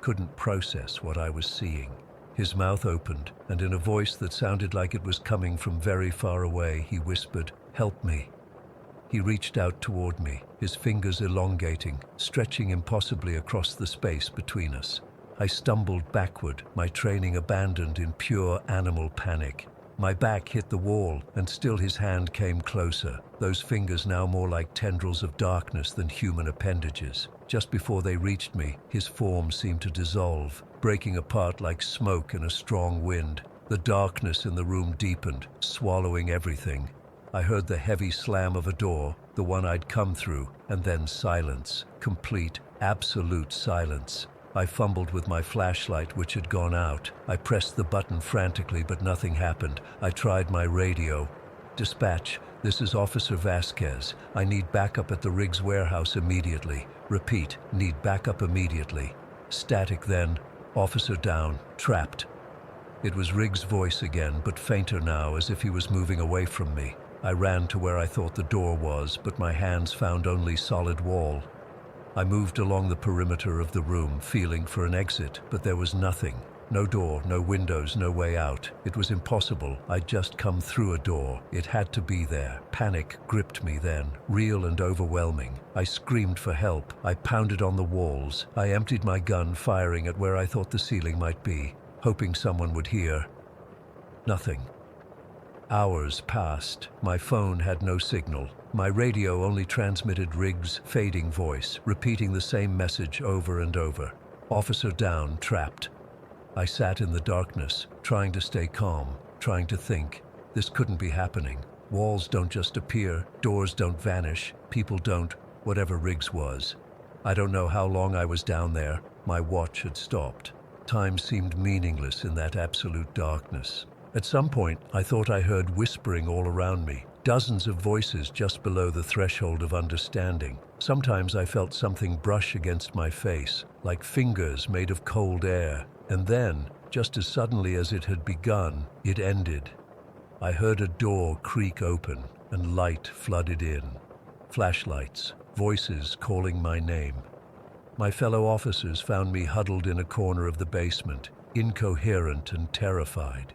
couldn't process what I was seeing. His mouth opened, and in a voice that sounded like it was coming from very far away, he whispered, "Help me." He reached out toward me, his fingers elongating, stretching impossibly across the space between us. I stumbled backward, my training abandoned in pure animal panic. My back hit the wall, and still his hand came closer, those fingers now more like tendrils of darkness than human appendages. Just before they reached me, his form seemed to dissolve, breaking apart like smoke in a strong wind. The darkness in the room deepened, swallowing everything. I heard the heavy slam of a door, the one I'd come through, and then silence, complete, absolute silence. I fumbled with my flashlight, which had gone out. I pressed the button frantically, but nothing happened. I tried my radio. "Dispatch, this is Officer Vasquez. I need backup at the Riggs warehouse immediately. Repeat, need backup immediately." Static then. "Officer down, trapped." It was Riggs' voice again, but fainter now, as if he was moving away from me. I ran to where I thought the door was, but my hands found only solid wall. I moved along the perimeter of the room, feeling for an exit, but there was nothing. No door, no windows, no way out. It was impossible. I'd just come through a door. It had to be there. Panic gripped me then, real and overwhelming. I screamed for help. I pounded on the walls. I emptied my gun, firing at where I thought the ceiling might be, hoping someone would hear. Nothing. Hours passed. My phone had no signal. My radio only transmitted Riggs' fading voice, repeating the same message over and over. "Officer down, trapped." I sat in the darkness, trying to stay calm, trying to think. This couldn't be happening. Walls don't just appear, doors don't vanish, people don't, whatever Riggs was. I don't know how long I was down there. My watch had stopped. Time seemed meaningless in that absolute darkness. At some point, I thought I heard whispering all around me, dozens of voices just below the threshold of understanding. Sometimes I felt something brush against my face, like fingers made of cold air. And then, just as suddenly as it had begun, it ended. I heard a door creak open, and light flooded in. Flashlights, voices calling my name. My fellow officers found me huddled in a corner of the basement, incoherent and terrified.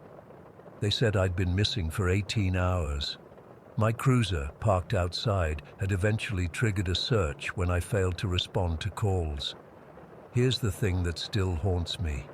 They said I'd been missing for 18 hours. My cruiser, parked outside, had eventually triggered a search when I failed to respond to calls. Here's the thing that still haunts me.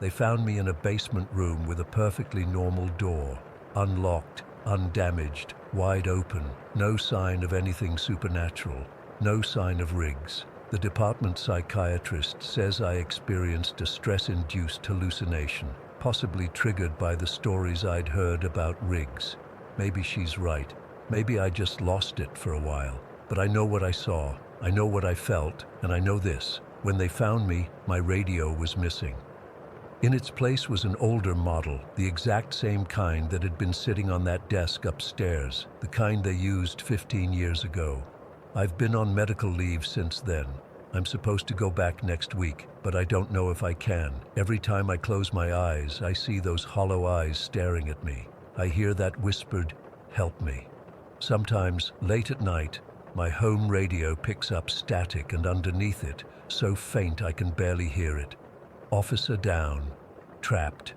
They found me in a basement room with a perfectly normal door, unlocked, undamaged, wide open, no sign of anything supernatural, no sign of Riggs. The department psychiatrist says I experienced a stress-induced hallucination, possibly triggered by the stories I'd heard about Riggs. Maybe she's right. Maybe I just lost it for a while. But I know what I saw, I know what I felt, and I know this. When they found me, my radio was missing. In its place was an older model, the exact same kind that had been sitting on that desk upstairs, the kind they used 15 years ago. I've been on medical leave since then. I'm supposed to go back next week, but I don't know if I can. Every time I close my eyes, I see those hollow eyes staring at me. I hear that whispered, "Help me." Sometimes, late at night, my home radio picks up static, and underneath it, so faint I can barely hear it, "Officer down, trapped."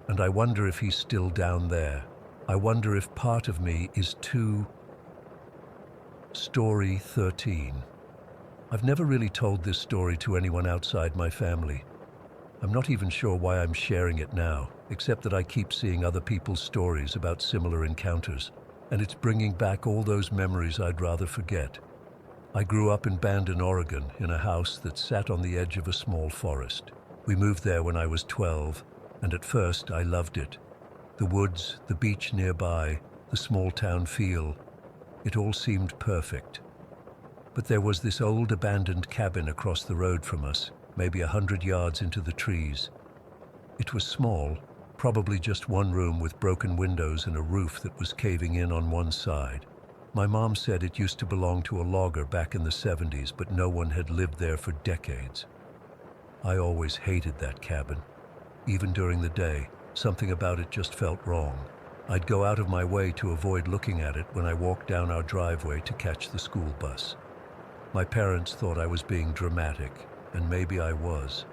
And I wonder if he's still down there. I wonder if part of me is too... Story 13. I've never really told this story to anyone outside my family. I'm not even sure why I'm sharing it now, except that I keep seeing other people's stories about similar encounters, and it's bringing back all those memories I'd rather forget. I grew up in Bandon, Oregon, in a house that sat on the edge of a small forest. We moved there when I was 12, and at first I loved it. The woods, the beach nearby, the small town feel, it all seemed perfect. But there was this old abandoned cabin across the road from us, maybe 100 yards into the trees. It was small, probably just one room with broken windows and a roof that was caving in on one side. My mom said it used to belong to a logger back in the 70s, but no one had lived there for decades. I always hated that cabin. Even during the day, something about it just felt wrong. I'd go out of my way to avoid looking at it when I walked down our driveway to catch the school bus. My parents thought I was being dramatic, and maybe I was.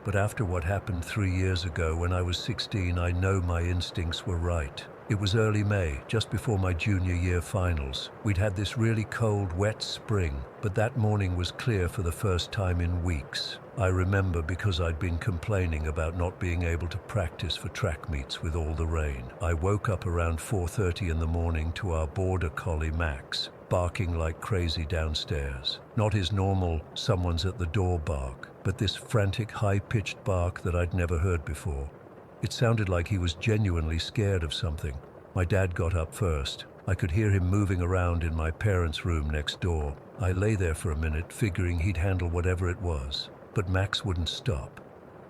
But after what happened 3 years ago when I was 16, I know my instincts were right. It was early May, just before my junior year finals. We'd had this really cold, wet spring, but that morning was clear for the first time in weeks. I remember because I'd been complaining about not being able to practice for track meets with all the rain. I woke up around 4:30 in the morning to our border collie Max barking like crazy downstairs. Not his normal "someone's at the door" bark, but this frantic, high-pitched bark that I'd never heard before. It sounded like he was genuinely scared of something. My dad got up first. I could hear him moving around in my parents' room next door. I lay there for a minute, figuring he'd handle whatever it was. But Max wouldn't stop.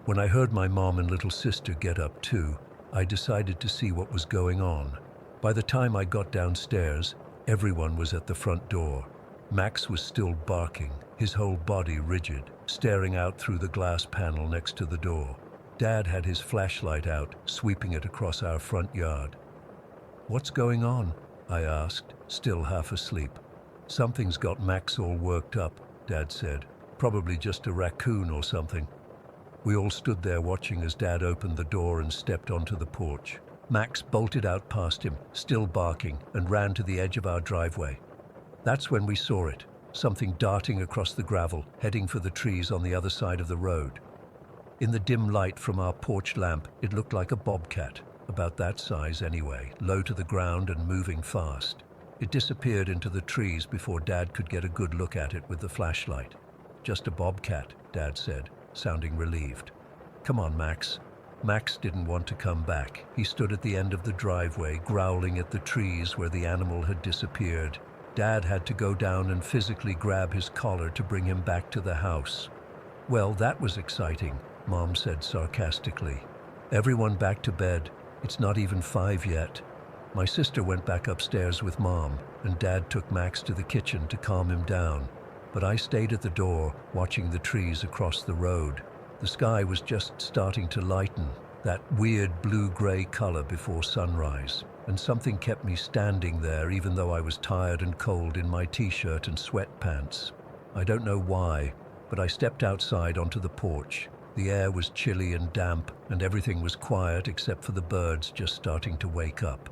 When I heard my mom and little sister get up too, I decided to see what was going on. By the time I got downstairs, everyone was at the front door. Max was still barking, his whole body rigid, staring out through the glass panel next to the door. Dad had his flashlight out, sweeping it across our front yard. "What's going on?" I asked, still half asleep. "Something's got Max all worked up," Dad said. "Probably just a raccoon or something." We all stood there watching as Dad opened the door and stepped onto the porch. Max bolted out past him, still barking, and ran to the edge of our driveway. That's when we saw it, something darting across the gravel, heading for the trees on the other side of the road. In the dim light from our porch lamp, it looked like a bobcat, about that size anyway, low to the ground and moving fast. It disappeared into the trees before Dad could get a good look at it with the flashlight. "Just a bobcat," Dad said, sounding relieved. "Come on, Max." Max didn't want to come back. He stood at the end of the driveway, growling at the trees where the animal had disappeared. Dad had to go down and physically grab his collar to bring him back to the house. "Well, that was exciting," Mom said sarcastically. "Everyone back to bed. It's not even 5 yet." My sister went back upstairs with Mom, and Dad took Max to the kitchen to calm him down. But I stayed at the door, watching the trees across the road. The sky was just starting to lighten, that weird blue-gray color before sunrise, and something kept me standing there even though I was tired and cold in my t-shirt and sweatpants. I don't know why, but I stepped outside onto the porch. The air was chilly and damp, and everything was quiet except for the birds just starting to wake up.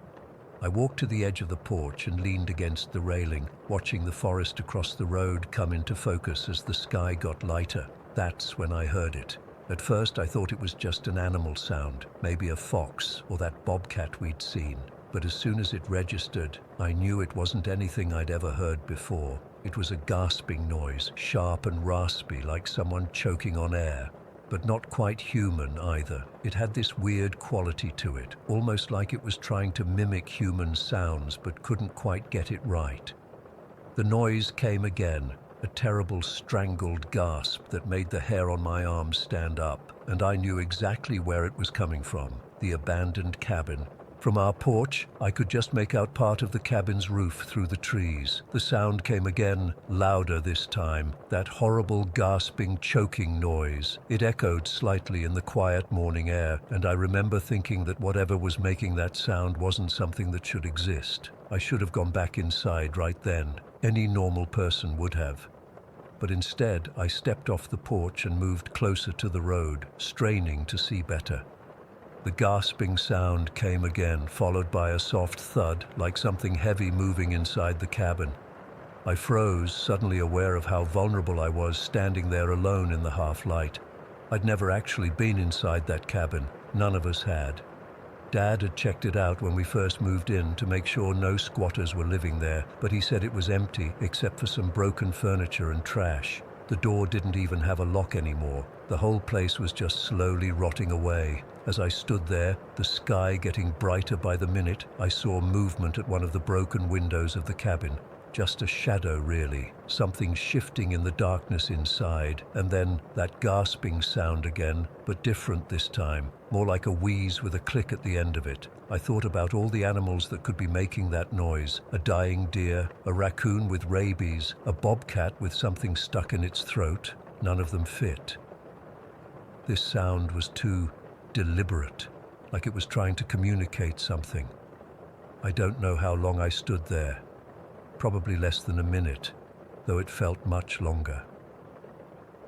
I walked to the edge of the porch and leaned against the railing, watching the forest across the road come into focus as the sky got lighter. That's when I heard it. At first I thought it was just an animal sound, maybe a fox or that bobcat we'd seen. But as soon as it registered, I knew it wasn't anything I'd ever heard before. It was a gasping noise, sharp and raspy like someone choking on air. But not quite human either. It had this weird quality to it, almost like it was trying to mimic human sounds but couldn't quite get it right. The noise came again, a terrible strangled gasp that made the hair on my arms stand up, and I knew exactly where it was coming from, the abandoned cabin, From our porch, I could just make out part of the cabin's roof through the trees. The sound came again, louder this time, that horrible gasping, choking noise. It echoed slightly in the quiet morning air, and I remember thinking that whatever was making that sound wasn't something that should exist. I should have gone back inside right then. Any normal person would have. But instead, I stepped off the porch and moved closer to the road, straining to see better. The gasping sound came again, followed by a soft thud, like something heavy moving inside the cabin. I froze, suddenly aware of how vulnerable I was standing there alone in the half-light. I'd never actually been inside that cabin. None of us had. Dad had checked it out when we first moved in to make sure no squatters were living there, but he said it was empty except for some broken furniture and trash. The door didn't even have a lock anymore. The whole place was just slowly rotting away. As I stood there, the sky getting brighter by the minute, I saw movement at one of the broken windows of the cabin. Just a shadow, really. Something shifting in the darkness inside, and then that gasping sound again, but different this time. More like a wheeze with a click at the end of it. I thought about all the animals that could be making that noise. A dying deer, a raccoon with rabies, a bobcat with something stuck in its throat. None of them fit. This sound was too deliberate, like it was trying to communicate something. I don't know how long I stood there. Probably less than a minute, though it felt much longer.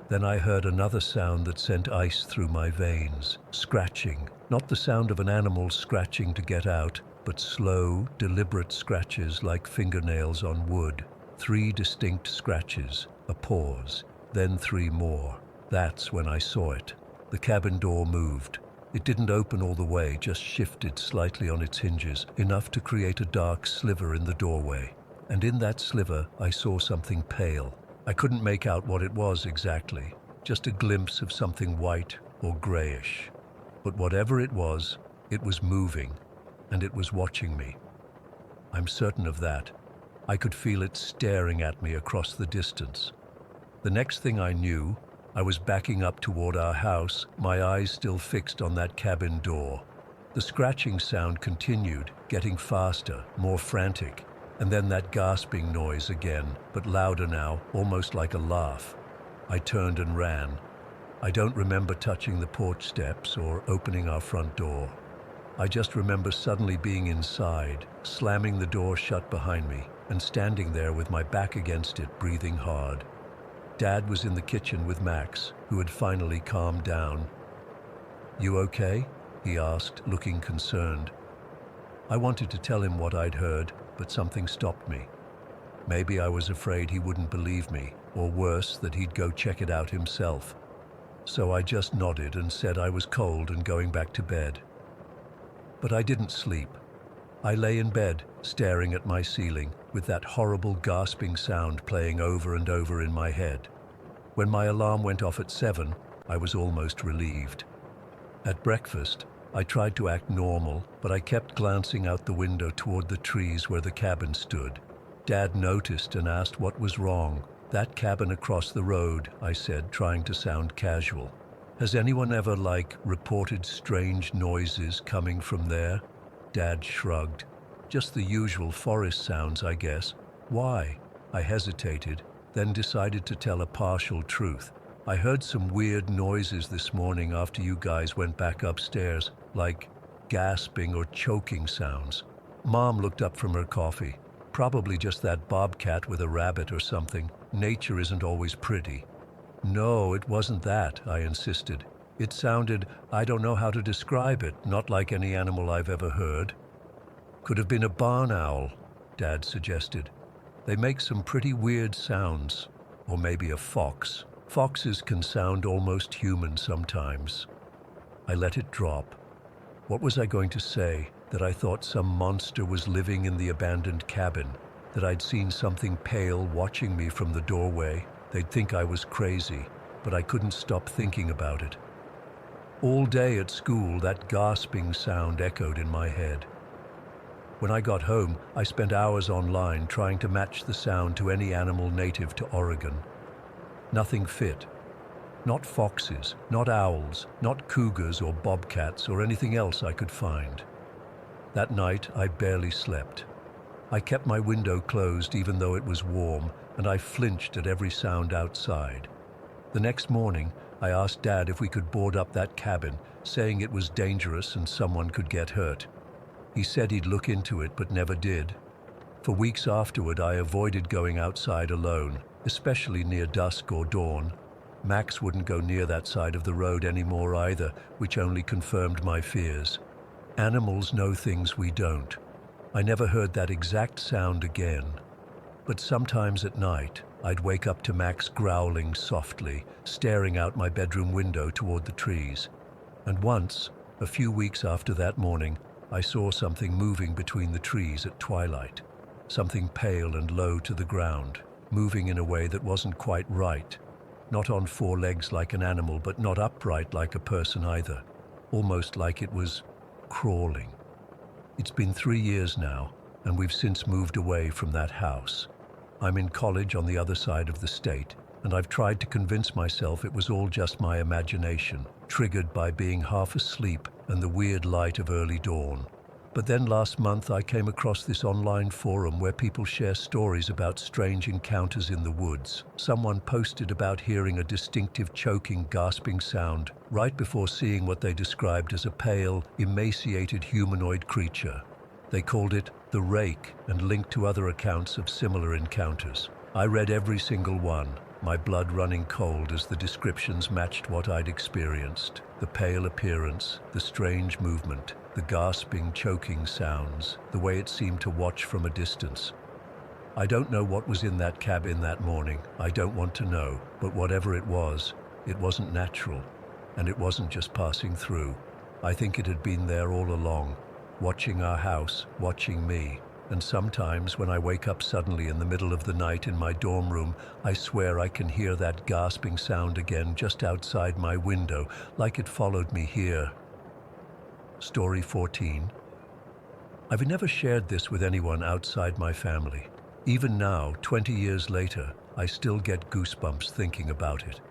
Then I heard another sound that sent ice through my veins. Scratching. Not the sound of an animal scratching to get out, but slow, deliberate scratches like fingernails on wood. 3 distinct scratches, a pause, then 3 more. That's when I saw it. The cabin door moved. It didn't open all the way, just shifted slightly on its hinges, enough to create a dark sliver in the doorway. And in that sliver, I saw something pale. I couldn't make out what it was exactly, just a glimpse of something white or grayish. But whatever it was moving, and it was watching me. I'm certain of that. I could feel it staring at me across the distance. The next thing I knew, I was backing up toward our house, my eyes still fixed on that cabin door. The scratching sound continued, getting faster, more frantic. And then that gasping noise again, but louder now, almost like a laugh. I turned and ran. I don't remember touching the porch steps or opening our front door. I just remember suddenly being inside, slamming the door shut behind me, and standing there with my back against it, breathing hard. Dad was in the kitchen with Max, who had finally calmed down. "You okay?" he asked, looking concerned. I wanted to tell him what I'd heard, but something stopped me. Maybe I was afraid he wouldn't believe me, or worse, that he'd go check it out himself. So I just nodded and said I was cold and going back to bed. But I didn't sleep. I lay in bed, staring at my ceiling, with that horrible gasping sound playing over and over in my head. When my alarm went off at 7, I was almost relieved. At breakfast, I tried to act normal, but I kept glancing out the window toward the trees where the cabin stood. Dad noticed and asked what was wrong. "That cabin across the road," I said, trying to sound casual. "Has anyone ever, reported strange noises coming from there?" Dad shrugged. "Just the usual forest sounds, I guess." "Why?" I hesitated, then decided to tell a partial truth. "I heard some weird noises this morning after you guys went back upstairs, like gasping or choking sounds." Mom looked up from her coffee. "Probably just that bobcat with a rabbit or something. Nature isn't always pretty." "No, it wasn't that," I insisted. "It sounded, I don't know how to describe it, not like any animal I've ever heard." "Could have been a barn owl," Dad suggested. "They make some pretty weird sounds. Or maybe a fox. Foxes can sound almost human sometimes." I let it drop. What was I going to say? That I thought some monster was living in the abandoned cabin? That I'd seen something pale watching me from the doorway? They'd think I was crazy, but I couldn't stop thinking about it. All day at school, that gasping sound echoed in my head. When I got home, I spent hours online trying to match the sound to any animal native to Oregon. Nothing fit. Not foxes, not owls, not cougars or bobcats or anything else I could find. That night, I barely slept. I kept my window closed even though it was warm, and I flinched at every sound outside. The next morning, I asked Dad if we could board up that cabin, saying it was dangerous and someone could get hurt. He said he'd look into it, but never did. For weeks afterward, I avoided going outside alone, especially near dusk or dawn. Max wouldn't go near that side of the road anymore either, which only confirmed my fears. Animals know things we don't. I never heard that exact sound again. But sometimes at night, I'd wake up to Max growling softly, staring out my bedroom window toward the trees. And once, a few weeks after that morning, I saw something moving between the trees at twilight. Something pale and low to the ground, moving in a way that wasn't quite right. Not on four legs like an animal, but not upright like a person either. Almost like it was crawling. It's been 3 years now, and we've since moved away from that house. I'm in college on the other side of the state, and I've tried to convince myself it was all just my imagination, triggered by being half asleep and the weird light of early dawn. But then last month I came across this online forum where people share stories about strange encounters in the woods. Someone posted about hearing a distinctive choking, gasping sound right before seeing what they described as a pale, emaciated humanoid creature. They called it the Rake and linked to other accounts of similar encounters. I read every single one, my blood running cold as the descriptions matched what I'd experienced. The pale appearance, the strange movement, the gasping, choking sounds, the way it seemed to watch from a distance. I don't know what was in that cabin that morning. I don't want to know, but whatever it wasn't natural, and it wasn't just passing through. I think it had been there all along, watching our house, watching me. And sometimes when I wake up suddenly in the middle of the night in my dorm room, I swear I can hear that gasping sound again just outside my window, like it followed me here. Story 14. I've never shared this with anyone outside my family. Even now, 20 years later, I still get goosebumps thinking about it.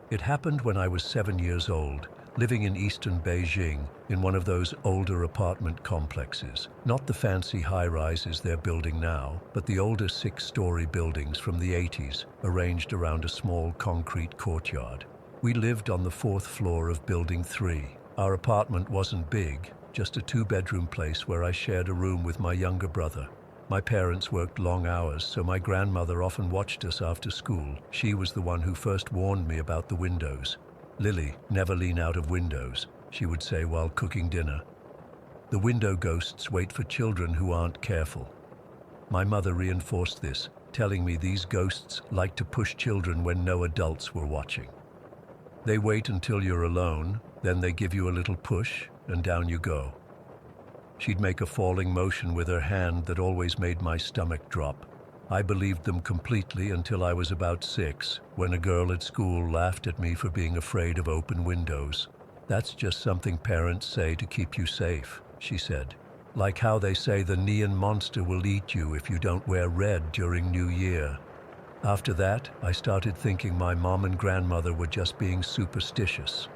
It happened when I was 7 years old, living in eastern Beijing in one of those older apartment complexes. Not the fancy high-rises they're building now, but the older 6-story buildings from the 80s, arranged around a small concrete courtyard. We lived on the 4th floor of Building 3. Our apartment wasn't big, just a 2-bedroom place where I shared a room with my younger brother. My parents worked long hours, so my grandmother often watched us after school. She was the one who first warned me about the windows. "Lily, never lean out of windows," she would say while cooking dinner. "The window ghosts wait for children who aren't careful." My mother reinforced this, telling me these ghosts like to push children when no adults were watching. They wait until you're alone, then they give you a little push, and down you go. She'd make a falling motion with her hand that always made my stomach drop. I believed them completely until I was about 6, when a girl at school laughed at me for being afraid of open windows. "That's just something parents say to keep you safe," she said. "Like how they say the neon monster will eat you if you don't wear red during New Year." After that, I started thinking my mom and grandmother were just being superstitious.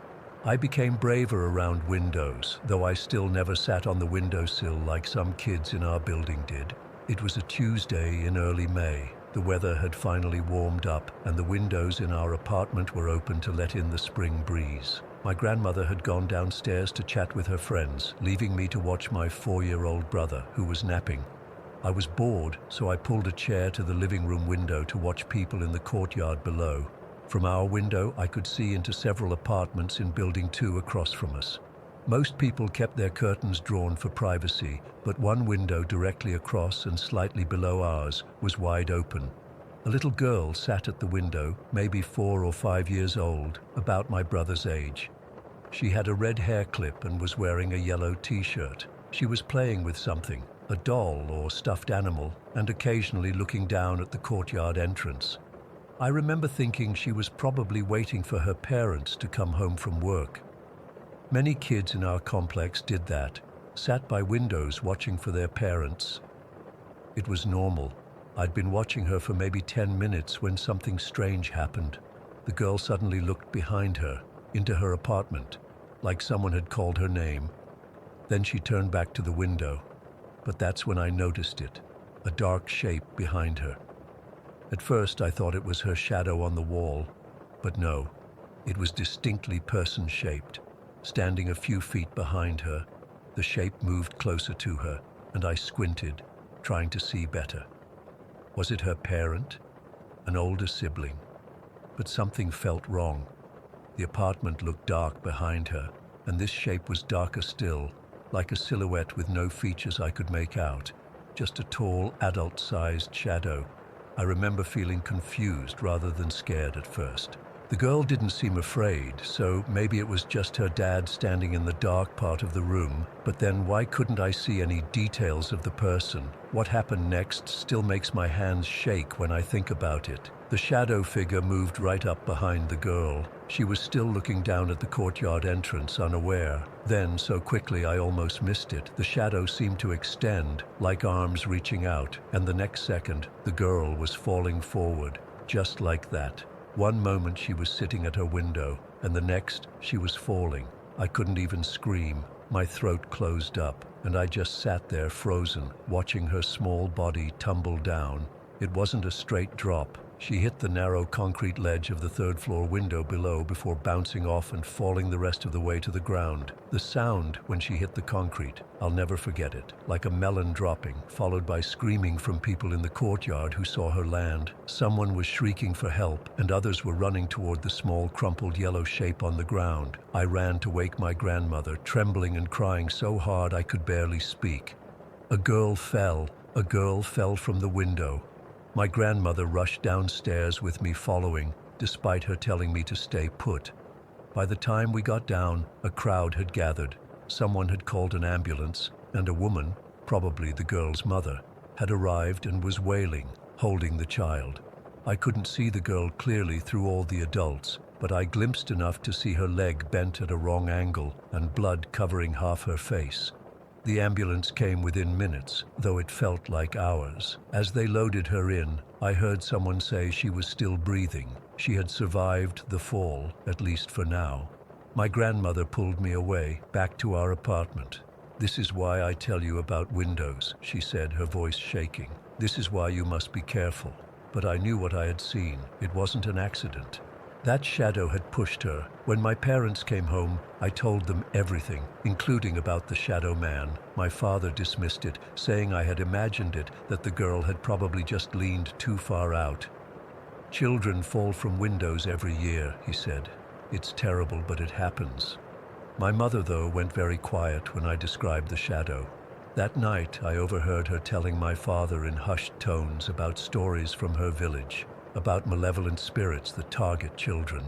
I became braver around windows, though I still never sat on the windowsill like some kids in our building did. It was a Tuesday in early May. The weather had finally warmed up, and the windows in our apartment were open to let in the spring breeze. My grandmother had gone downstairs to chat with her friends, leaving me to watch my 4-year-old brother, who was napping. I was bored, so I pulled a chair to the living room window to watch people in the courtyard below. From our window, I could see into several apartments in Building 2 across from us. Most people kept their curtains drawn for privacy, but one window directly across and slightly below ours was wide open. A little girl sat at the window, maybe 4 or 5 years old, about my brother's age. She had a red hair clip and was wearing a yellow t-shirt. She was playing with something, a doll or stuffed animal, and occasionally looking down at the courtyard entrance. I remember thinking she was probably waiting for her parents to come home from work. Many kids in our complex did that, sat by windows watching for their parents. It was normal. I'd been watching her for maybe 10 minutes when something strange happened. The girl suddenly looked behind her, into her apartment, like someone had called her name. Then she turned back to the window, but that's when I noticed it, a dark shape behind her. At first I thought it was her shadow on the wall, but no, it was distinctly person-shaped. Standing a few feet behind her, the shape moved closer to her, and I squinted, trying to see better. Was it her parent? An older sibling? But something felt wrong. The apartment looked dark behind her, and this shape was darker still, like a silhouette with no features I could make out, just a tall, adult-sized shadow. I remember feeling confused rather than scared at first. The girl didn't seem afraid, so maybe it was just her dad standing in the dark part of the room. But then why couldn't I see any details of the person? What happened next still makes my hands shake when I think about it. The shadow figure moved right up behind the girl. She was still looking down at the courtyard entrance, unaware. Then, so quickly I almost missed it, the shadow seemed to extend, like arms reaching out, and the next second, the girl was falling forward, just like that. One moment she was sitting at her window, and the next she was falling. I couldn't even scream. My throat closed up, and I just sat there frozen, watching her small body tumble down. It wasn't a straight drop. She hit the narrow concrete ledge of the third-floor window below before bouncing off and falling the rest of the way to the ground. The sound when she hit the concrete, I'll never forget it, like a melon dropping, followed by screaming from people in the courtyard who saw her land. Someone was shrieking for help, and others were running toward the small, crumpled yellow shape on the ground. I ran to wake my grandmother, trembling and crying so hard I could barely speak. A girl fell from the window. My grandmother rushed downstairs with me following, despite her telling me to stay put. By the time we got down, a crowd had gathered. Someone had called an ambulance, and a woman, probably the girl's mother, had arrived and was wailing, holding the child. I couldn't see the girl clearly through all the adults, but I glimpsed enough to see her leg bent at a wrong angle and blood covering half her face. The ambulance came within minutes, though it felt like hours. As they loaded her in, I heard someone say she was still breathing. She had survived the fall, at least for now. My grandmother pulled me away, back to our apartment. "This is why I tell you about windows," she said, her voice shaking. "This is why you must be careful." But I knew what I had seen. It wasn't an accident. That shadow had pushed her. When my parents came home, I told them everything, including about the shadow man. My father dismissed it, saying I had imagined it, that the girl had probably just leaned too far out. "Children fall from windows every year," he said. "It's terrible, but it happens." My mother, though, went very quiet when I described the shadow. That night, I overheard her telling my father in hushed tones about stories from her village, about malevolent spirits that target children.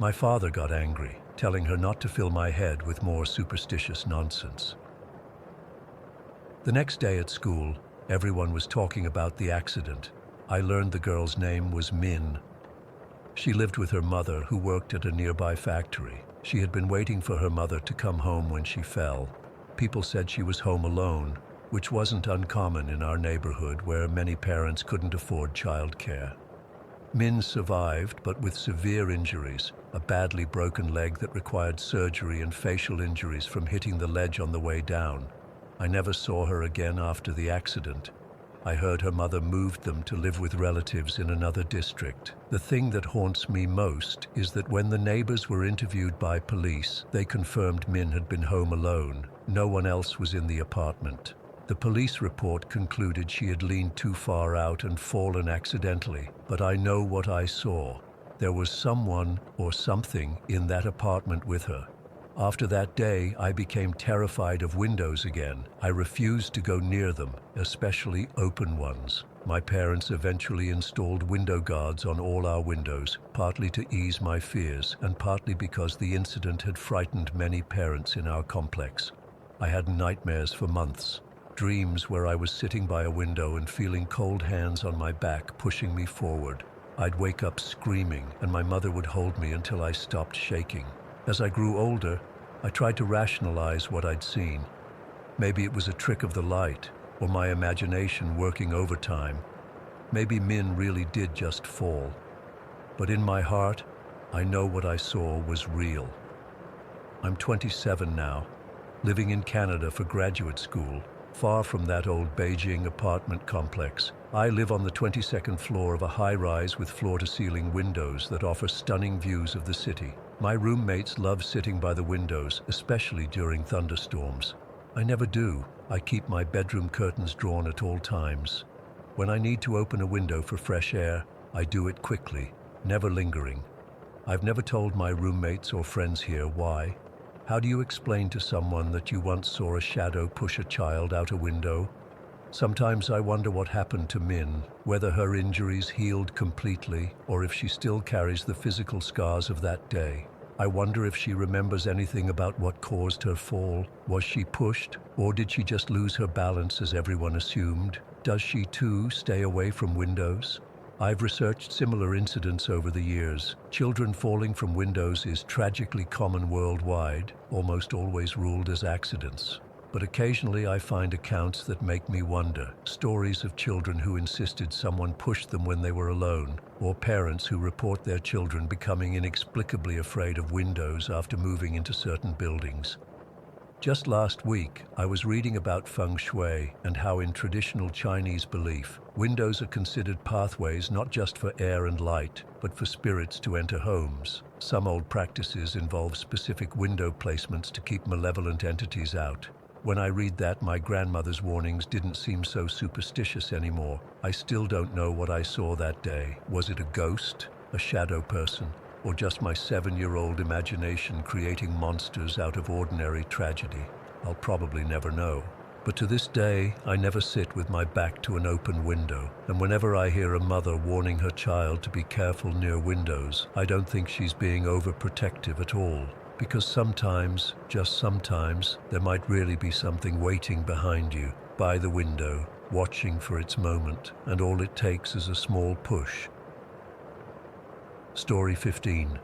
My father got angry, telling her not to fill my head with more superstitious nonsense. The next day at school, everyone was talking about the accident. I learned the girl's name was Min. She lived with her mother, who worked at a nearby factory. She had been waiting for her mother to come home when she fell. People said she was home alone, which wasn't uncommon in our neighborhood where many parents couldn't afford childcare. Min survived, but with severe injuries, a badly broken leg that required surgery and facial injuries from hitting the ledge on the way down. I never saw her again after the accident. I heard her mother moved them to live with relatives in another district. The thing that haunts me most is that when the neighbors were interviewed by police, they confirmed Min had been home alone. No one else was in the apartment. The police report concluded she had leaned too far out and fallen accidentally, but I know what I saw. There was someone or something in that apartment with her. After that day, I became terrified of windows again. I refused to go near them, especially open ones. My parents eventually installed window guards on all our windows, partly to ease my fears and partly because the incident had frightened many parents in our complex. I had nightmares for months. Dreams where I was sitting by a window and feeling cold hands on my back pushing me forward. I'd wake up screaming, and my mother would hold me until I stopped shaking. As I grew older, I tried to rationalize what I'd seen. Maybe it was a trick of the light, or my imagination working overtime. Maybe Min really did just fall. But in my heart, I know what I saw was real. I'm 27 now, living in Canada for graduate school, far from that old Beijing apartment complex. I live on the 22nd floor of a high-rise with floor-to-ceiling windows that offer stunning views of the city. My roommates love sitting by the windows, especially during thunderstorms. I never do. I keep my bedroom curtains drawn at all times. When I need to open a window for fresh air, I do it quickly, never lingering. I've never told my roommates or friends here why. How do you explain to someone that you once saw a shadow push a child out a window? Sometimes I wonder what happened to Min, whether her injuries healed completely or if she still carries the physical scars of that day. I wonder if she remembers anything about what caused her fall. Was she pushed, or did she just lose her balance as everyone assumed? Does she too stay away from windows? I've researched similar incidents over the years. Children falling from windows is tragically common worldwide, almost always ruled as accidents. But occasionally I find accounts that make me wonder. Stories of children who insisted someone pushed them when they were alone, or parents who report their children becoming inexplicably afraid of windows after moving into certain buildings. Just last week, I was reading about feng shui and how in traditional Chinese belief, windows are considered pathways not just for air and light, but for spirits to enter homes. Some old practices involve specific window placements to keep malevolent entities out. When I read that, my grandmother's warnings didn't seem so superstitious anymore. I still don't know what I saw that day. Was it a ghost, a shadow person, or just my 7-year-old imagination creating monsters out of ordinary tragedy? I'll probably never know. But to this day, I never sit with my back to an open window. And whenever I hear a mother warning her child to be careful near windows, I don't think she's being overprotective at all. Because sometimes, just sometimes, there might really be something waiting behind you, by the window, watching for its moment, and all it takes is a small push. Story 15.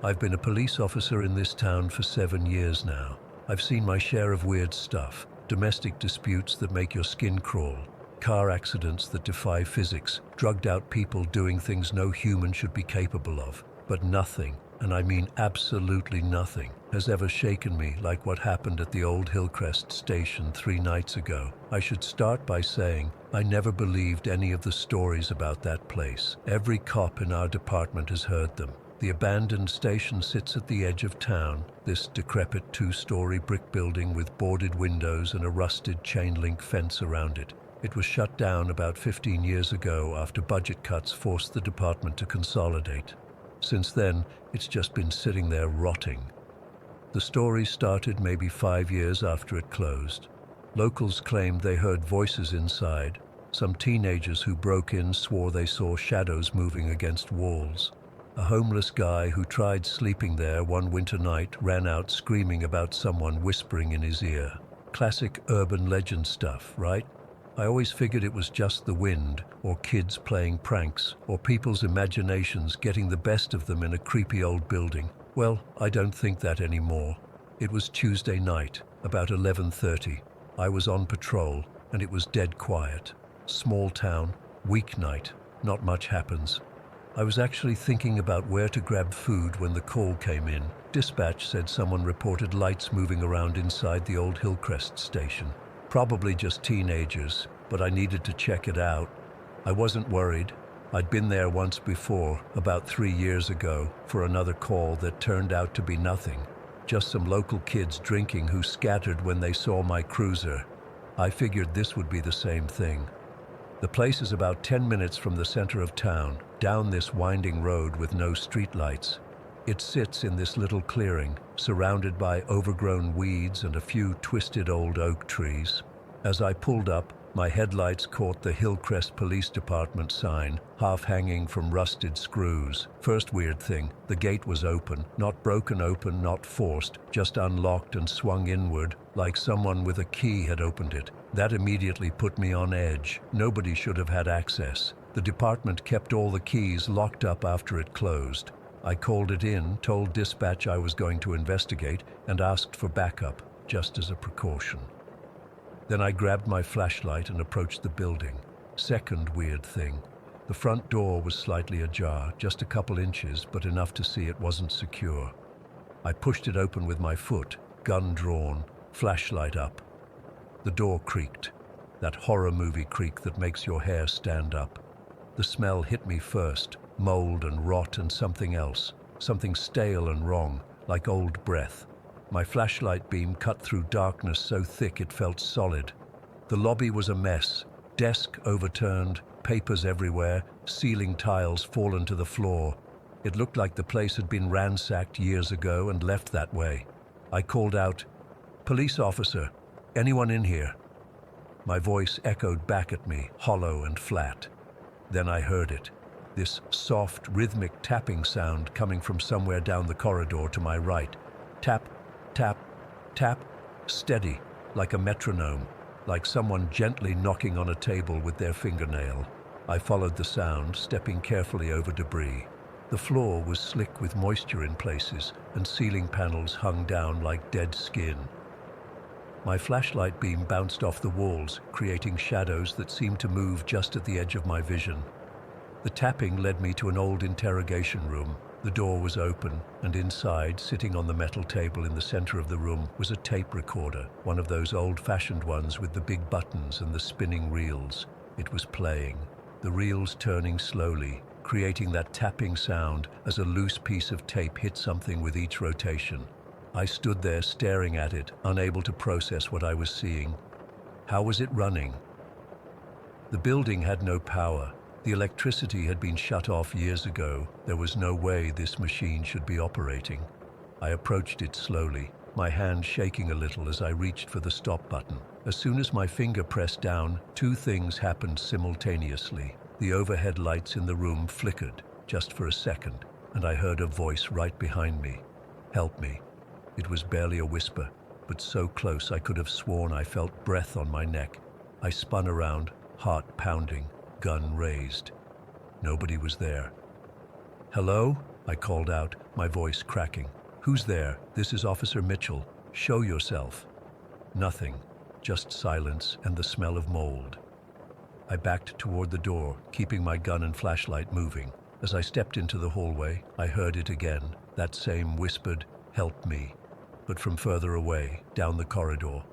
I've been a police officer in this town for 7 years now. I've seen my share of weird stuff, domestic disputes that make your skin crawl, car accidents that defy physics, drugged out people doing things no human should be capable of. But nothing, and I mean absolutely nothing, has ever shaken me like what happened at the old Hillcrest station 3 nights ago. I should start by saying I never believed any of the stories about that place. Every cop in our department has heard them. The abandoned station sits at the edge of town, this decrepit 2-story brick building with boarded windows and a rusted chain-link fence around it. It was shut down about 15 years ago after budget cuts forced the department to consolidate. Since then, it's just been sitting there rotting. The story started maybe 5 years after it closed. Locals claimed they heard voices inside. Some teenagers who broke in swore they saw shadows moving against walls. A homeless guy who tried sleeping there one winter night ran out screaming about someone whispering in his ear. Classic urban legend stuff, right? I always figured it was just the wind, or kids playing pranks, or people's imaginations getting the best of them in a creepy old building. Well, I don't think that anymore. It was Tuesday night, about 11:30. I was on patrol, and it was dead quiet. Small town, weeknight, not much happens. I was actually thinking about where to grab food when the call came in. Dispatch said someone reported lights moving around inside the old Hillcrest station. Probably just teenagers, but I needed to check it out. I wasn't worried. I'd been there once before, about 3 years ago, for another call that turned out to be nothing. Just some local kids drinking who scattered when they saw my cruiser. I figured this would be the same thing. The place is about 10 minutes from the center of town, down this winding road with no streetlights. It sits in this little clearing, surrounded by overgrown weeds and a few twisted old oak trees. As I pulled up, my headlights caught the Hillcrest Police Department sign, half hanging from rusted screws. First weird thing, the gate was open, not broken open, not forced, just unlocked and swung inward, like someone with a key had opened it. That immediately put me on edge. Nobody should have had access. The department kept all the keys locked up after it closed. I called it in, told dispatch I was going to investigate, and asked for backup, just as a precaution. Then I grabbed my flashlight and approached the building. Second weird thing. The front door was slightly ajar, just a couple inches, but enough to see it wasn't secure. I pushed it open with my foot, gun drawn, flashlight up. The door creaked, that horror movie creak that makes your hair stand up. The smell hit me first, mold and rot and something else, something stale and wrong, like old breath. My flashlight beam cut through darkness so thick it felt solid. The lobby was a mess, desk overturned, papers everywhere, ceiling tiles fallen to the floor. It looked like the place had been ransacked years ago and left that way. I called out, "Police officer, anyone in here?" My voice echoed back at me, hollow and flat. Then I heard it, this soft, rhythmic tapping sound coming from somewhere down the corridor to my right. Tap, tap, tap, steady, like a metronome, like someone gently knocking on a table with their fingernail. I followed the sound, stepping carefully over debris. The floor was slick with moisture in places, and ceiling panels hung down like dead skin. My flashlight beam bounced off the walls, creating shadows that seemed to move just at the edge of my vision. The tapping led me to an old interrogation room. The door was open, and inside, sitting on the metal table in the center of the room, was a tape recorder, one of those old-fashioned ones with the big buttons and the spinning reels. It was playing, the reels turning slowly, creating that tapping sound as a loose piece of tape hit something with each rotation. I stood there staring at it, unable to process what I was seeing. How was it running? The building had no power. The electricity had been shut off years ago. There was no way this machine should be operating. I approached it slowly, my hand shaking a little as I reached for the stop button. As soon as my finger pressed down, two things happened simultaneously. The overhead lights in the room flickered, just for a second, and I heard a voice right behind me. "Help me." It was barely a whisper, but so close I could have sworn I felt breath on my neck. I spun around, heart pounding, gun raised. Nobody was there. "Hello?" I called out, my voice cracking. "Who's there? This is Officer Mitchell. Show yourself." Nothing, just silence and the smell of mold. I backed toward the door, keeping my gun and flashlight moving. As I stepped into the hallway, I heard it again, that same whispered, "Help me," but from further away, down the corridor.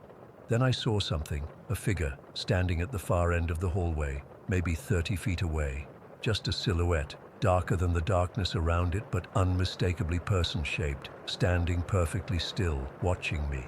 Then I saw something, a figure, standing at the far end of the hallway, maybe 30 feet away. Just a silhouette, darker than the darkness around it, but unmistakably person-shaped, standing perfectly still, watching me.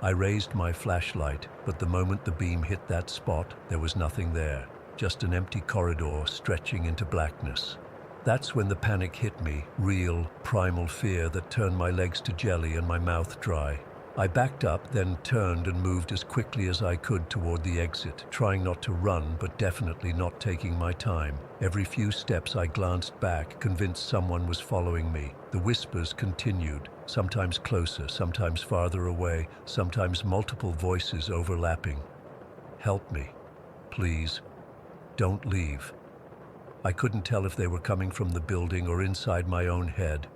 I raised my flashlight, but the moment the beam hit that spot, there was nothing there, just an empty corridor stretching into blackness. That's when the panic hit me, real, primal fear that turned my legs to jelly and my mouth dry. I backed up, then turned and moved as quickly as I could toward the exit, trying not to run, but definitely not taking my time. Every few steps I glanced back, convinced someone was following me. The whispers continued, sometimes closer, sometimes farther away, sometimes multiple voices overlapping. "Help me. Please. Don't leave." I couldn't tell if they were coming from the building or inside my own head.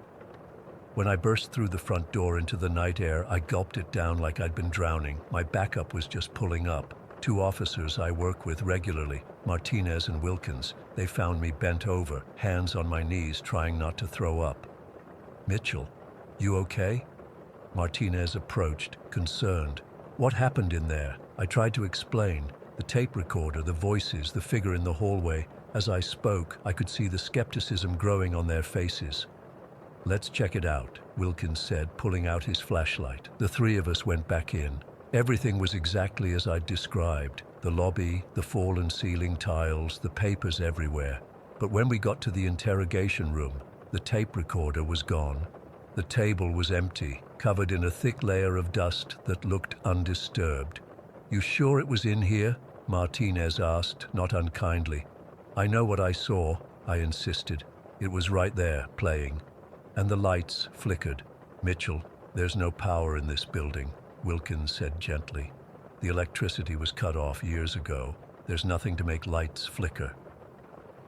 When I burst through the front door into the night air, I gulped it down like I'd been drowning. My backup was just pulling up. Two officers I work with regularly, Martinez and Wilkins. They found me bent over, hands on my knees, trying not to throw up. "Mitchell, you okay?" Martinez approached, concerned. "What happened in there?" I tried to explain. The tape recorder, the voices, the figure in the hallway. As I spoke, I could see the skepticism growing on their faces. "Let's check it out," Wilkins said, pulling out his flashlight. The three of us went back in. Everything was exactly as I'd described. The lobby, the fallen ceiling tiles, the papers everywhere. But when we got to the interrogation room, the tape recorder was gone. The table was empty, covered in a thick layer of dust that looked undisturbed. "You sure it was in here?" Martinez asked, not unkindly. "I know what I saw," I insisted. "It was right there, playing. And the lights flickered." "Mitchell, there's no power in this building," Wilkins said gently. "The electricity was cut off years ago. There's nothing to make lights flicker."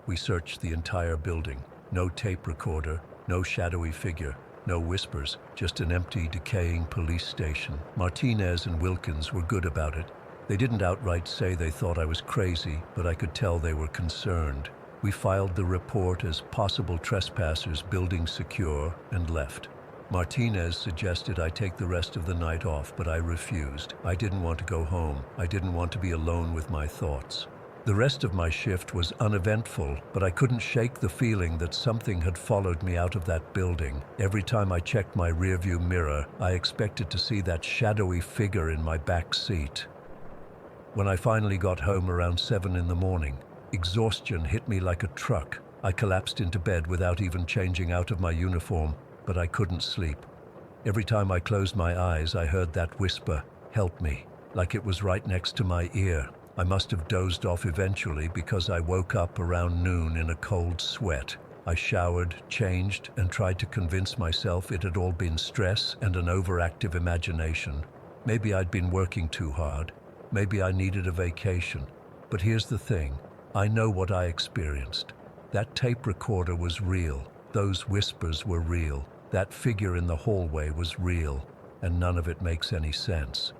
We searched the entire building. No tape recorder, no shadowy figure, no whispers, just an empty, decaying police station. Martinez and Wilkins were good about it. They didn't outright say they thought I was crazy, but I could tell they were concerned. We filed the report as possible trespassers, building secure, and left. Martinez suggested I take the rest of the night off, but I refused. I didn't want to go home. I didn't want to be alone with my thoughts. The rest of my shift was uneventful, but I couldn't shake the feeling that something had followed me out of that building. Every time I checked my rearview mirror, I expected to see that shadowy figure in my back seat. When I finally got home around 7 in the morning, exhaustion hit me like a truck. I collapsed into bed without even changing out of my uniform, but I couldn't sleep. Every time I closed my eyes, I heard that whisper, "Help me," like it was right next to my ear. I must have dozed off eventually because I woke up around noon in a cold sweat. I showered, changed, and tried to convince myself it had all been stress and an overactive imagination. Maybe I'd been working too hard. Maybe I needed a vacation. But here's the thing. I know what I experienced. That tape recorder was real. Those whispers were real. That figure in the hallway was real. And none of it makes any sense.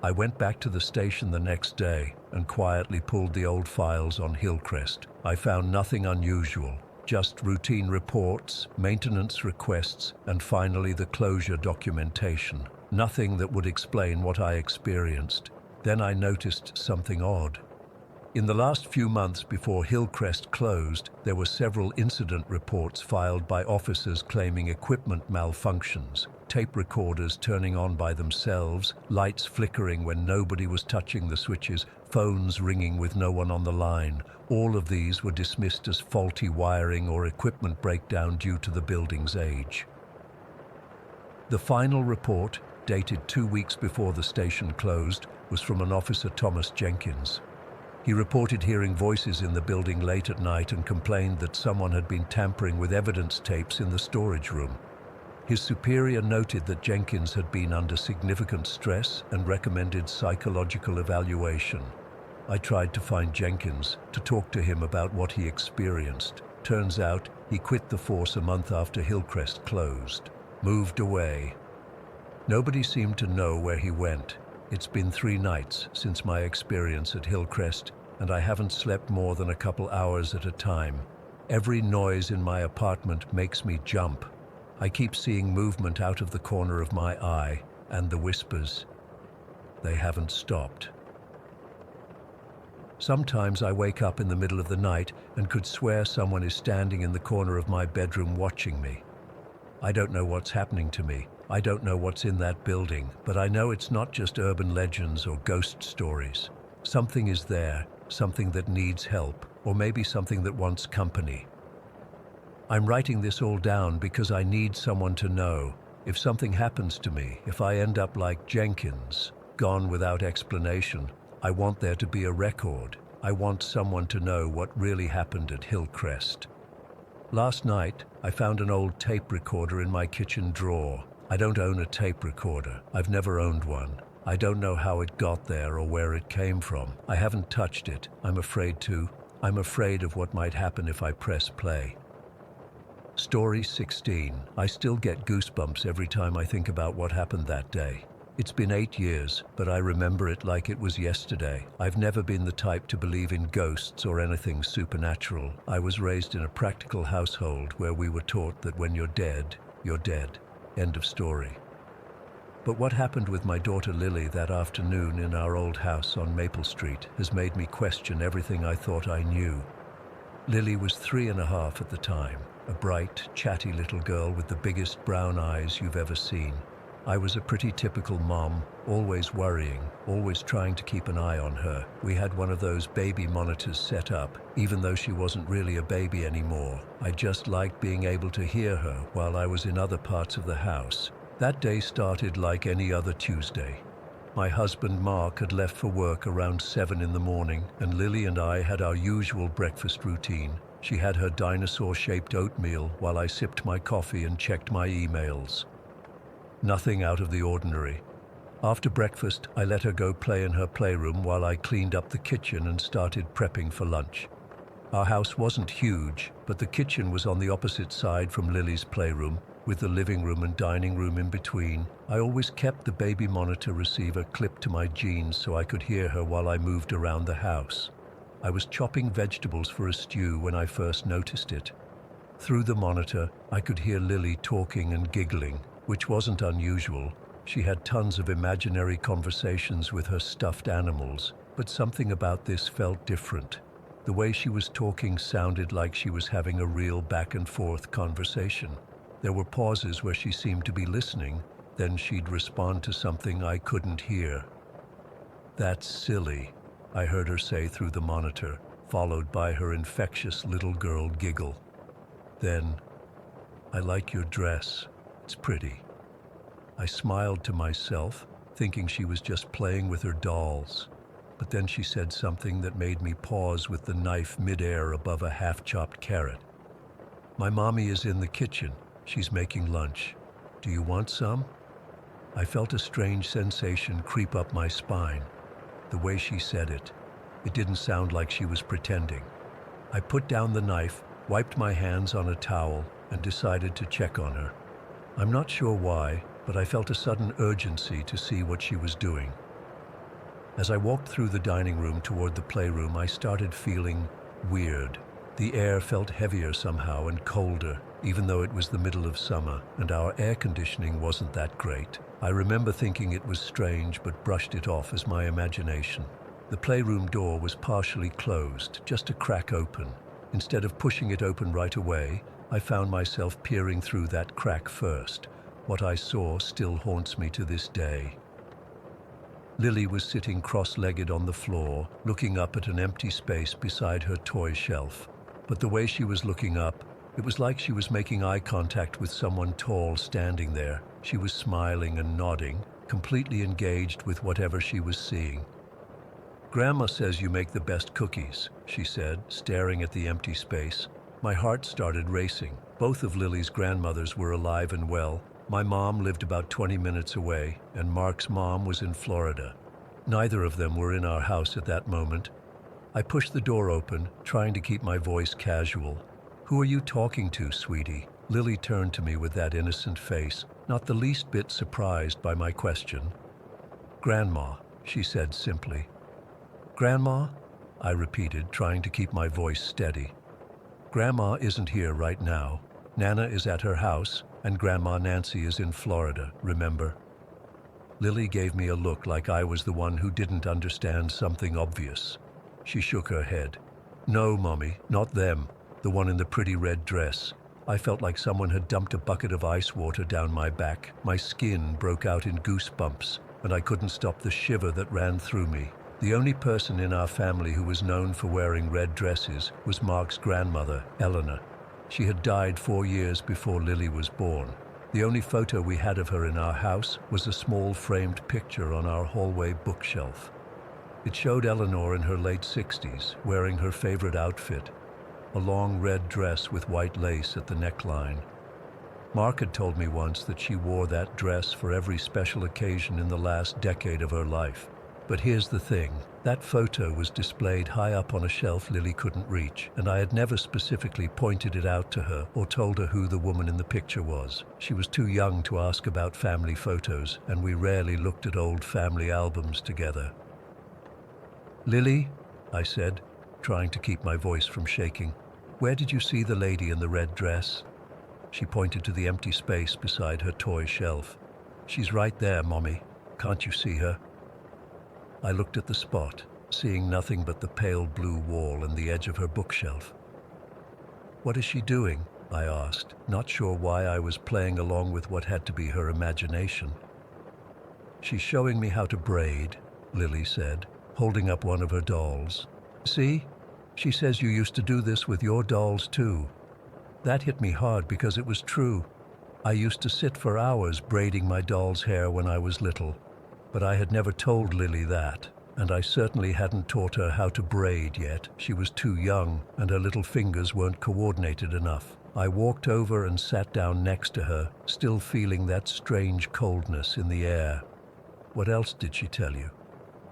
I went back to the station the next day and quietly pulled the old files on Hillcrest. I found nothing unusual, just routine reports, maintenance requests, and finally the closure documentation. Nothing that would explain what I experienced. Then I noticed something odd. In the last few months before Hillcrest closed, there were several incident reports filed by officers claiming equipment malfunctions, tape recorders turning on by themselves, lights flickering when nobody was touching the switches, phones ringing with no one on the line. All of these were dismissed as faulty wiring or equipment breakdown due to the building's age. The final report, dated 2 weeks before the station closed, was from an officer, Thomas Jenkins. He reported hearing voices in the building late at night and complained that someone had been tampering with evidence tapes in the storage room. His superior noted that Jenkins had been under significant stress and recommended psychological evaluation. I tried to find Jenkins to talk to him about what he experienced. Turns out he quit the force a month after Hillcrest closed, moved away. Nobody seemed to know where he went. It's been 3 nights since my experience at Hillcrest, and I haven't slept more than a couple hours at a time. Every noise in my apartment makes me jump. I keep seeing movement out of the corner of my eye, and the whispers. They haven't stopped. Sometimes I wake up in the middle of the night and could swear someone is standing in the corner of my bedroom watching me. I don't know what's happening to me. I don't know what's in that building, but I know it's not just urban legends or ghost stories. Something is there, something that needs help, or maybe something that wants company. I'm writing this all down because I need someone to know. If something happens to me, if I end up like Jenkins, gone without explanation, I want there to be a record. I want someone to know what really happened at Hillcrest. Last night, I found an old tape recorder in my kitchen drawer. I don't own a tape recorder. I've never owned one. I don't know how it got there or where it came from. I haven't touched it. I'm afraid to. I'm afraid of what might happen if I press play. Story 16. I still get goosebumps every time I think about what happened that day. It's been 8 years, but I remember it like it was yesterday. I've never been the type to believe in ghosts or anything supernatural. I was raised in a practical household where we were taught that when you're dead, you're dead. End of story. But what happened with my daughter Lily that afternoon in our old house on Maple Street has made me question everything I thought I knew. Lily was 3.5 at the time, a bright, chatty little girl with the biggest brown eyes you've ever seen. I was a pretty typical mom, always worrying, always trying to keep an eye on her. We had one of those baby monitors set up, even though she wasn't really a baby anymore. I just liked being able to hear her while I was in other parts of the house. That day started like any other Tuesday. My husband Mark had left for work around 7 in the morning, and Lily and I had our usual breakfast routine. She had her dinosaur-shaped oatmeal while I sipped my coffee and checked my emails. Nothing out of the ordinary. After breakfast, I let her go play in her playroom while I cleaned up the kitchen and started prepping for lunch. Our house wasn't huge, but the kitchen was on the opposite side from Lily's playroom, with the living room and dining room in between. I always kept the baby monitor receiver clipped to my jeans so I could hear her while I moved around the house. I was chopping vegetables for a stew when I first noticed it. Through the monitor, I could hear Lily talking and giggling. which wasn't unusual. She had tons of imaginary conversations with her stuffed animals, but something about this felt different. The way she was talking sounded like she was having a real back-and-forth conversation. There were pauses where she seemed to be listening, then she'd respond to something I couldn't hear. "That's silly," I heard her say through the monitor, followed by her infectious little girl giggle. Then, "I like your dress. It's pretty." I smiled to myself, thinking she was just playing with her dolls. But then she said something that made me pause with the knife mid-air above a half-chopped carrot. "My mommy is in the kitchen. She's making lunch. Do you want some?" I felt a strange sensation creep up my spine. The way she said it didn't sound like she was pretending. I put down the knife, wiped my hands on a towel, and decided to check on her. I'm not sure why, but I felt a sudden urgency to see what she was doing. As I walked through the dining room toward the playroom, I started feeling weird. The air felt heavier somehow and colder, even though it was the middle of summer, and our air conditioning wasn't that great. I remember thinking it was strange, but brushed it off as my imagination. The playroom door was partially closed, just a crack open. Instead of pushing it open right away, I found myself peering through that crack first. What I saw still haunts me to this day. Lily was sitting cross-legged on the floor, looking up at an empty space beside her toy shelf. But the way she was looking up, it was like she was making eye contact with someone tall standing there. She was smiling and nodding, completely engaged with whatever she was seeing. "Grandma says you make the best cookies," she said, staring at the empty space. My heart started racing. Both of Lily's grandmothers were alive and well. My mom lived about 20 minutes away, and Mark's mom was in Florida. Neither of them were in our house at that moment. I pushed the door open, trying to keep my voice casual. "Who are you talking to, sweetie?" Lily turned to me with that innocent face, not the least bit surprised by my question. "Grandma," she said simply. "Grandma?" I repeated, trying to keep my voice steady. "Grandma isn't here right now. Nana is at her house, and Grandma Nancy is in Florida, remember?" Lily gave me a look like I was the one who didn't understand something obvious. She shook her head. "No, Mommy, not them. The one in the pretty red dress." I felt like someone had dumped a bucket of ice water down my back. My skin broke out in goosebumps, and I couldn't stop the shiver that ran through me. The only person in our family who was known for wearing red dresses was Mark's grandmother, Eleanor. She had died 4 years before Lily was born. The only photo we had of her in our house was a small framed picture on our hallway bookshelf. It showed Eleanor in her late 60s, wearing her favorite outfit, a long red dress with white lace at the neckline. Mark had told me once that she wore that dress for every special occasion in the last decade of her life. But here's the thing, that photo was displayed high up on a shelf Lily couldn't reach, and I had never specifically pointed it out to her or told her who the woman in the picture was. She was too young to ask about family photos, and we rarely looked at old family albums together. "Lily," I said, trying to keep my voice from shaking, "where did you see the lady in the red dress?" She pointed to the empty space beside her toy shelf. "She's right there, Mommy. Can't you see her?" I looked at the spot, seeing nothing but the pale blue wall and the edge of her bookshelf. "What is she doing?" I asked, not sure why I was playing along with what had to be her imagination. "She's showing me how to braid," Lily said, holding up one of her dolls. "See? She says you used to do this with your dolls too." That hit me hard because it was true. I used to sit for hours braiding my doll's hair when I was little. But I had never told Lily that, and I certainly hadn't taught her how to braid yet. She was too young, and her little fingers weren't coordinated enough. I walked over and sat down next to her, still feeling that strange coldness in the air. "What else did she tell you?"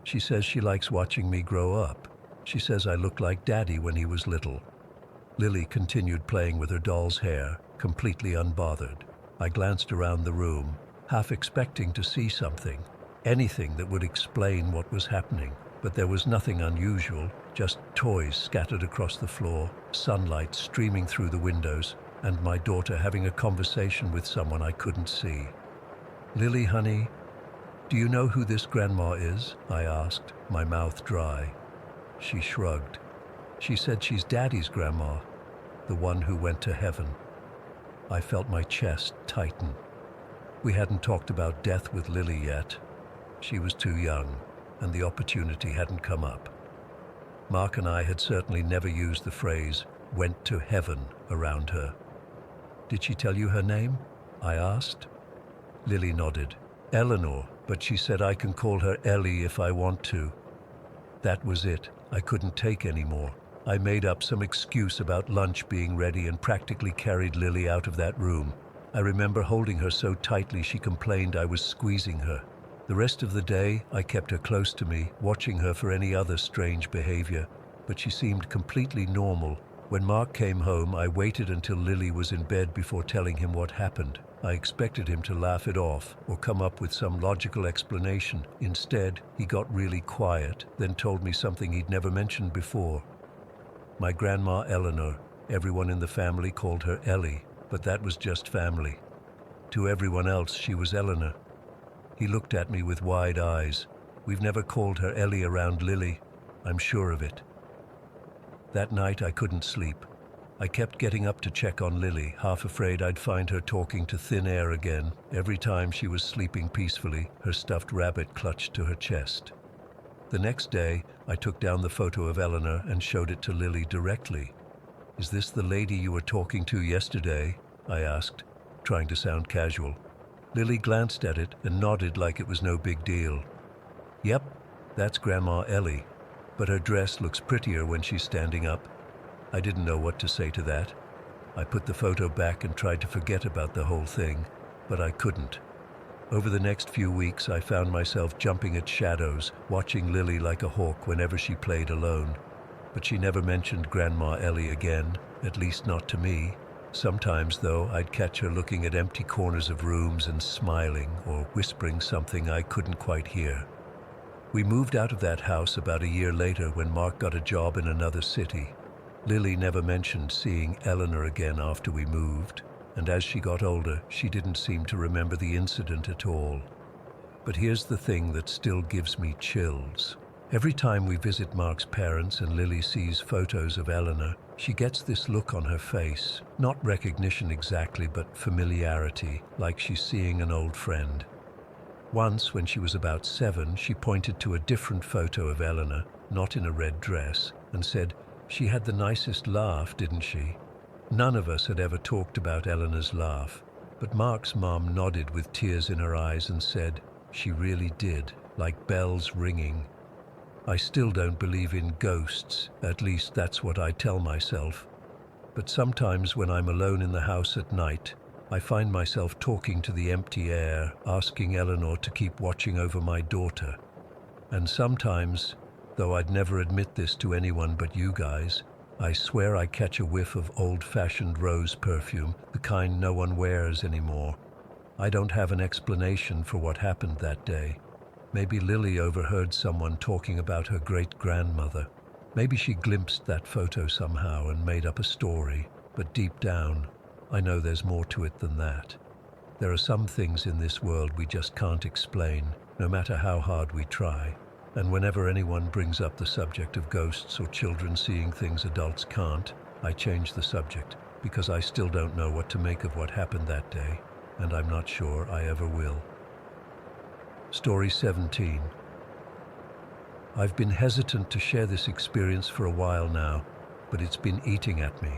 "She says she likes watching me grow up. She says I look like Daddy when he was little." Lily continued playing with her doll's hair, completely unbothered. I glanced around the room, half expecting to see something. Anything that would explain what was happening, but there was nothing unusual, just toys scattered across the floor, sunlight streaming through the windows, and my daughter having a conversation with someone I couldn't see. "Lily, honey, do you know who this grandma is?" I asked, my mouth dry. She shrugged. She said she's Daddy's grandma, the one who went to heaven. I felt my chest tighten. We hadn't talked about death with Lily yet. She was too young, and the opportunity hadn't come up. Mark and I had certainly never used the phrase "went to heaven" around her. "Did she tell you her name?" I asked. Lily nodded. "Eleanor, but she said I can call her Ellie if I want to." That was it. I couldn't take any more. I made up some excuse about lunch being ready and practically carried Lily out of that room. I remember holding her so tightly she complained I was squeezing her. The rest of the day, I kept her close to me, watching her for any other strange behavior, but she seemed completely normal. When Mark came home, I waited until Lily was in bed before telling him what happened. I expected him to laugh it off or come up with some logical explanation. Instead, he got really quiet, then told me something he'd never mentioned before. My grandma Eleanor, everyone in the family called her Ellie, but that was just family. To everyone else, she was Eleanor. He looked at me with wide eyes. "We've never called her Ellie around Lily. I'm sure of it." That night I couldn't sleep. I kept getting up to check on Lily, half afraid I'd find her talking to thin air again. Every time she was sleeping peacefully, her stuffed rabbit clutched to her chest. The next day, I took down the photo of Eleanor and showed it to Lily directly. "Is this the lady you were talking to yesterday?" I asked, trying to sound casual. Lily glanced at it and nodded like it was no big deal. "Yep, that's Grandma Ellie, but her dress looks prettier when she's standing up." I didn't know what to say to that. I put the photo back and tried to forget about the whole thing, but I couldn't. Over the next few weeks, I found myself jumping at shadows, watching Lily like a hawk whenever she played alone. But she never mentioned Grandma Ellie again, at least not to me. Sometimes, though, I'd catch her looking at empty corners of rooms and smiling or whispering something I couldn't quite hear. We moved out of that house about a year later when Mark got a job in another city. Lily never mentioned seeing Eleanor again after we moved, and as she got older, she didn't seem to remember the incident at all. But here's the thing that still gives me chills. Every time we visit Mark's parents and Lily sees photos of Eleanor, she gets this look on her face. Not recognition exactly, but familiarity, like she's seeing an old friend. Once, when she was about 7, she pointed to a different photo of Eleanor, not in a red dress, and said, "She had the nicest laugh, didn't she?" None of us had ever talked about Eleanor's laugh, but Mark's mom nodded with tears in her eyes and said, "She really did, like bells ringing." I still don't believe in ghosts, at least that's what I tell myself. But sometimes when I'm alone in the house at night, I find myself talking to the empty air, asking Eleanor to keep watching over my daughter. And sometimes, though I'd never admit this to anyone but you guys, I swear I catch a whiff of old-fashioned rose perfume, the kind no one wears anymore. I don't have an explanation for what happened that day. Maybe Lily overheard someone talking about her great-grandmother. Maybe she glimpsed that photo somehow and made up a story. But deep down, I know there's more to it than that. There are some things in this world we just can't explain, no matter how hard we try. And whenever anyone brings up the subject of ghosts or children seeing things adults can't, I change the subject, because I still don't know what to make of what happened that day, and I'm not sure I ever will. Story 17. I've been hesitant to share this experience for a while now, but it's been eating at me.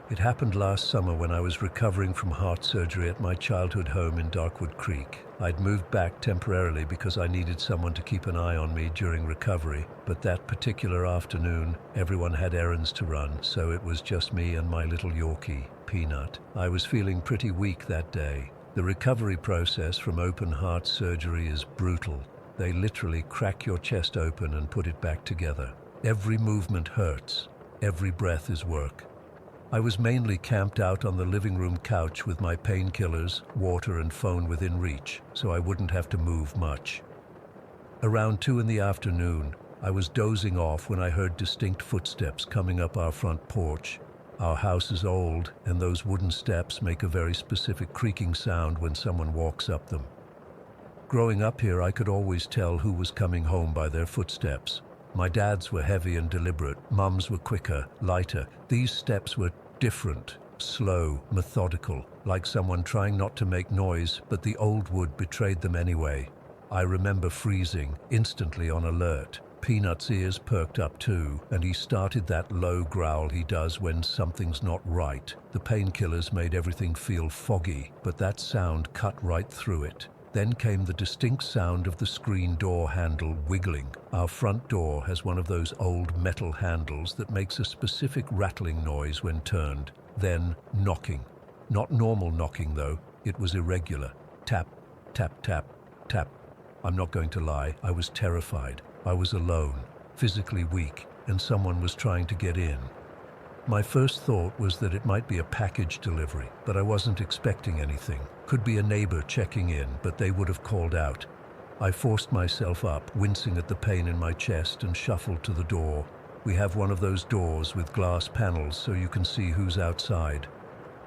It happened last summer when I was recovering from heart surgery at my childhood home in Darkwood Creek. I'd moved back temporarily because I needed someone to keep an eye on me during recovery, but that particular afternoon, everyone had errands to run, so it was just me and my little Yorkie, Peanut. I was feeling pretty weak that day. The recovery process from open heart surgery is brutal. They literally crack your chest open and put it back together. Every movement hurts. Every breath is work. I was mainly camped out on the living room couch with my painkillers, water and phone within reach, so I wouldn't have to move much. Around 2 in the afternoon, I was dozing off when I heard distinct footsteps coming up our front porch. Our house is old, and those wooden steps make a very specific creaking sound when someone walks up them. Growing up here, I could always tell who was coming home by their footsteps. My dad's were heavy and deliberate, Mum's were quicker, lighter. These steps were different, slow, methodical, like someone trying not to make noise, but the old wood betrayed them anyway. I remember freezing, instantly on alert. Peanut's ears perked up too, and he started that low growl he does when something's not right. The painkillers made everything feel foggy, but that sound cut right through it. Then came the distinct sound of the screen door handle wiggling. Our front door has one of those old metal handles that makes a specific rattling noise when turned. Then knocking. Not normal knocking though, it was irregular. Tap, tap, tap, tap. I'm not going to lie, I was terrified. I was alone, physically weak, and someone was trying to get in. My first thought was that it might be a package delivery, but I wasn't expecting anything. Could be a neighbor checking in, but they would have called out. I forced myself up, wincing at the pain in my chest, and shuffled to the door. We have one of those doors with glass panels so you can see who's outside.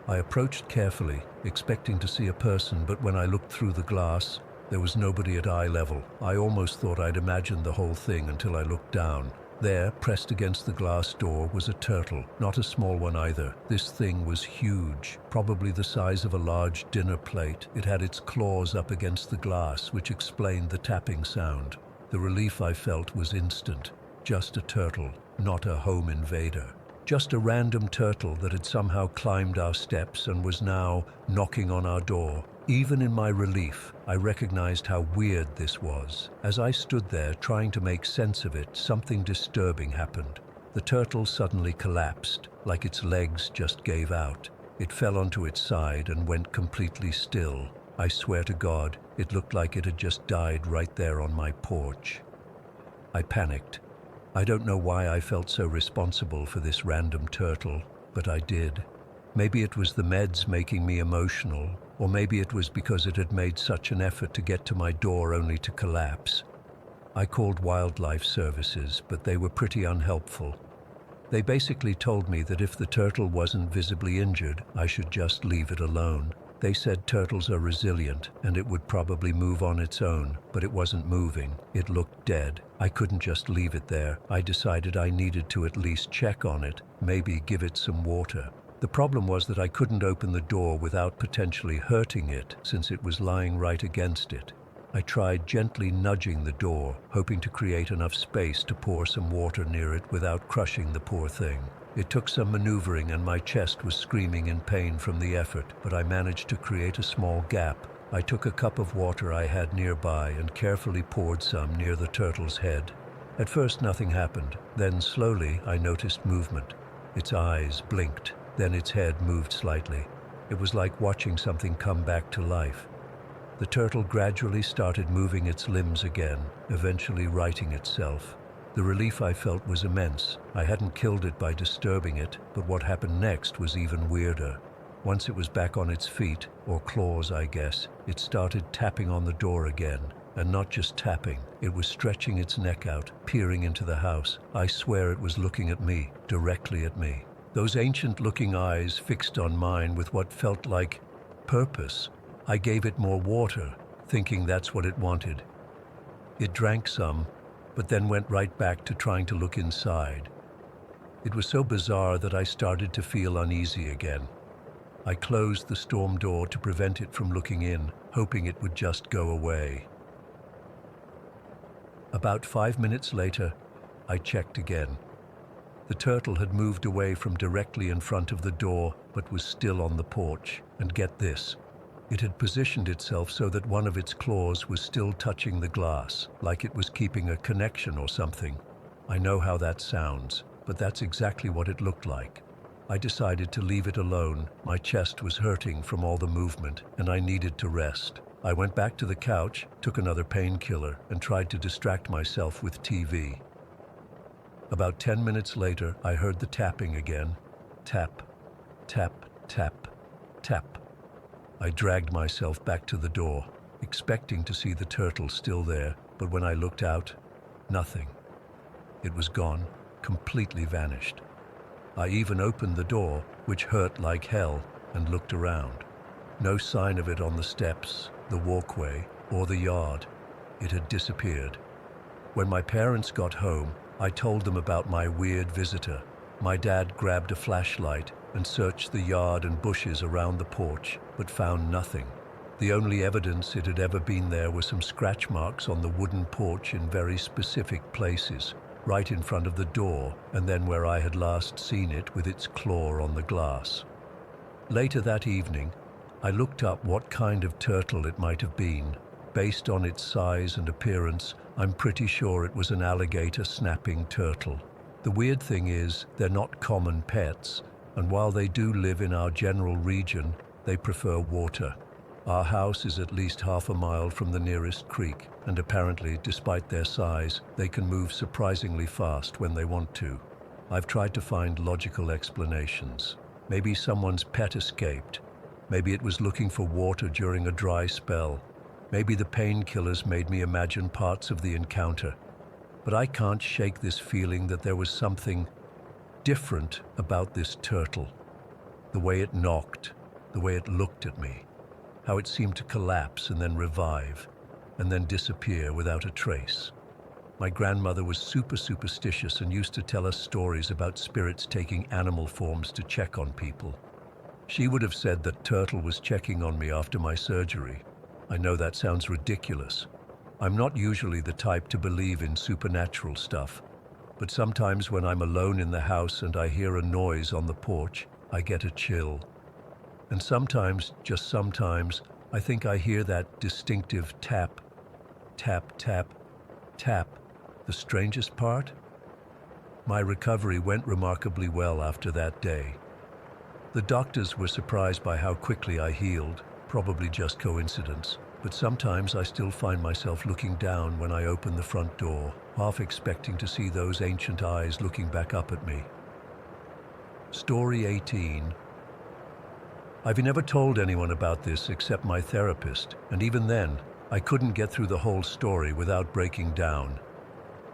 I approached carefully, expecting to see a person, but when I looked through the glass, there was nobody at eye level. I almost thought I'd imagined the whole thing until I looked down. There, pressed against the glass door, was a turtle, not a small one either. This thing was huge, probably the size of a large dinner plate. It had its claws up against the glass, which explained the tapping sound. The relief I felt was instant. Just a turtle, not a home invader. Just a random turtle that had somehow climbed our steps and was now knocking on our door. Even in my relief, I recognized how weird this was. As I stood there trying to make sense of it, something disturbing happened. The turtle suddenly collapsed, like its legs just gave out. It fell onto its side and went completely still. I swear to God, it looked like it had just died right there on my porch. I panicked. I don't know why I felt so responsible for this random turtle, but I did. Maybe it was the meds making me emotional, or maybe it was because it had made such an effort to get to my door only to collapse. I called wildlife services, but they were pretty unhelpful. They basically told me that if the turtle wasn't visibly injured, I should just leave it alone. They said turtles are resilient and it would probably move on its own, but it wasn't moving. It looked dead. I couldn't just leave it there. I decided I needed to at least check on it, maybe give it some water. The problem was that I couldn't open the door without potentially hurting it, since it was lying right against it. I tried gently nudging the door, hoping to create enough space to pour some water near it without crushing the poor thing. It took some maneuvering and my chest was screaming in pain from the effort, but I managed to create a small gap. I took a cup of water I had nearby and carefully poured some near the turtle's head. At first nothing happened. Then slowly I noticed movement. Its eyes blinked, then its head moved slightly. It was like watching something come back to life. The turtle gradually started moving its limbs again, eventually righting itself. The relief I felt was immense. I hadn't killed it by disturbing it, but what happened next was even weirder. Once it was back on its feet, or claws I guess, it started tapping on the door again. And not just tapping, it was stretching its neck out, peering into the house. I swear it was looking at me, directly at me. Those ancient-looking eyes fixed on mine with what felt like purpose. I gave it more water, thinking that's what it wanted. It drank some, but then went right back to trying to look inside. It was so bizarre that I started to feel uneasy again. I closed the storm door to prevent it from looking in, hoping it would just go away. About 5 minutes later, I checked again. The turtle had moved away from directly in front of the door, but was still on the porch. And get this, it had positioned itself so that one of its claws was still touching the glass, like it was keeping a connection or something. I know how that sounds, but that's exactly what it looked like. I decided to leave it alone. My chest was hurting from all the movement, and I needed to rest. I went back to the couch, took another painkiller, and tried to distract myself with TV. About 10 minutes later, I heard the tapping again. Tap, tap, tap, tap. I dragged myself back to the door, expecting to see the turtle still there, but when I looked out, nothing. It was gone, completely vanished. I even opened the door, which hurt like hell, and looked around. No sign of it on the steps, the walkway, or the yard. It had disappeared. When my parents got home, I told them about my weird visitor. My dad grabbed a flashlight and searched the yard and bushes around the porch, but found nothing. The only evidence it had ever been there were some scratch marks on the wooden porch in very specific places, right in front of the door, and then where I had last seen it with its claw on the glass. Later that evening, I looked up what kind of turtle it might have been. Based on its size and appearance, I'm pretty sure it was an alligator snapping turtle. The weird thing is, they're not common pets, and while they do live in our general region, they prefer water. Our house is at least half a mile from the nearest creek, and apparently, despite their size, they can move surprisingly fast when they want to. I've tried to find logical explanations. Maybe someone's pet escaped. Maybe it was looking for water during a dry spell. Maybe the painkillers made me imagine parts of the encounter. But I can't shake this feeling that there was something different about this turtle. The way it knocked, the way it looked at me, how it seemed to collapse and then revive, and then disappear without a trace. My grandmother was super superstitious and used to tell us stories about spirits taking animal forms to check on people. She would have said that Turtle was checking on me after my surgery. I know that sounds ridiculous. I'm not usually the type to believe in supernatural stuff, but sometimes when I'm alone in the house and I hear a noise on the porch, I get a chill. And sometimes, just sometimes, I think I hear that distinctive tap, tap, tap, tap. The strangest part? My recovery went remarkably well after that day. The doctors were surprised by how quickly I healed, probably just coincidence, but sometimes I still find myself looking down when I open the front door, half expecting to see those ancient eyes looking back up at me. Story 18. I've never told anyone about this except my therapist, and even then, I couldn't get through the whole story without breaking down.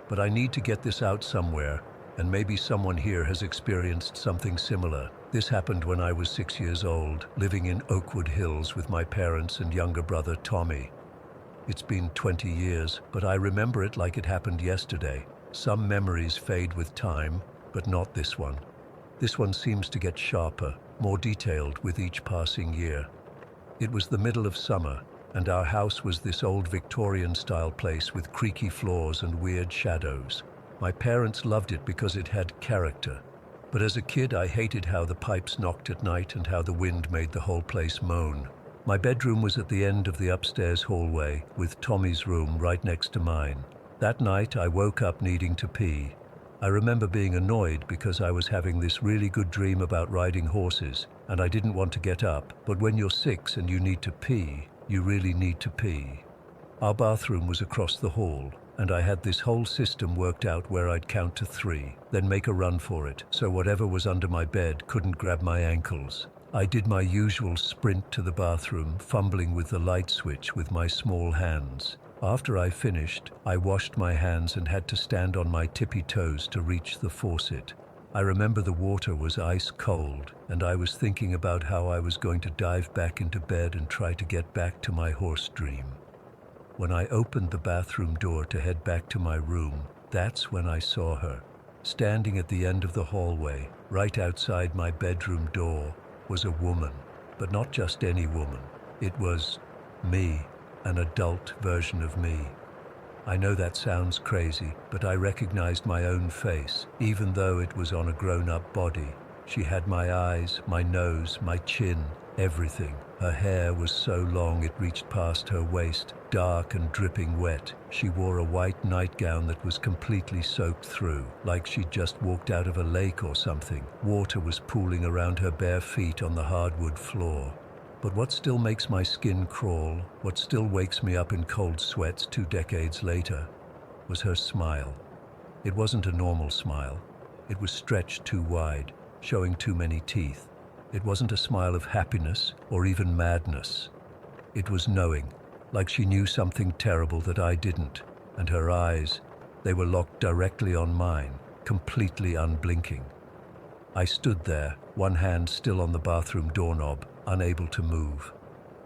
But I need to get this out somewhere, and maybe someone here has experienced something similar. This happened when I was 6 years old, living in Oakwood Hills with my parents and younger brother Tommy. It's been 20 years, but I remember it like it happened yesterday. Some memories fade with time, but not this one. This one seems to get sharper, more detailed with each passing year. It was the middle of summer, and our house was this old Victorian-style place with creaky floors and weird shadows. My parents loved it because it had character. But as a kid, I hated how the pipes knocked at night and how the wind made the whole place moan. My bedroom was at the end of the upstairs hallway, with Tommy's room right next to mine. That night, I woke up needing to pee. I remember being annoyed because I was having this really good dream about riding horses, and I didn't want to get up. But when you're 6 and you need to pee, you really need to pee. Our bathroom was across the hall, and I had this whole system worked out where I'd count to 3, then make a run for it, so whatever was under my bed couldn't grab my ankles. I did my usual sprint to the bathroom, fumbling with the light switch with my small hands. After I finished, I washed my hands and had to stand on my tippy toes to reach the faucet. I remember the water was ice cold, and I was thinking about how I was going to dive back into bed and try to get back to my horse dream. When I opened the bathroom door to head back to my room, that's when I saw her. Standing at the end of the hallway, right outside my bedroom door, was a woman. But not just any woman. It was me, an adult version of me. I know that sounds crazy, but I recognized my own face, even though it was on a grown-up body. She had my eyes, my nose, my chin, everything. Her hair was so long it reached past her waist, dark and dripping wet. She wore a white nightgown that was completely soaked through, like she'd just walked out of a lake or something. Water was pooling around her bare feet on the hardwood floor. But what still makes my skin crawl, what still wakes me up in cold sweats 2 decades later, was her smile. It wasn't a normal smile. It was stretched too wide, showing too many teeth. It wasn't a smile of happiness or even madness. It was knowing, like she knew something terrible that I didn't. And her eyes, they were locked directly on mine, completely unblinking. I stood there, one hand still on the bathroom doorknob, unable to move.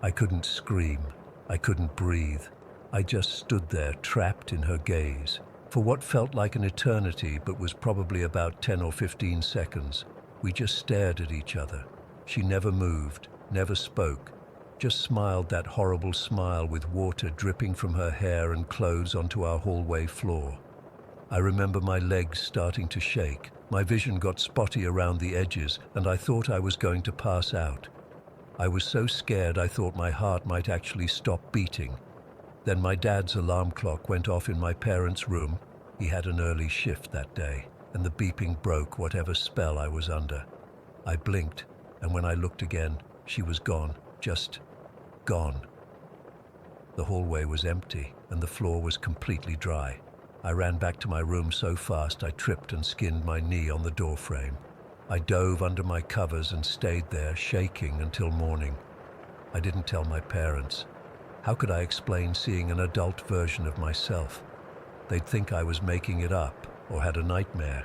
I couldn't scream. I couldn't breathe. I just stood there, trapped in her gaze. For what felt like an eternity, but was probably about 10 or 15 seconds, we just stared at each other. She never moved, never spoke, just smiled that horrible smile with water dripping from her hair and clothes onto our hallway floor. I remember my legs starting to shake. My vision got spotty around the edges, and I thought I was going to pass out. I was so scared I thought my heart might actually stop beating. Then my dad's alarm clock went off in my parents' room. He had an early shift that day, and the beeping broke whatever spell I was under. I blinked, and when I looked again, she was gone, just gone. The hallway was empty, and the floor was completely dry. I ran back to my room so fast I tripped and skinned my knee on the doorframe. I dove under my covers and stayed there, shaking until morning. I didn't tell my parents. How could I explain seeing an adult version of myself? They'd think I was making it up or had a nightmare.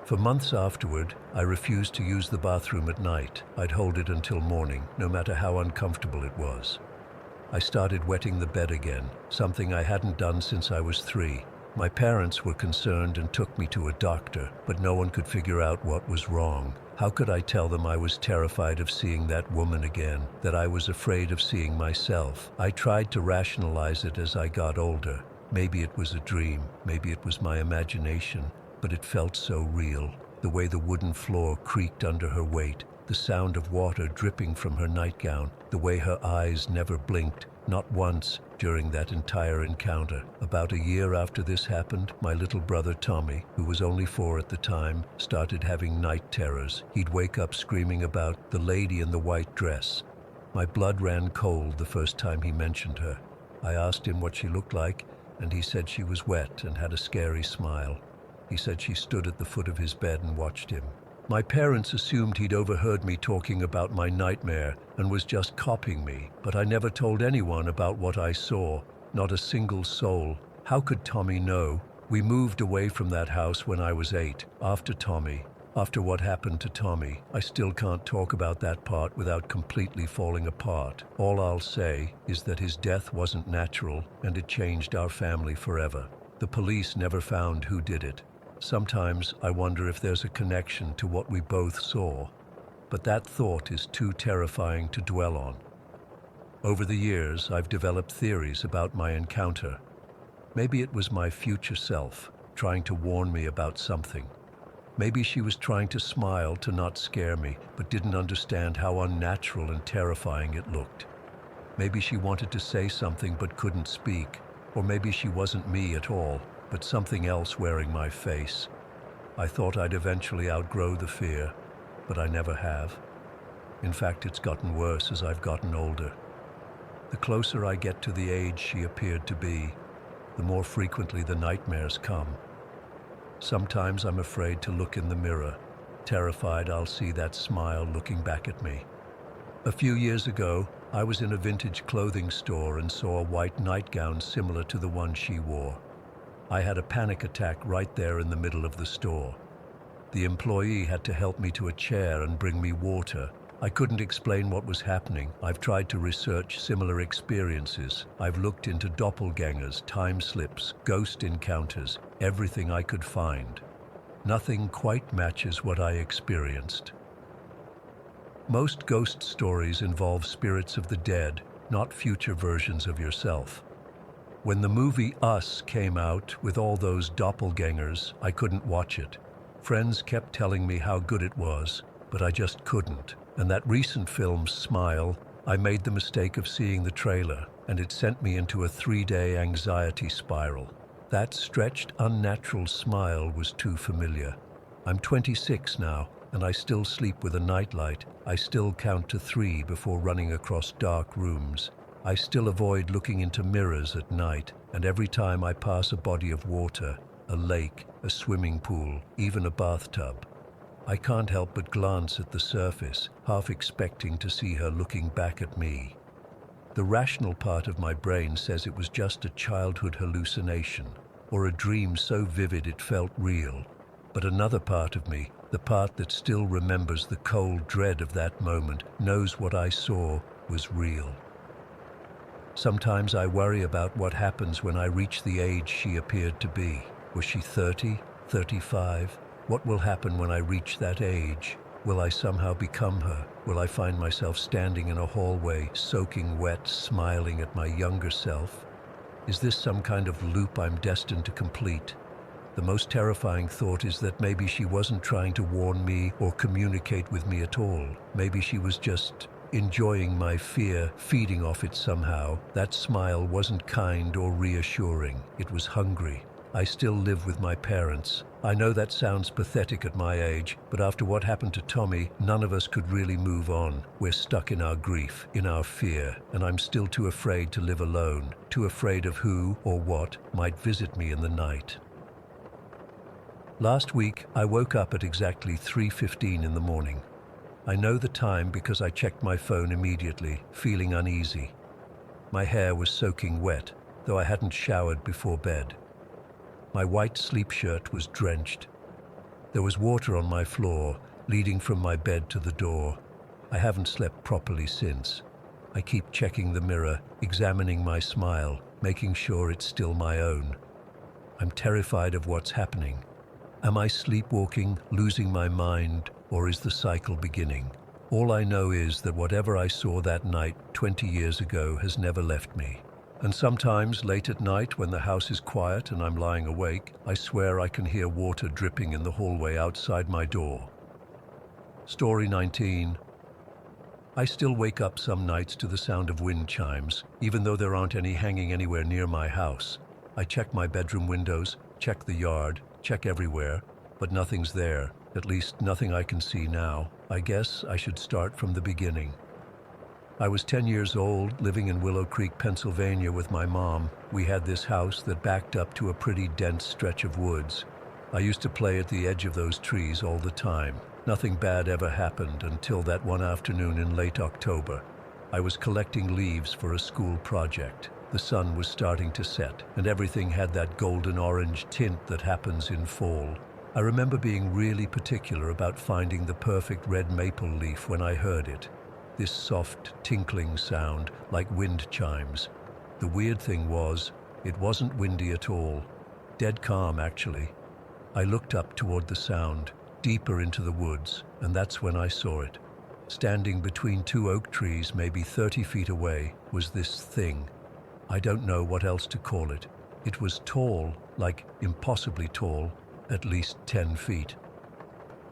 For months afterward, I refused to use the bathroom at night. I'd hold it until morning, no matter how uncomfortable it was. I started wetting the bed again, something I hadn't done since I was 3. My parents were concerned and took me to a doctor, but no one could figure out what was wrong. How could I tell them I was terrified of seeing that woman again, that I was afraid of seeing myself? I tried to rationalize it as I got older. Maybe it was a dream, maybe it was my imagination, but it felt so real. The way the wooden floor creaked under her weight, the sound of water dripping from her nightgown, the way her eyes never blinked, not once during that entire encounter. About a year after this happened, my little brother Tommy, who was only 4 at the time, started having night terrors. He'd wake up screaming about the lady in the white dress. My blood ran cold the first time he mentioned her. I asked him what she looked like, and he said she was wet and had a scary smile. He said she stood at the foot of his bed and watched him. My parents assumed he'd overheard me talking about my nightmare and was just copying me, but I never told anyone about what I saw, not a single soul. How could Tommy know? We moved away from that house when I was 8, after what happened to Tommy. I still can't talk about that part without completely falling apart. All I'll say is that his death wasn't natural and it changed our family forever. The police never found who did it. Sometimes I wonder if there's a connection to what we both saw, but that thought is too terrifying to dwell on. Over the years, I've developed theories about my encounter. Maybe it was my future self trying to warn me about something. Maybe she was trying to smile to not scare me, but didn't understand how unnatural and terrifying it looked. Maybe she wanted to say something but couldn't speak, or maybe she wasn't me at all, but something else wearing my face. I thought I'd eventually outgrow the fear, but I never have. In fact, it's gotten worse as I've gotten older. The closer I get to the age she appeared to be, the more frequently the nightmares come. Sometimes I'm afraid to look in the mirror, terrified I'll see that smile looking back at me. A few years ago, I was in a vintage clothing store and saw a white nightgown similar to the one she wore. I had a panic attack right there in the middle of the store. The employee had to help me to a chair and bring me water. I couldn't explain what was happening. I've tried to research similar experiences. I've looked into doppelgangers, time slips, ghost encounters, everything I could find. Nothing quite matches what I experienced. Most ghost stories involve spirits of the dead, not future versions of yourself. When the movie Us came out with all those doppelgangers, I couldn't watch it. Friends kept telling me how good it was, but I just couldn't. And that recent film, Smile, I made the mistake of seeing the trailer, and it sent me into a 3-day anxiety spiral. That stretched, unnatural smile was too familiar. I'm 26 now, and I still sleep with a nightlight. I still count to 3 before running across dark rooms. I still avoid looking into mirrors at night, and every time I pass a body of water, a lake, a swimming pool, even a bathtub, I can't help but glance at the surface, half expecting to see her looking back at me. The rational part of my brain says it was just a childhood hallucination, or a dream so vivid it felt real. But another part of me, The part that still remembers the cold dread of that moment, knows what I saw was real. Sometimes I worry about what happens when I reach the age she appeared to be. Was she 30, 35? What will happen when I reach that age? Will I somehow become her? Will I find myself standing in a hallway, soaking wet, smiling at my younger self? Is this some kind of loop I'm destined to complete? The most terrifying thought is that maybe she wasn't trying to warn me or communicate with me at all. Maybe she was just enjoying my fear, feeding off it somehow. That smile wasn't kind or reassuring. It was hungry. I still live with my parents. I know that sounds pathetic at my age, but after what happened to Tommy, none of us could really move on. We're stuck in our grief, in our fear, and I'm still too afraid to live alone, too afraid of who or what might visit me in the night. Last week, I woke up at exactly 3:15 in the morning. I know the time because I checked my phone immediately, feeling uneasy. My hair was soaking wet, though I hadn't showered before bed. My white sleep shirt was drenched. There was water on my floor, leading from my bed to the door. I haven't slept properly since. I keep checking the mirror, examining my smile, making sure it's still my own. I'm terrified of what's happening. Am I sleepwalking, losing my mind, or is the cycle beginning? All I know is that whatever I saw that night 20 years ago has never left me. And sometimes, late at night, when the house is quiet and I'm lying awake, I swear I can hear water dripping in the hallway outside my door. Story 19. I still wake up some nights to the sound of wind chimes, even though there aren't any hanging anywhere near my house. I check my bedroom windows, check the yard, check everywhere, but nothing's there, at least nothing I can see now. I guess I should start from the beginning. I was 10 years old, living in Willow Creek, Pennsylvania with my mom. We had this house that backed up to a pretty dense stretch of woods. I used to play at the edge of those trees all the time. Nothing bad ever happened until that one afternoon in late October. I was collecting leaves for a school project. The sun was starting to set, and everything had that golden-orange tint that happens in fall. I remember being really particular about finding the perfect red maple leaf when I heard it. This soft, tinkling sound, like wind chimes. The weird thing was, it wasn't windy at all. Dead calm, actually. I looked up toward the sound, deeper into the woods, and that's when I saw it. Standing between two oak trees, maybe 30 feet away, was this thing. I don't know what else to call it. It was tall, like impossibly tall, at least 10 feet.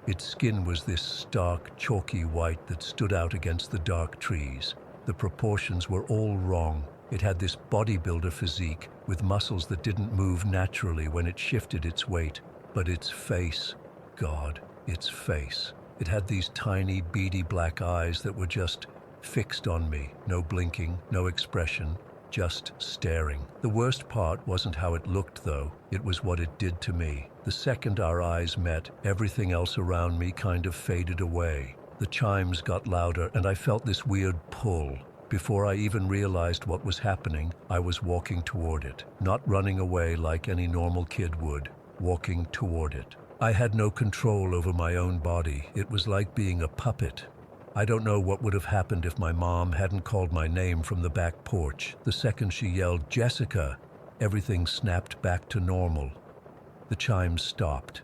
Its skin was this stark, chalky white that stood out against the dark trees. The proportions were all wrong. It had this bodybuilder physique with muscles that didn't move naturally when it shifted its weight. But its face, God, its face. It had these tiny, beady black eyes that were just fixed on me. No blinking, no expression. Just staring. The worst part wasn't how it looked, though. It was what it did to me. The second our eyes met, everything else around me kind of faded away. The chimes got louder, and I felt this weird pull. Before I even realized what was happening, I was walking toward it. Not running away like any normal kid would. Walking toward it. I had no control over my own body. It was like being a puppet. I don't know what would have happened if my mom hadn't called my name from the back porch. The second she yelled, "Jessica," everything snapped back to normal. The chimes stopped.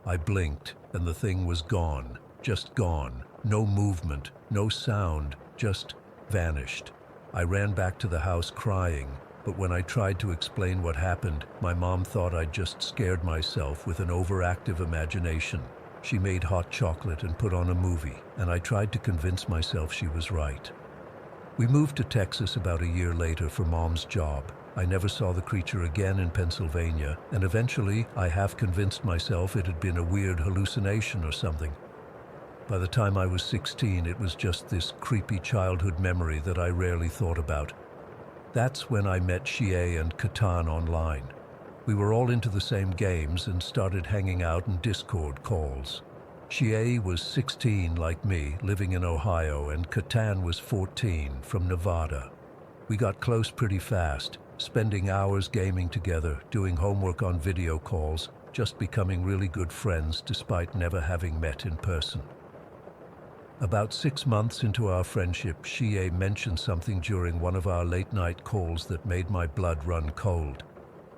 I blinked, and the thing was gone. Just gone. No movement, no sound, just vanished. I ran back to the house crying, but when I tried to explain what happened, my mom thought I'd just scared myself with an overactive imagination. She made hot chocolate and put on a movie, and I tried to convince myself she was right. We moved to Texas about a year later for Mom's job. I never saw the creature again in Pennsylvania, and eventually I half convinced myself it had been a weird hallucination or something. By the time I was 16, it was just this creepy childhood memory that I rarely thought about. That's when I met Shie and Catan online. We were all into the same games and started hanging out in Discord calls. Shie was 16 like me, living in Ohio, and Catan was 14 from Nevada. We got close pretty fast, spending hours gaming together, doing homework on video calls. just becoming really good friends despite never having met in person. About 6 months into our friendship, Xie mentioned something during one of our late-night calls that made my blood run cold.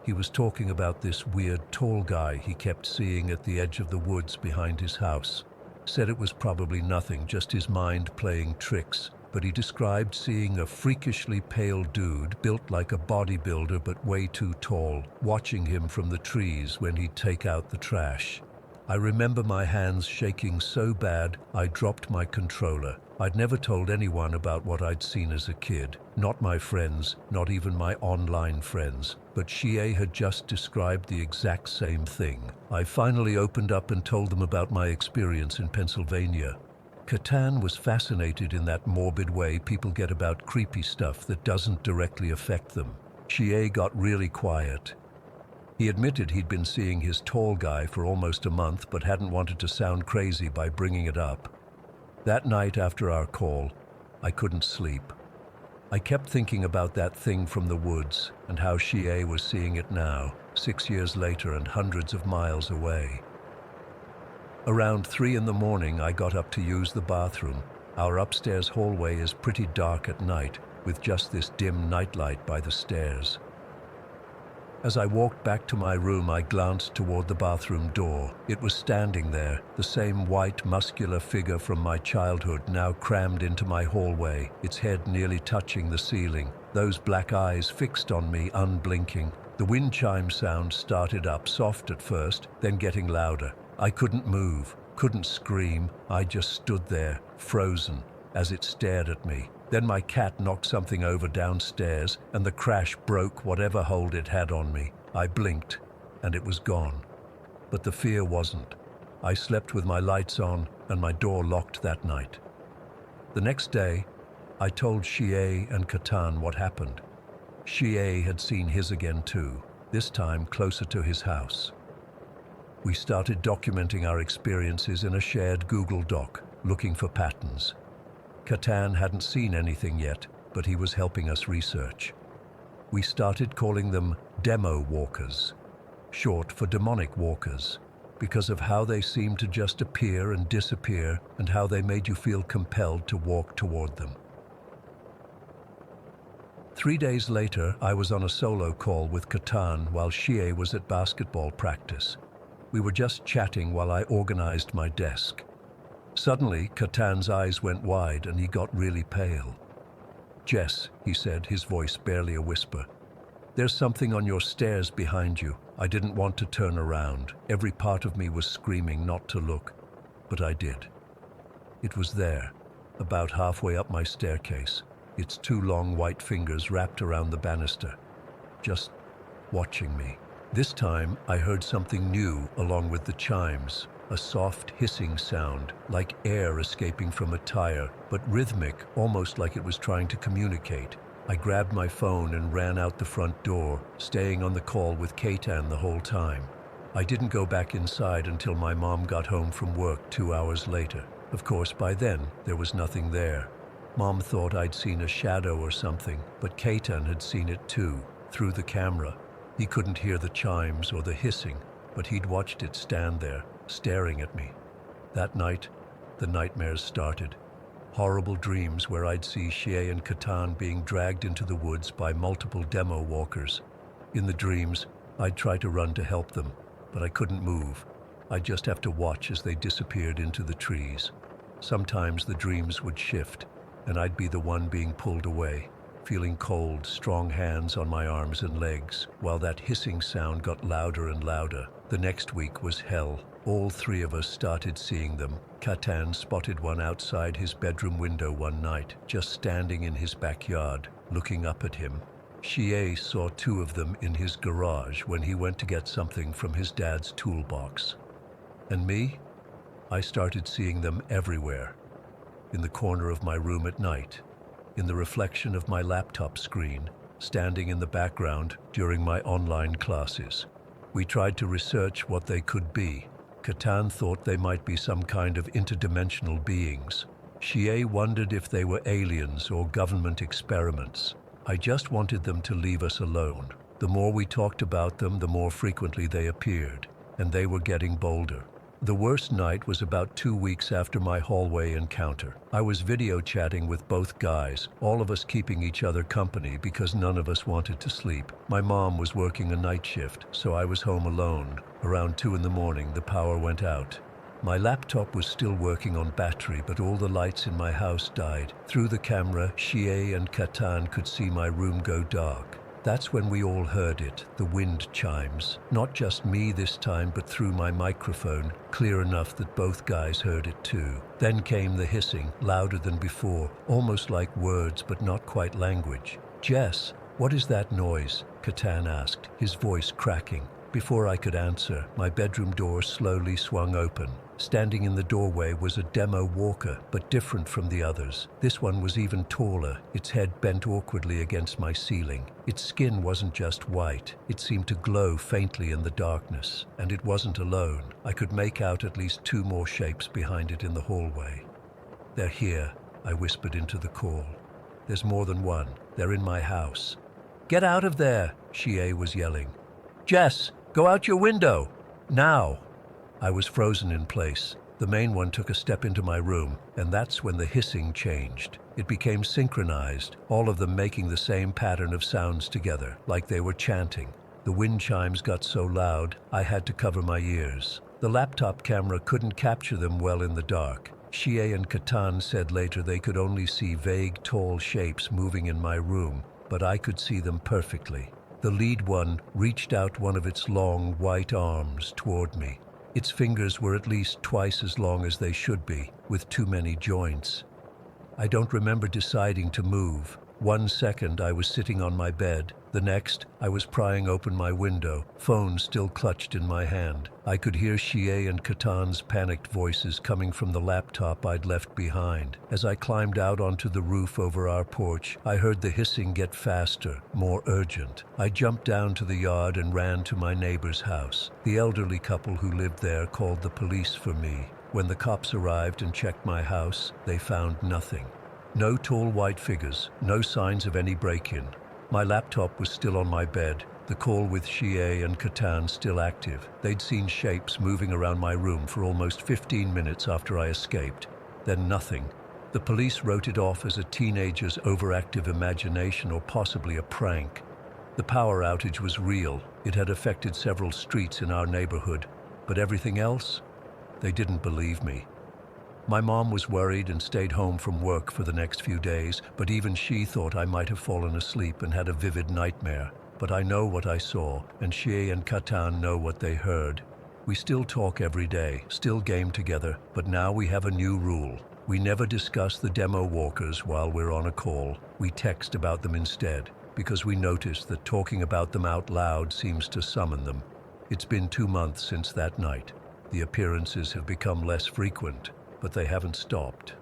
He was talking about this weird tall guy he kept seeing at the edge of the woods behind his house. Said it was probably nothing, just his mind playing tricks, but he described seeing a freakishly pale dude built like a bodybuilder but way too tall, watching him from the trees when he'd take out the trash. I remember my hands shaking so bad I dropped my controller. I'd never told anyone about what I'd seen as a kid. Not my friends, not even my online friends. But Xie had just described the exact same thing. I finally opened up and told them about my experience in Pennsylvania. Catan was fascinated in that morbid way people get about creepy stuff that doesn't directly affect them. Xie got really quiet. He admitted he'd been seeing his tall guy for almost a month but hadn't wanted to sound crazy by bringing it up. That night after our call, I couldn't sleep. I kept thinking about that thing from the woods and how Xie was seeing it now, 6 years later and hundreds of miles away. Around 3 in the morning, I got up to use the bathroom. Our upstairs hallway is pretty dark at night, with just this dim nightlight by the stairs. As I walked back to my room, I glanced toward the bathroom door. It was standing there, the same white, muscular figure from my childhood, now crammed into my hallway, its head nearly touching the ceiling, those black eyes fixed on me, unblinking. The wind chime sound started up, soft at first, then getting louder. I couldn't move, couldn't scream. I just stood there, frozen, as it stared at me. Then my cat knocked something over downstairs, and the crash broke whatever hold it had on me. I blinked, and it was gone. But the fear wasn't. I slept with my lights on, and my door locked that night. The next day, I told Xie and Catan what happened. Xie had seen his again too, this time closer to his house. We started documenting our experiences in a shared Google Doc, looking for patterns. Catan hadn't seen anything yet, but he was helping us research. We started calling them demo walkers, short for demonic walkers, because of how they seemed to just appear and disappear and how they made you feel compelled to walk toward them. 3 days later, I was on a solo call with Catan while Xie was at basketball practice. We were just chatting while I organized my desk. Suddenly, Catan's eyes went wide and he got really pale. "Jess," he said, his voice barely a whisper, "there's something on your stairs behind you." I didn't want to turn around. Every part of me was screaming not to look, but I did. It was there, about halfway up my staircase, its 2 long white fingers wrapped around the banister, just watching me. This time, I heard something new along with the chimes. A soft hissing sound, like air escaping from a tire, but rhythmic, almost like it was trying to communicate. I grabbed my phone and ran out the front door, staying on the call with Catan the whole time. I didn't go back inside until my mom got home from work 2 hours later. Of course, by then, there was nothing there. Mom thought I'd seen a shadow or something, but Catan had seen it too, through the camera. He couldn't hear the chimes or the hissing, but he'd watched it stand there, staring at me. That night, the nightmares started. Horrible dreams where I'd see Xie and Catan being dragged into the woods by multiple demo walkers. In the dreams, I'd try to run to help them, but I couldn't move. I'd just have to watch as they disappeared into the trees. Sometimes the dreams would shift, and I'd be the one being pulled away, feeling cold, strong hands on my arms and legs, while that hissing sound got louder and louder. The next week was hell. All 3 of us started seeing them. Catan spotted one outside his bedroom window one night, just standing in his backyard, looking up at him. Xie saw 2 of them in his garage when he went to get something from his dad's toolbox. And me? I started seeing them everywhere. In the corner of my room at night, in the reflection of my laptop screen, standing in the background during my online classes. We tried to research what they could be. Catan thought they might be some kind of interdimensional beings. Xie wondered if they were aliens or government experiments. I just wanted them to leave us alone. The more we talked about them, the more frequently they appeared. and they were getting bolder. The worst night was about 2 weeks after my hallway encounter. I was video chatting with both guys, all of us keeping each other company because none of us wanted to sleep. My mom was working a night shift, so I was home alone. Around 2 in the morning, the power went out. My laptop was still working on battery, but all the lights in my house died. Through the camera, Shie and Katan could see my room go dark. That's when we all heard it, the wind chimes. Not just me this time, but through my microphone, clear enough that both guys heard it too. Then came the hissing, louder than before, almost like words but not quite language. "Jess, what is that noise?" Katan asked, his voice cracking. Before I could answer, my bedroom door slowly swung open. Standing in the doorway was a demo walker, but different from the others. This one was even taller, its head bent awkwardly against my ceiling. Its skin wasn't just white, it seemed to glow faintly in the darkness. And it wasn't alone. I could make out at least 2 more shapes behind it in the hallway. "They're here," I whispered into the call. "There's more than one. They're in my house." "Get out of there," Shie was yelling. "Jess, go out your window! Now!" I was frozen in place. The main one took a step into my room, and that's when the hissing changed. It became synchronized, all of them making the same pattern of sounds together, like they were chanting. The wind chimes got so loud, I had to cover my ears. The laptop camera couldn't capture them well in the dark. Shie and Katan said later they could only see vague, tall shapes moving in my room, but I could see them perfectly. The lead one reached out one of its long, white arms toward me. Its fingers were at least twice as long as they should be, with too many joints. I don't remember deciding to move. 1 second I was sitting on my bed. The next, I was prying open my window, phone still clutched in my hand. I could hear Shie and Katan's panicked voices coming from the laptop I'd left behind. As I climbed out onto the roof over our porch, I heard the hissing get faster, more urgent. I jumped down to the yard and ran to my neighbor's house. The elderly couple who lived there called the police for me. When the cops arrived and checked my house, they found nothing. No tall white figures, no signs of any break-in. My laptop was still on my bed, the call with Shie and Katan still active. They'd seen shapes moving around my room for almost 15 minutes after I escaped. Then nothing. The police wrote it off as a teenager's overactive imagination or possibly a prank. The power outage was real. It had affected several streets in our neighborhood. But everything else? They didn't believe me. My mom was worried and stayed home from work for the next few days, but even she thought I might have fallen asleep and had a vivid nightmare. But I know what I saw, and Shie and Katan know what they heard. We still talk every day, still game together, but now we have a new rule. We never discuss the demo walkers while we're on a call. We text about them instead, because we notice that talking about them out loud seems to summon them. It's been 2 months since that night. The appearances have become less frequent, but they haven't stopped.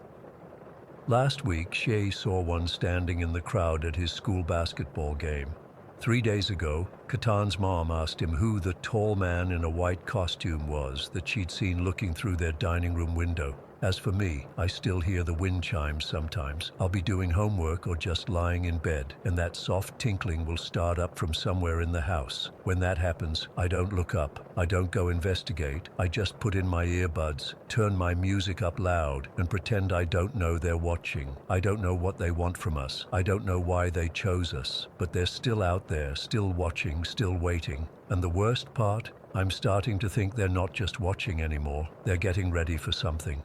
Last week, Shie saw one standing in the crowd at his school basketball game. 3 days ago, Katan's mom asked him who the tall man in a white costume was that she'd seen looking through their dining room window. As for me, I still hear the wind chimes sometimes. I'll be doing homework or just lying in bed, and that soft tinkling will start up from somewhere in the house. When that happens, I don't look up. I don't go investigate. I just put in my earbuds, turn my music up loud, and pretend I don't know they're watching. I don't know what they want from us. I don't know why they chose us. But they're still out there, still watching, still waiting. And the worst part? I'm starting to think they're not just watching anymore. They're getting ready for something.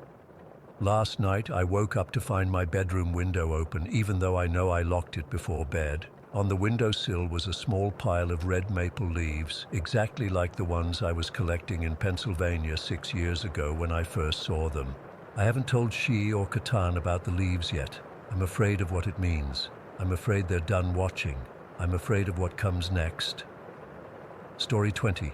Last night, I woke up to find my bedroom window open, even though I know I locked it before bed. On the windowsill was a small pile of red maple leaves, exactly like the ones I was collecting in Pennsylvania 6 years ago when I first saw them. I haven't told Shie or Katan about the leaves yet. I'm afraid of what it means. I'm afraid they're done watching. I'm afraid of what comes next. Story 20.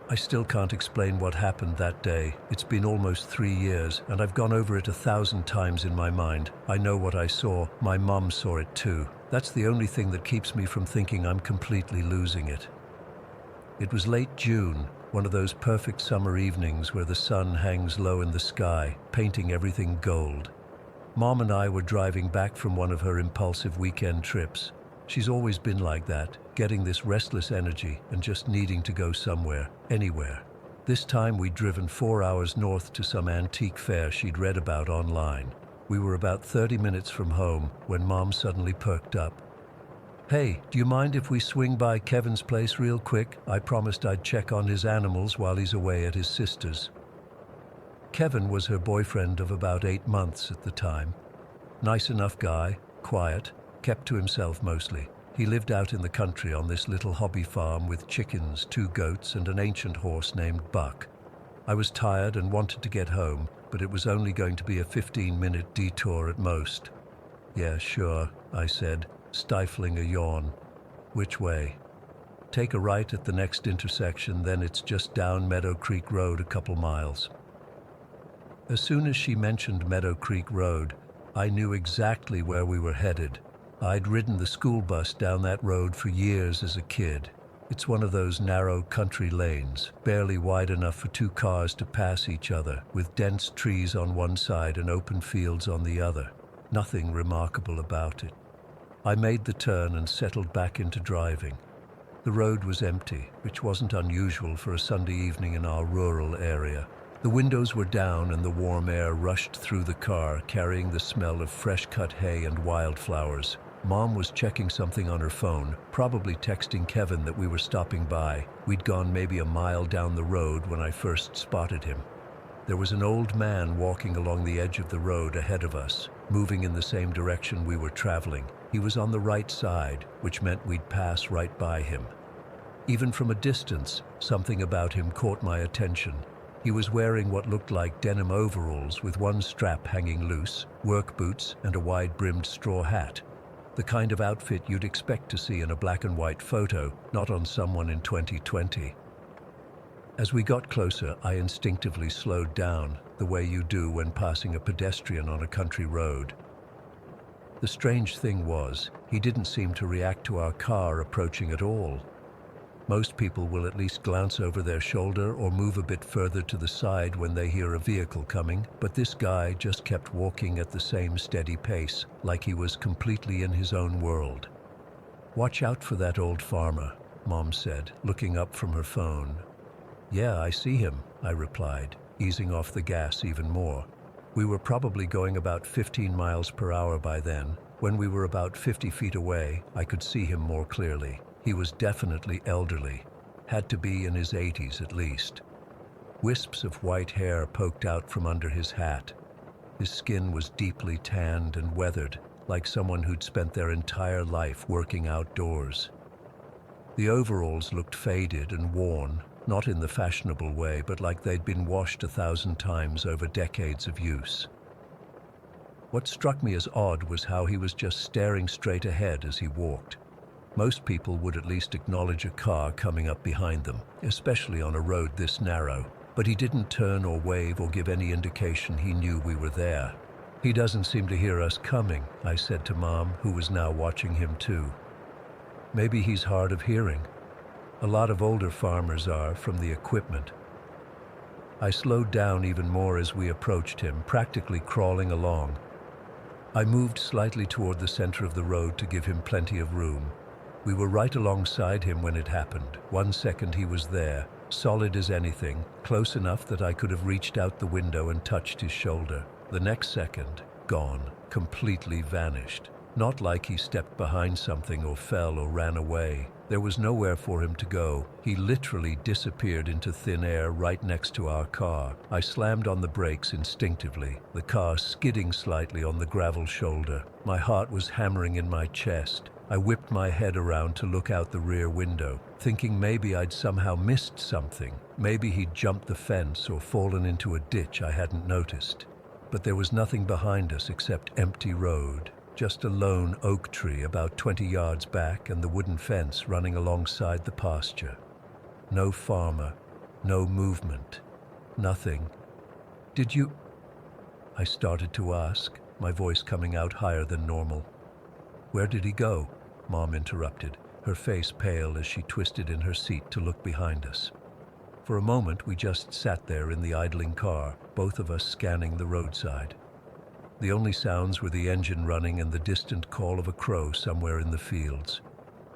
I still can't explain what happened that day. It's been almost 3 years, and I've gone over it 1,000 times in my mind. I know what I saw. My mum saw it too. That's the only thing that keeps me from thinking I'm completely losing it. It was late June, one of those perfect summer evenings where the sun hangs low in the sky, painting everything gold. Mom and I were driving back from one of her impulsive weekend trips. She's always been like that, getting this restless energy and just needing to go somewhere, anywhere. This time we'd driven 4 hours north to some antique fair she'd read about online. We were about 30 minutes from home when Mom suddenly perked up. "Hey, do you mind if we swing by Kevin's place real quick? I promised I'd check on his animals while he's away at his sister's." Kevin was her boyfriend of about 8 months at the time. Nice enough guy, quiet, kept to himself mostly. He lived out in the country on this little hobby farm with chickens, 2 goats, and an ancient horse named Buck. I was tired and wanted to get home, but it was only going to be a 15-minute detour at most. "Yeah, sure," I said, stifling a yawn. "Which way?" "Take a right at the next intersection, then it's just down Meadow Creek Road a couple miles." As soon as she mentioned Meadow Creek Road, I knew exactly where we were headed. I'd ridden the school bus down that road for years as a kid. It's one of those narrow country lanes, barely wide enough for 2 cars to pass each other, with dense trees on one side and open fields on the other. Nothing remarkable about it. I made the turn and settled back into driving. The road was empty, which wasn't unusual for a Sunday evening in our rural area. The windows were down and the warm air rushed through the car, carrying the smell of fresh-cut hay and wildflowers. Mom was checking something on her phone, probably texting Kevin that we were stopping by. We'd gone maybe a mile down the road when I first spotted him. There was an old man walking along the edge of the road ahead of us, moving in the same direction we were traveling. He was on the right side, which meant we'd pass right by him. Even from a distance, something about him caught my attention. He was wearing what looked like denim overalls with one strap hanging loose, work boots, and a wide-brimmed straw hat. The kind of outfit you'd expect to see in a black and white photo, not on someone in 2020. As we got closer, I instinctively slowed down, the way you do when passing a pedestrian on a country road. The strange thing was, he didn't seem to react to our car approaching at all. Most people will at least glance over their shoulder or move a bit further to the side when they hear a vehicle coming, but this guy just kept walking at the same steady pace, like he was completely in his own world. "Watch out for that old farmer," Mom said, looking up from her phone. "Yeah, I see him," I replied, easing off the gas even more. We were probably going about 15 miles per hour by then. When we were about 50 feet away, I could see him more clearly. He was definitely elderly, had to be in his 80s at least. Wisps of white hair poked out from under his hat. His skin was deeply tanned and weathered, like someone who'd spent their entire life working outdoors. The overalls looked faded and worn, not in the fashionable way, but like they'd been washed 1,000 times over decades of use. What struck me as odd was how he was just staring straight ahead as he walked. Most people would at least acknowledge a car coming up behind them, especially on a road this narrow, but he didn't turn or wave or give any indication he knew we were there. "He doesn't seem to hear us coming," I said to Mom, who was now watching him too. "Maybe he's hard of hearing. A lot of older farmers are, from the equipment." I slowed down even more as we approached him, practically crawling along. I moved slightly toward the center of the road to give him plenty of room. We were right alongside him when it happened. 1 second he was there, solid as anything, close enough that I could have reached out the window and touched his shoulder. The next second, gone, completely vanished. Not like he stepped behind something or fell or ran away. There was nowhere for him to go. He literally disappeared into thin air right next to our car. I slammed on the brakes instinctively, the car skidding slightly on the gravel shoulder. My heart was hammering in my chest. I whipped my head around to look out the rear window, thinking maybe I'd somehow missed something. Maybe he'd jumped the fence or fallen into a ditch I hadn't noticed. But there was nothing behind us except empty road. Just a lone oak tree about 20 yards back and the wooden fence running alongside the pasture. No farmer, no movement, nothing. "Did you?" I started to ask, my voice coming out higher than normal. "Where did he go?" Mom interrupted, her face pale as she twisted in her seat to look behind us. For a moment we just sat there in the idling car, both of us scanning the roadside. The only sounds were the engine running and the distant call of a crow somewhere in the fields.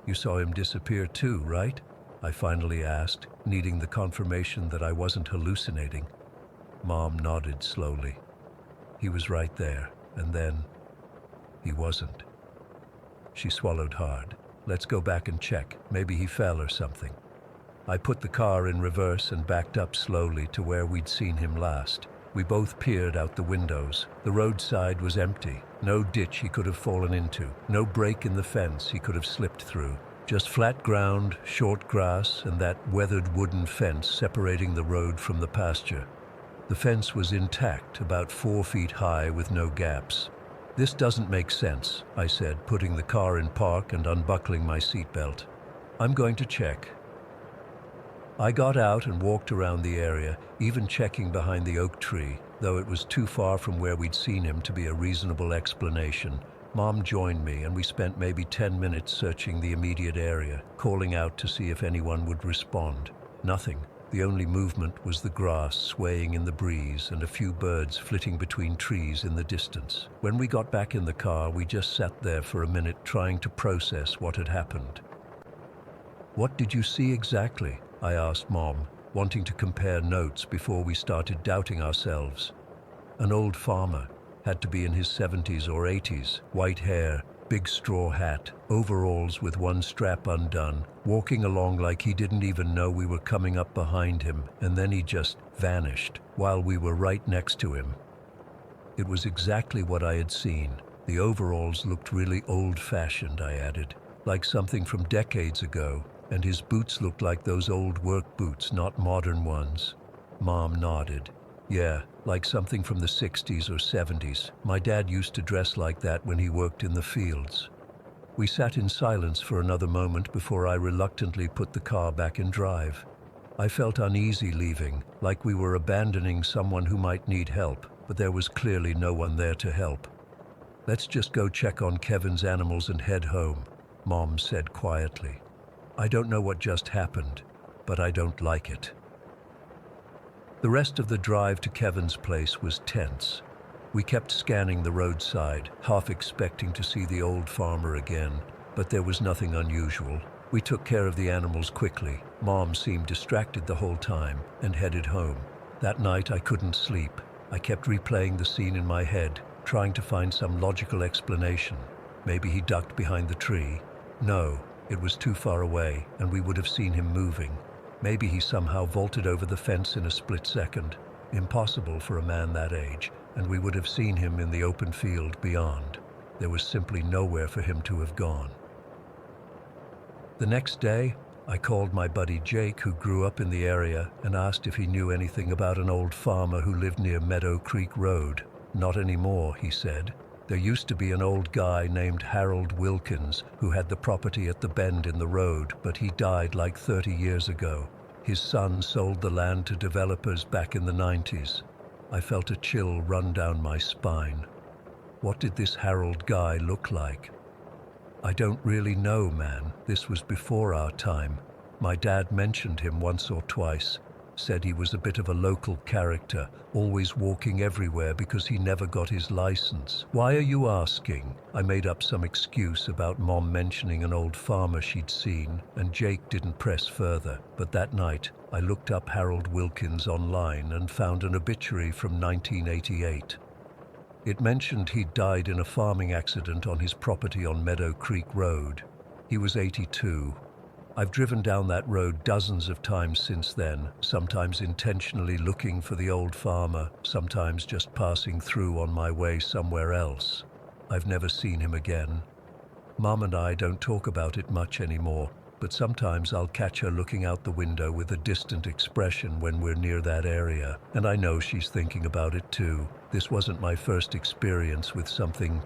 You saw him disappear too, right? I finally asked, needing the confirmation that I wasn't hallucinating. Mom nodded slowly. He was right there, and then he wasn't. She swallowed hard. Let's go back and check. Maybe he fell or something. I put the car in reverse and backed up slowly to where we'd seen him last. We both peered out the windows. The roadside was empty. No ditch he could have fallen into. No break in the fence he could have slipped through. Just flat ground, short grass, and that weathered wooden fence separating the road from the pasture. The fence was intact, about 4 feet high with no gaps. This doesn't make sense, I said, putting the car in park and unbuckling my seatbelt. I'm going to check. I got out and walked around the area, even checking behind the oak tree, though it was too far from where we'd seen him to be a reasonable explanation. Mom joined me, and we spent maybe 10 minutes searching the immediate area, calling out to see if anyone would respond. Nothing. The only movement was the grass swaying in the breeze and a few birds flitting between trees in the distance. When we got back in the car, we just sat there for a minute trying to process what had happened. What did you see exactly? I asked Mom, wanting to compare notes before we started doubting ourselves. An old farmer, had to be in his 70s or 80s, white hair, big straw hat, overalls with one strap undone, walking along like he didn't even know we were coming up behind him, and then he just vanished while we were right next to him. It was exactly what I had seen. The overalls looked really old-fashioned, I added, like something from decades ago, and his boots looked like those old work boots, not modern ones. Mom nodded. Yeah, like something from the 60s or 70s. My dad used to dress like that when he worked in the fields. We sat in silence for another moment before I reluctantly put the car back in drive. I felt uneasy leaving, like we were abandoning someone who might need help, but there was clearly no one there to help. Let's just go check on Kevin's animals and head home, Mom said quietly. I don't know what just happened, but I don't like it. The rest of the drive to Kevin's place was tense. We kept scanning the roadside, half expecting to see the old farmer again, but there was nothing unusual. We took care of the animals quickly. Mom seemed distracted the whole time and headed home. That night I couldn't sleep. I kept replaying the scene in my head, trying to find some logical explanation. Maybe he ducked behind the tree. No. It was too far away, and we would have seen him moving. Maybe he somehow vaulted over the fence in a split second. Impossible for a man that age, and we would have seen him in the open field beyond. There was simply nowhere for him to have gone. The next day, I called my buddy Jake, who grew up in the area, and asked if he knew anything about an old farmer who lived near Meadow Creek Road. Not anymore, he said. There used to be an old guy named Harold Wilkins who had the property at the bend in the road, but he died like 30 years ago. His son sold the land to developers back in the 90s. I felt a chill run down my spine. What did this Harold guy look like? I don't really know, man. This was before our time. My dad mentioned him once or twice. Said he was a bit of a local character, always walking everywhere because he never got his license. Why are you asking? I made up some excuse about Mom mentioning an old farmer she'd seen, and Jake didn't press further. But that night, I looked up Harold Wilkins online and found an obituary from 1988. It mentioned he'd died in a farming accident on his property on Meadow Creek Road. He was 82. I've driven down that road dozens of times since then, sometimes intentionally looking for the old farmer, sometimes just passing through on my way somewhere else. I've never seen him again. Mom and I don't talk about it much anymore, but sometimes I'll catch her looking out the window with a distant expression when we're near that area, and I know she's thinking about it too. This wasn't my first experience with something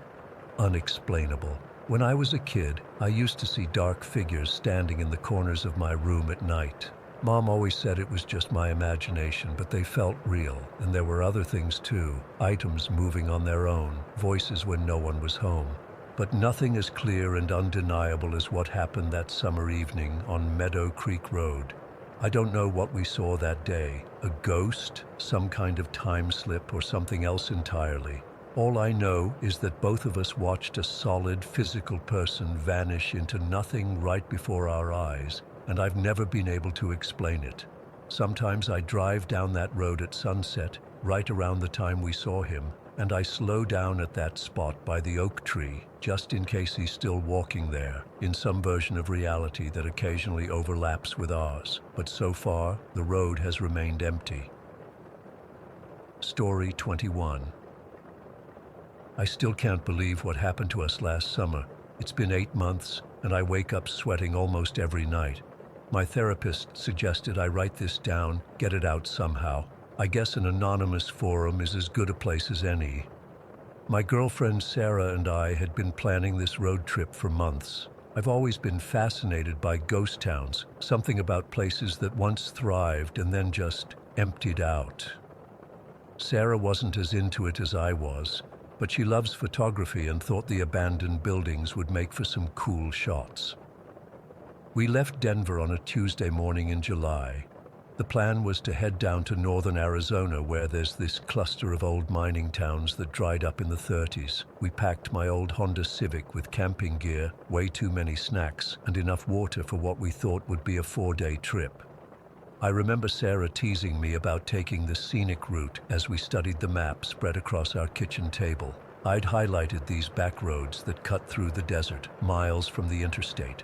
unexplainable. When I was a kid, I used to see dark figures standing in the corners of my room at night. Mom always said it was just my imagination, but they felt real, and there were other things too. Items moving on their own, voices when no one was home. But nothing as clear and undeniable as what happened that summer evening on Meadow Creek Road. I don't know what we saw that day, a ghost, some kind of time slip, or something else entirely. All I know is that both of us watched a solid physical person vanish into nothing right before our eyes, and I've never been able to explain it. Sometimes I drive down that road at sunset, right around the time we saw him, and I slow down at that spot by the oak tree, just in case he's still walking there, in some version of reality that occasionally overlaps with ours. But so far, the road has remained empty. Story 21. I still can't believe what happened to us last summer. It's been 8 months, and I wake up sweating almost every night. My therapist suggested I write this down, get it out somehow. I guess an anonymous forum is as good a place as any. My girlfriend Sarah and I had been planning this road trip for months. I've always been fascinated by ghost towns, something about places that once thrived and then just emptied out. Sarah wasn't as into it as I was, but she loves photography and thought the abandoned buildings would make for some cool shots. We left Denver on a Tuesday morning in July. The plan was to head down to northern Arizona, where there's this cluster of old mining towns that dried up in the 30s. We packed my old Honda Civic with camping gear, way too many snacks, and enough water for what we thought would be a 4-day trip. I remember Sarah teasing me about taking the scenic route as we studied the map spread across our kitchen table. I'd highlighted these back roads that cut through the desert, miles from the interstate.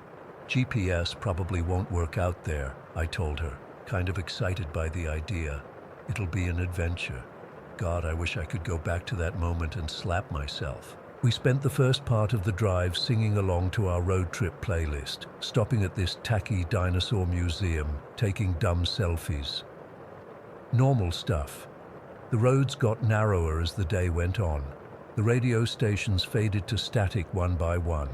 GPS probably won't work out there, I told her, kind of excited by the idea. It'll be an adventure. God, I wish I could go back to that moment and slap myself. We spent the first part of the drive singing along to our road trip playlist, stopping at this tacky dinosaur museum, taking dumb selfies. Normal stuff. The roads got narrower as the day went on. The radio stations faded to static one by one.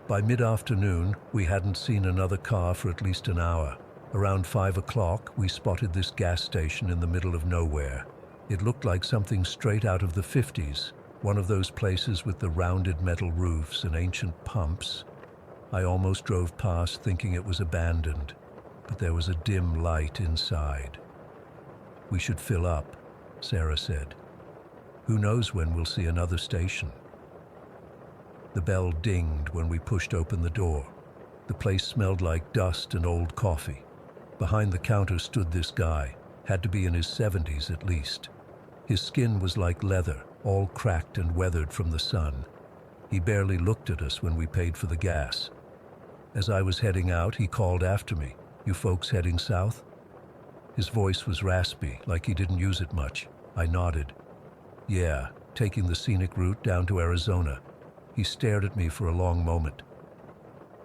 By mid-afternoon, we hadn't seen another car for at least an hour. Around 5 o'clock, we spotted this gas station in the middle of nowhere. It looked like something straight out of the 50s. One of those places with the rounded metal roofs and ancient pumps. I almost drove past thinking it was abandoned, but there was a dim light inside. We should fill up, Sarah said. Who knows when we'll see another station? The bell dinged when we pushed open the door. The place smelled like dust and old coffee. Behind the counter stood this guy, had to be in his 70s at least. His skin was like leather, all cracked and weathered from the sun. He barely looked at us when we paid for the gas. As I was heading out, he called after me, "You folks heading south?" His voice was raspy, like he didn't use it much. I nodded. "Yeah, taking the scenic route down to Arizona." He stared at me for a long moment.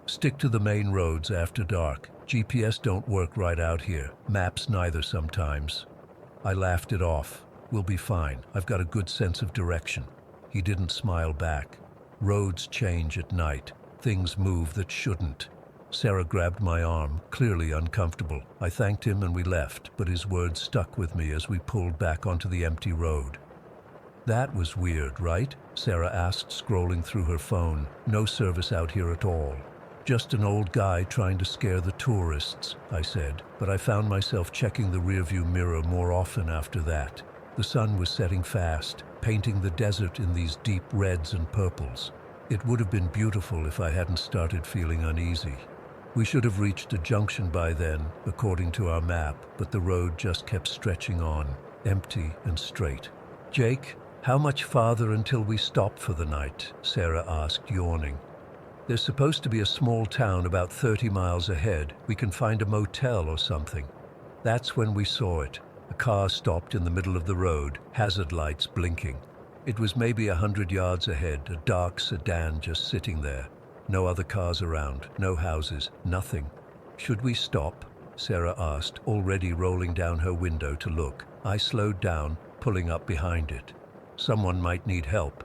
"Stick to the main roads after dark. GPS don't work right out here. Maps neither sometimes." I laughed it off. "We'll be fine. I've got a good sense of direction." He didn't smile back. Roads change at night. Things move that shouldn't. Sarah grabbed my arm, clearly uncomfortable. I thanked him and we left, but his words stuck with me as we pulled back onto the empty road. "That was weird, right?" Sarah asked, scrolling through her phone. "No service out here at all." "Just an old guy trying to scare the tourists," I said, but I found myself checking the rearview mirror more often after that. The sun was setting fast, painting the desert in these deep reds and purples. It would have been beautiful if I hadn't started feeling uneasy. We should have reached a junction by then, according to our map, but the road just kept stretching on, empty and straight. "Jake, how much farther until we stop for the night?" Sarah asked, yawning. "There's supposed to be a small town about 30 miles ahead. We can find a motel or something." That's when we saw it. A car stopped in the middle of the road, hazard lights blinking. It was maybe 100 yards ahead, a dark sedan just sitting there. No other cars around, no houses, nothing. "Should we stop?" Sarah asked, already rolling down her window to look. I slowed down, pulling up behind it. Someone might need help.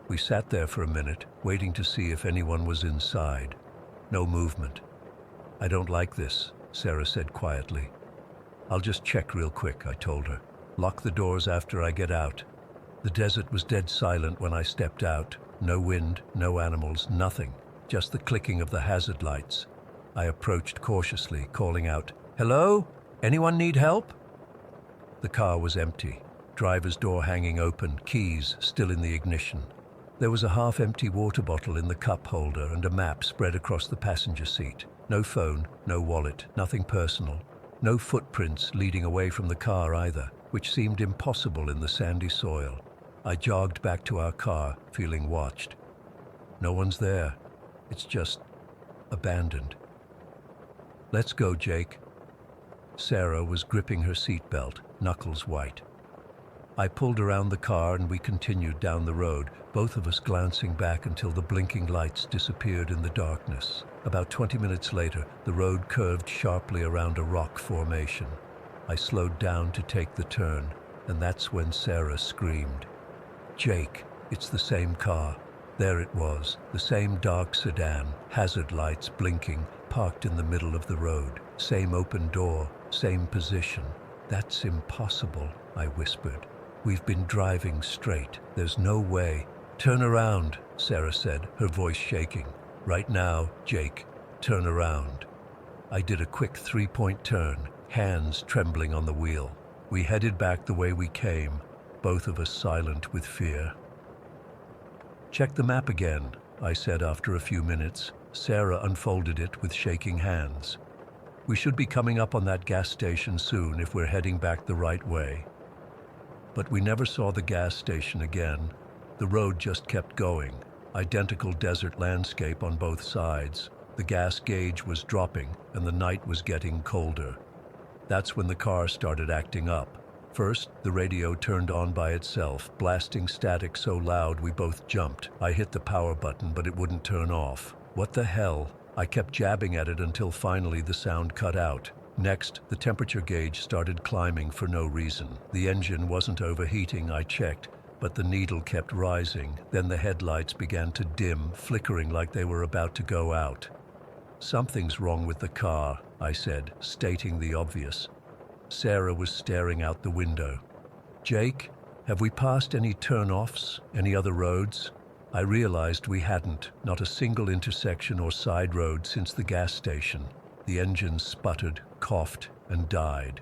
We sat there for a minute, waiting to see if anyone was inside. No movement. "I don't like this," Sarah said quietly. "I'll just check real quick," I told her. "Lock the doors after I get out." The desert was dead silent when I stepped out. No wind, no animals, nothing. Just the clicking of the hazard lights. I approached cautiously, calling out, "Hello? Anyone need help?" The car was empty. driver's door hanging open, keys still in the ignition. There was a half-empty water bottle in the cup holder and a map spread across the passenger seat. No phone, no wallet, nothing personal. No footprints leading away from the car either, which seemed impossible in the sandy soil. I jogged back to our car, feeling watched. No one's there. It's just abandoned. "Let's go, Jake." Sarah was gripping her seatbelt, knuckles white. I pulled around the car and we continued down the road, both of us glancing back until the blinking lights disappeared in the darkness. About 20 minutes later, the road curved sharply around a rock formation. I slowed down to take the turn, and that's when Sarah screamed. "Jake, it's the same car." There it was, the same dark sedan, hazard lights blinking, parked in the middle of the road. Same open door, same position. "That's impossible," I whispered. "We've been driving straight. There's no way." "Turn around," Sarah said, her voice shaking. "Right now, Jake, turn around." I did a quick three-point turn, hands trembling on the wheel. We headed back the way we came, both of us silent with fear. "Check the map again," I said after a few minutes. Sarah unfolded it with shaking hands. "We should be coming up on that gas station soon if we're heading back the right way." But we never saw the gas station again. The road just kept going. Identical desert landscape on both sides. The gas gauge was dropping and the night was getting colder. That's when the car started acting up. First, the radio turned on by itself, blasting static so loud we both jumped. I hit the power button, but it wouldn't turn off. What the hell? I kept jabbing at it until finally the sound cut out. Next, the temperature gauge started climbing for no reason. The engine wasn't overheating, I checked, but the needle kept rising. Then the headlights began to dim, flickering like they were about to go out. "Something's wrong with the car," I said, stating the obvious. Sarah was staring out the window. "Jake, have we passed any turn-offs, any other roads?" I realized we hadn't, not a single intersection or side road since the gas station. The engine sputtered, coughed, and died.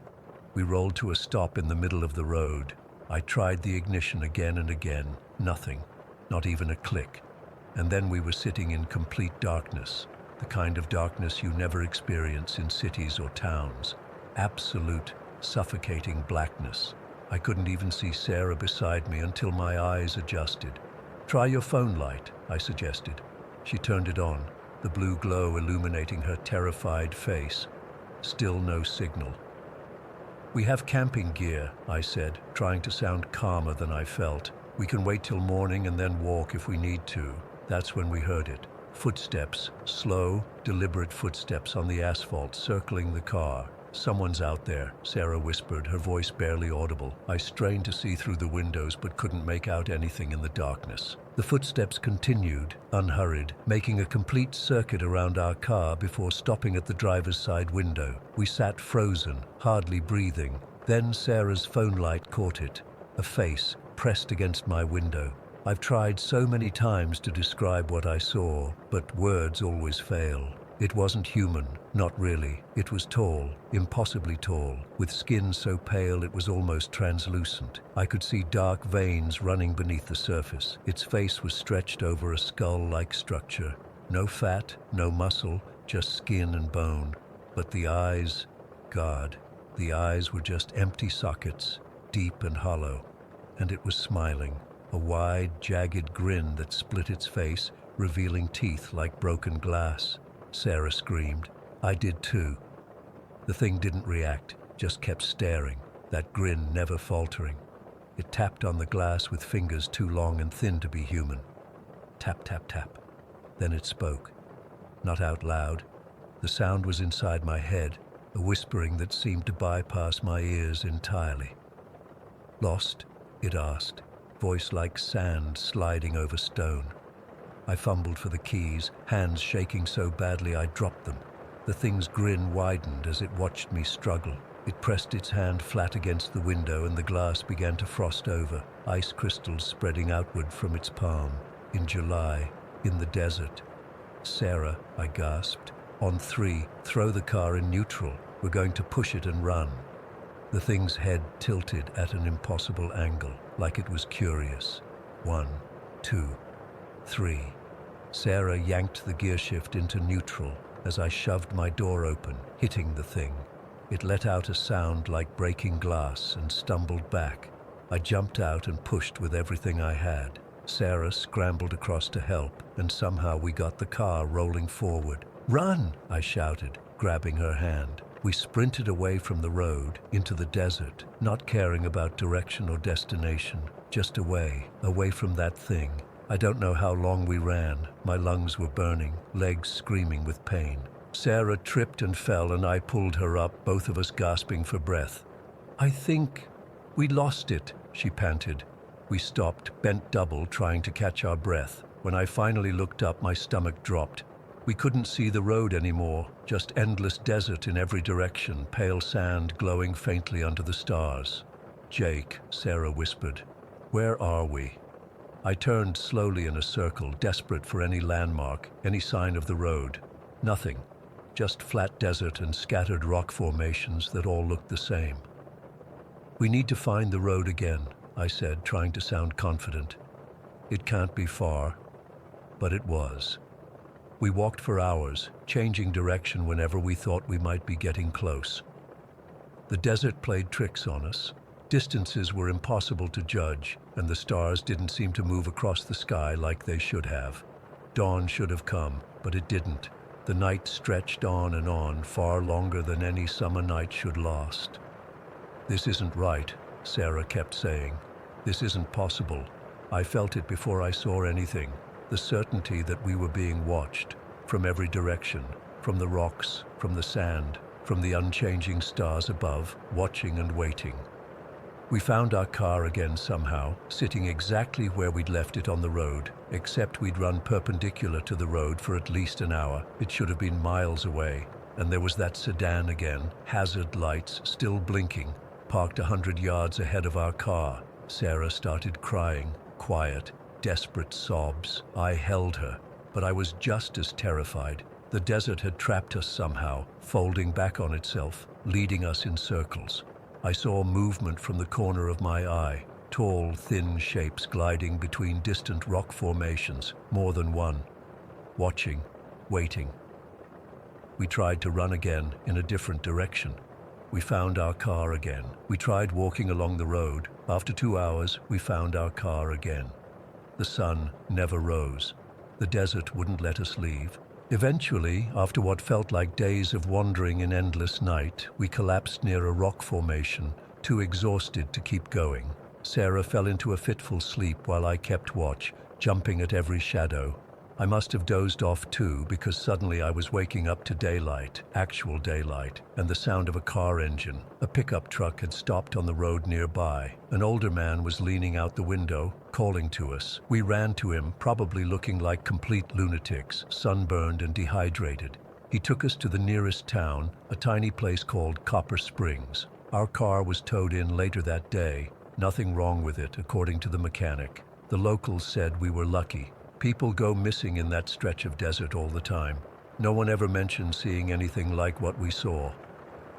We rolled to a stop in the middle of the road. I tried the ignition again and again. Nothing, not even a click. And then we were sitting in complete darkness, the kind of darkness you never experience in cities or towns. Absolute, suffocating blackness. I couldn't even see Sarah beside me until my eyes adjusted. "Try your phone light," I suggested. She turned it on, the blue glow illuminating her terrified face. Still no signal. "We have camping gear," I said, trying to sound calmer than I felt. "We can wait till morning and then walk if we need to." That's when we heard it. Footsteps, slow, deliberate footsteps on the asphalt circling the car. "Someone's out there," Sarah whispered, her voice barely audible. I strained to see through the windows but couldn't make out anything in the darkness. The footsteps continued, unhurried, making a complete circuit around our car before stopping at the driver's side window. We sat frozen, hardly breathing. Then Sarah's phone light caught it, a face pressed against my window. I've tried so many times to describe what I saw, but words always fail. It wasn't human, not really. It was tall, impossibly tall, with skin so pale it was almost translucent. I could see dark veins running beneath the surface. Its face was stretched over a skull-like structure. No fat, no muscle, just skin and bone. But the eyes, God, the eyes were just empty sockets, deep and hollow. And it was smiling, a wide, jagged grin that split its face, revealing teeth like broken glass. Sarah screamed. I did too. The thing didn't react, just kept staring, that grin never faltering. It tapped on the glass with fingers too long and thin to be human. Tap, tap, tap. Then it spoke. Not out loud. The sound was inside my head, a whispering that seemed to bypass my ears entirely. "Lost?" it asked, voice like sand sliding over stone. I fumbled for the keys, hands shaking so badly I dropped them. The thing's grin widened as it watched me struggle. It pressed its hand flat against the window and the glass began to frost over, ice crystals spreading outward from its palm. In July, in the desert. "Sarah," I gasped. "On 3, throw the car in neutral. We're going to push it and run." The thing's head tilted at an impossible angle, like it was curious. 1, 2, 3. Sarah yanked the gear shift into neutral as I shoved my door open, hitting the thing. It let out a sound like breaking glass and stumbled back. I jumped out and pushed with everything I had. Sarah scrambled across to help, and somehow we got the car rolling forward. "Run!" I shouted, grabbing her hand. We sprinted away from the road into the desert, not caring about direction or destination, just away from that thing. I don't know how long we ran. My lungs were burning, legs screaming with pain. Sarah tripped and fell, and I pulled her up, both of us gasping for breath. "I think we lost it," she panted. We stopped, bent double, trying to catch our breath. When I finally looked up, my stomach dropped. We couldn't see the road anymore, just endless desert in every direction, pale sand glowing faintly under the stars. "Jake," Sarah whispered, "where are we?" I turned slowly in a circle, desperate for any landmark, any sign of the road. Nothing, just flat desert and scattered rock formations that all looked the same. "We need to find the road again," I said, trying to sound confident. "It can't be far." But it was. We walked for hours, changing direction whenever we thought we might be getting close. The desert played tricks on us. Distances were impossible to judge, and the stars didn't seem to move across the sky like they should have. Dawn should have come, but it didn't. The night stretched on, far longer than any summer night should last. "This isn't right," Sarah kept saying. "This isn't possible." I felt it before I saw anything, the certainty that we were being watched, from every direction, from the rocks, from the sand, from the unchanging stars above, watching and waiting. We found our car again somehow, sitting exactly where we'd left it on the road, except we'd run perpendicular to the road for at least an hour. It should have been miles away. And there was that sedan again, hazard lights still blinking, parked 100 yards ahead of our car. Sarah started crying, quiet, desperate sobs. I held her, but I was just as terrified. The desert had trapped us somehow, folding back on itself, leading us in circles. I saw movement from the corner of my eye, tall, thin shapes gliding between distant rock formations, more than one. Watching, waiting. We tried to run again in a different direction. We found our car again. We tried walking along the road. After 2 hours, we found our car again. The sun never rose. The desert wouldn't let us leave. Eventually, after what felt like days of wandering in endless night, we collapsed near a rock formation, too exhausted to keep going. Sarah fell into a fitful sleep while I kept watch, jumping at every shadow. I must have dozed off too, because suddenly I was waking up to daylight, actual daylight, and the sound of a car engine. A pickup truck had stopped on the road nearby. An older man was leaning out the window, calling to us. We ran to him, probably looking like complete lunatics, sunburned and dehydrated. He took us to the nearest town, a tiny place called Copper Springs. Our car was towed in later that day. Nothing wrong with it, according to the mechanic. The locals said we were lucky. People go missing in that stretch of desert all the time. No one ever mentioned seeing anything like what we saw.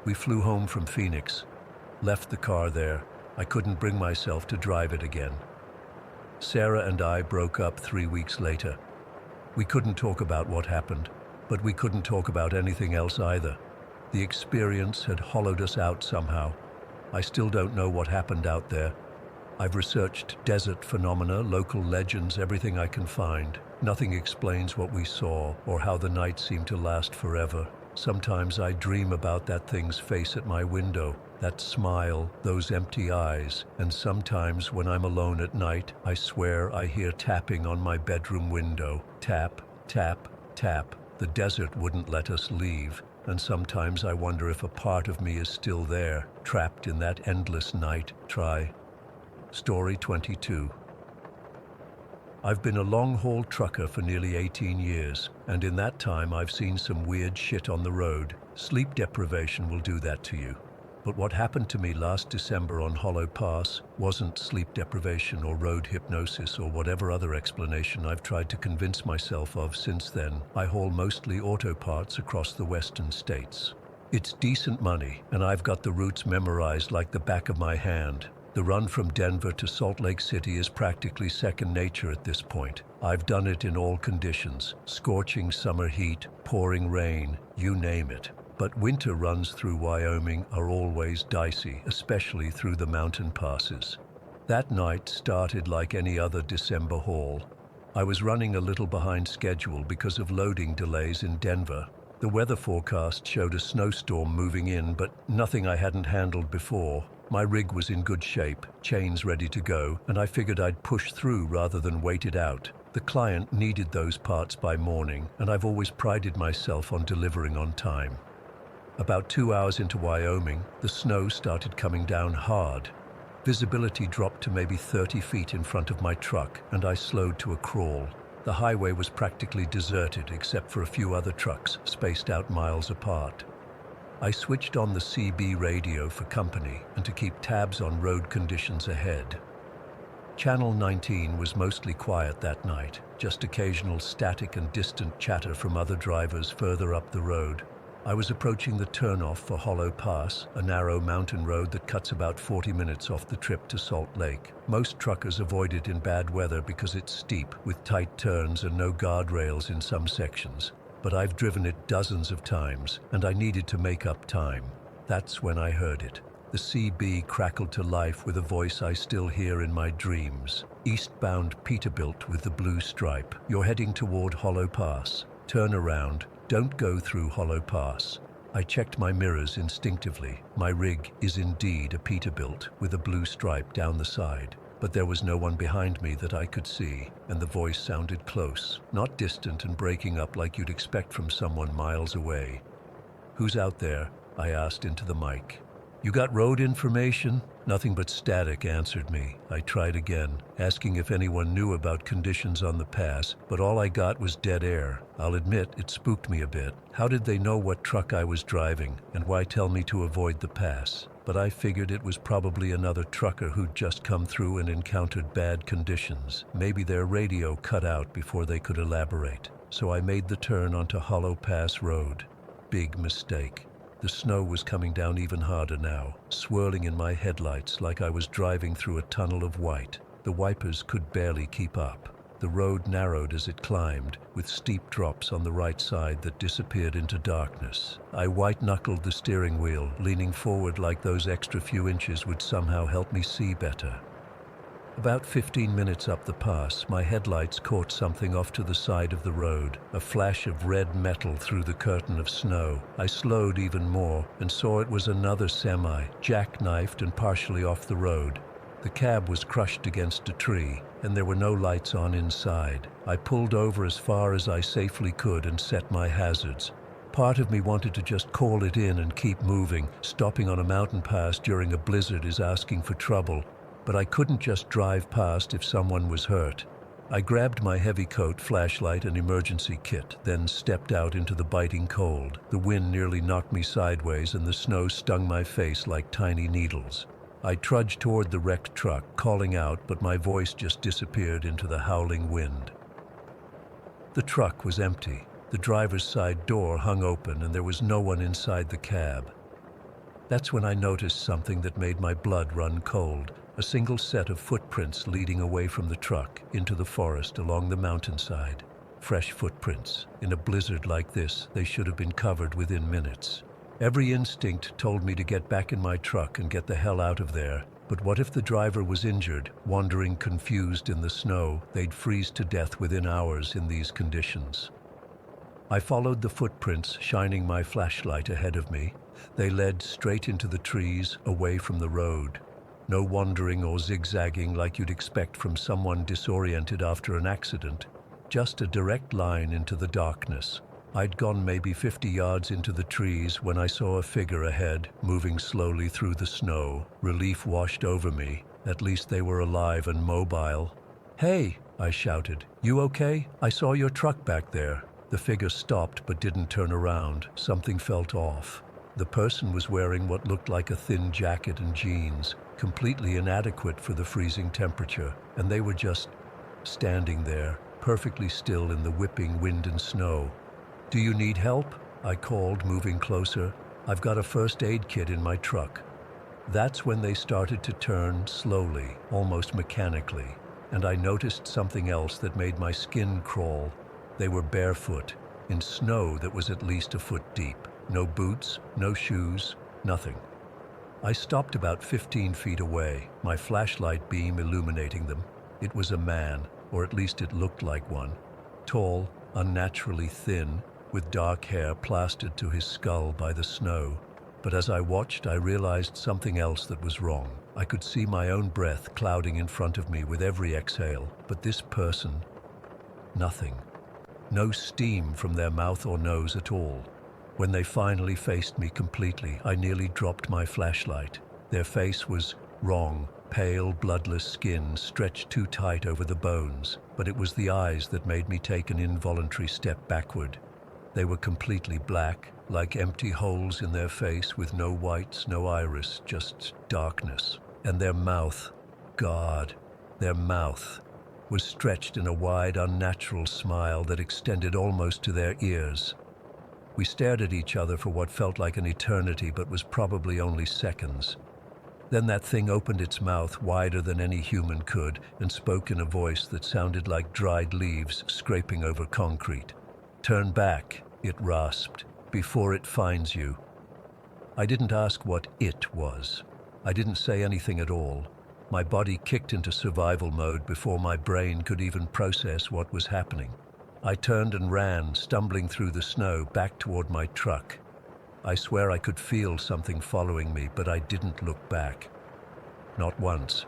We flew home from Phoenix, left the car there. I couldn't bring myself to drive it again. Sarah and I broke up 3 weeks later. We couldn't talk about what happened, but we couldn't talk about anything else either. The experience had hollowed us out somehow. I still don't know what happened out there. I've researched desert phenomena, local legends, everything I can find. Nothing explains what we saw or how the night seemed to last forever. Sometimes I dream about that thing's face at my window, that smile, those empty eyes, and sometimes when I'm alone at night, I swear I hear tapping on my bedroom window. Tap, tap, tap. The desert wouldn't let us leave, and sometimes I wonder if a part of me is still there, trapped in that endless night. Try. Story 22. I've been a long-haul trucker for nearly 18 years, and in that time I've seen some weird shit on the road. Sleep deprivation will do that to you. But what happened to me last December on Hollow Pass wasn't sleep deprivation or road hypnosis or whatever other explanation I've tried to convince myself of since then. I haul mostly auto parts across the western states. It's decent money, and I've got the routes memorized like the back of my hand. The run from Denver to Salt Lake City is practically second nature at this point. I've done it in all conditions: scorching summer heat, pouring rain, you name it. But winter runs through Wyoming are always dicey, especially through the mountain passes. That night started like any other December haul. I was running a little behind schedule because of loading delays in Denver. The weather forecast showed a snowstorm moving in, but nothing I hadn't handled before. My rig was in good shape, chains ready to go, and I figured I'd push through rather than wait it out. The client needed those parts by morning, and I've always prided myself on delivering on time. About 2 hours into Wyoming, the snow started coming down hard. Visibility dropped to maybe 30 feet in front of my truck, and I slowed to a crawl. The highway was practically deserted except for a few other trucks spaced out miles apart. I switched on the CB radio for company and to keep tabs on road conditions ahead. Channel 19 was mostly quiet that night, just occasional static and distant chatter from other drivers further up the road. I was approaching the turnoff for Hollow Pass, a narrow mountain road that cuts about 40 minutes off the trip to Salt Lake. Most truckers avoid it in bad weather because it's steep, with tight turns and no guardrails in some sections. But I've driven it dozens of times, and I needed to make up time. That's when I heard it. The CB crackled to life with a voice I still hear in my dreams. Eastbound Peterbilt with the blue stripe. You're heading toward Hollow Pass. Turn around. Don't go through Hollow Pass. I checked my mirrors instinctively. My rig is indeed a Peterbilt with a blue stripe down the side. But there was no one behind me that I could see, and the voice sounded close, not distant and breaking up like you'd expect from someone miles away. "Who's out there?" I asked into the mic. "You got road information?" Nothing but static answered me. I tried again, asking if anyone knew about conditions on the pass, but all I got was dead air. I'll admit it spooked me a bit. How did they know what truck I was driving, and why tell me to avoid the pass? But I figured it was probably another trucker who'd just come through and encountered bad conditions. Maybe their radio cut out before they could elaborate. So I made the turn onto Hollow Pass Road. Big mistake. The snow was coming down even harder now, swirling in my headlights like I was driving through a tunnel of white. The wipers could barely keep up. The road narrowed as it climbed, with steep drops on the right side that disappeared into darkness. I white-knuckled the steering wheel, leaning forward like those extra few inches would somehow help me see better. About 15 minutes up the pass, my headlights caught something off to the side of the road, a flash of red metal through the curtain of snow. I slowed even more and saw it was another semi, jackknifed and partially off the road. The cab was crushed against a tree, and there were no lights on inside. I pulled over as far as I safely could and set my hazards. Part of me wanted to just call it in and keep moving. Stopping on a mountain pass during a blizzard is asking for trouble. But I couldn't just drive past if someone was hurt. I grabbed my heavy coat, flashlight, and emergency kit, then stepped out into the biting cold. The wind nearly knocked me sideways, and the snow stung my face like tiny needles. I trudged toward the wrecked truck, calling out, but my voice just disappeared into the howling wind. The truck was empty. The driver's side door hung open, and there was no one inside the cab. That's when I noticed something that made my blood run cold. A single set of footprints leading away from the truck into the forest along the mountainside. Fresh footprints. In a blizzard like this, they should have been covered within minutes. Every instinct told me to get back in my truck and get the hell out of there. But what if the driver was injured, wandering confused in the snow? They'd freeze to death within hours in these conditions. I followed the footprints, shining my flashlight ahead of me. They led straight into the trees, away from the road. No wandering or zigzagging like you'd expect from someone disoriented after an accident. Just a direct line into the darkness. I'd gone maybe 50 yards into the trees when I saw a figure ahead, moving slowly through the snow. Relief washed over me. At least they were alive and mobile. "Hey!" I shouted. "You okay? I saw your truck back there." The figure stopped but didn't turn around. Something felt off. The person was wearing what looked like a thin jacket and jeans, completely inadequate for the freezing temperature, and they were just standing there, perfectly still in the whipping wind and snow. "Do you need help?" I called, moving closer. I've got a first aid kit in my truck. That's when they started to turn slowly, almost mechanically, and I noticed something else that made my skin crawl. They were barefoot, in snow that was at least a foot deep. No boots, no shoes, nothing. I stopped about 15 feet away, my flashlight beam illuminating them. It was a man, or at least it looked like one. Tall, unnaturally thin, with dark hair plastered to his skull by the snow. But as I watched, I realized something else that was wrong. I could see my own breath clouding in front of me with every exhale, but this person, nothing. No steam from their mouth or nose at all. When they finally faced me completely, I nearly dropped my flashlight. Their face was wrong, pale, bloodless skin stretched too tight over the bones, but it was the eyes that made me take an involuntary step backward. They were completely black, like empty holes in their face with no whites, no iris, just darkness. And their mouth, God, their mouth was stretched in a wide, unnatural smile that extended almost to their ears. We stared at each other for what felt like an eternity, but was probably only seconds. Then that thing opened its mouth wider than any human could and spoke in a voice that sounded like dried leaves scraping over concrete. "Turn back," it rasped, "before it finds you." I didn't ask what it was. I didn't say anything at all. My body kicked into survival mode before my brain could even process what was happening. I turned and ran, stumbling through the snow, back toward my truck. I swear I could feel something following me, but I didn't look back. Not once.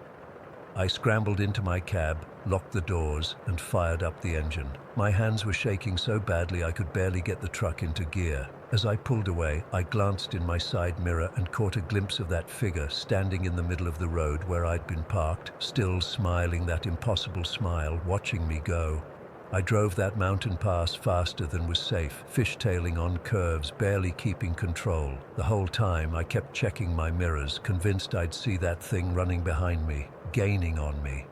I scrambled into my cab, locked the doors, and fired up the engine. My hands were shaking so badly I could barely get the truck into gear. As I pulled away, I glanced in my side mirror and caught a glimpse of that figure standing in the middle of the road where I'd been parked, still smiling that impossible smile, watching me go. I drove that mountain pass faster than was safe, fishtailing on curves, barely keeping control. The whole time I kept checking my mirrors, convinced I'd see that thing running behind me, gaining on me.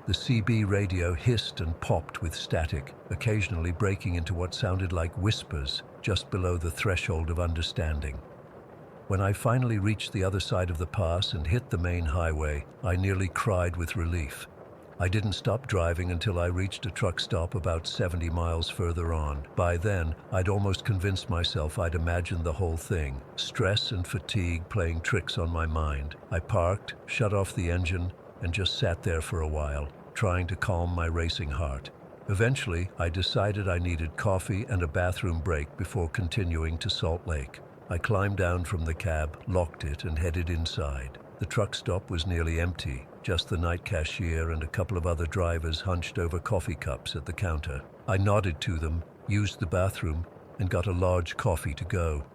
The CB radio hissed and popped with static, occasionally breaking into what sounded like whispers just below the threshold of understanding. When I finally reached the other side of the pass and hit the main highway, I nearly cried with relief. I didn't stop driving until I reached a truck stop about 70 miles further on. By then, I'd almost convinced myself I'd imagined the whole thing, stress and fatigue playing tricks on my mind. I parked, shut off the engine, and just sat there for a while, trying to calm my racing heart. Eventually, I decided I needed coffee and a bathroom break before continuing to Salt Lake. I climbed down from the cab, locked it, and headed inside. The truck stop was nearly empty, just the night cashier and a couple of other drivers hunched over coffee cups at the counter. I nodded to them, used the bathroom, and got a large coffee to go.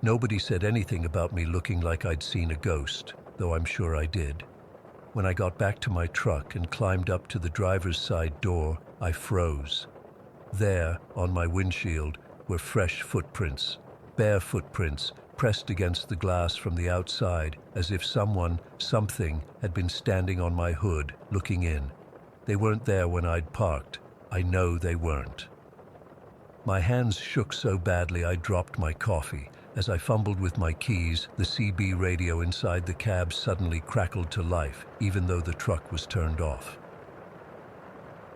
Nobody said anything about me looking like I'd seen a ghost, though I'm sure I did. When I got back to my truck and climbed up to the driver's side door, I froze. There, on my windshield, were fresh footprints, bare footprints, pressed against the glass from the outside, as if something had been standing on my hood, looking in. They weren't there when I'd parked. I know they weren't. My hands shook so badly I dropped my coffee. As I fumbled with my keys, the CB radio inside the cab suddenly crackled to life, even though the truck was turned off.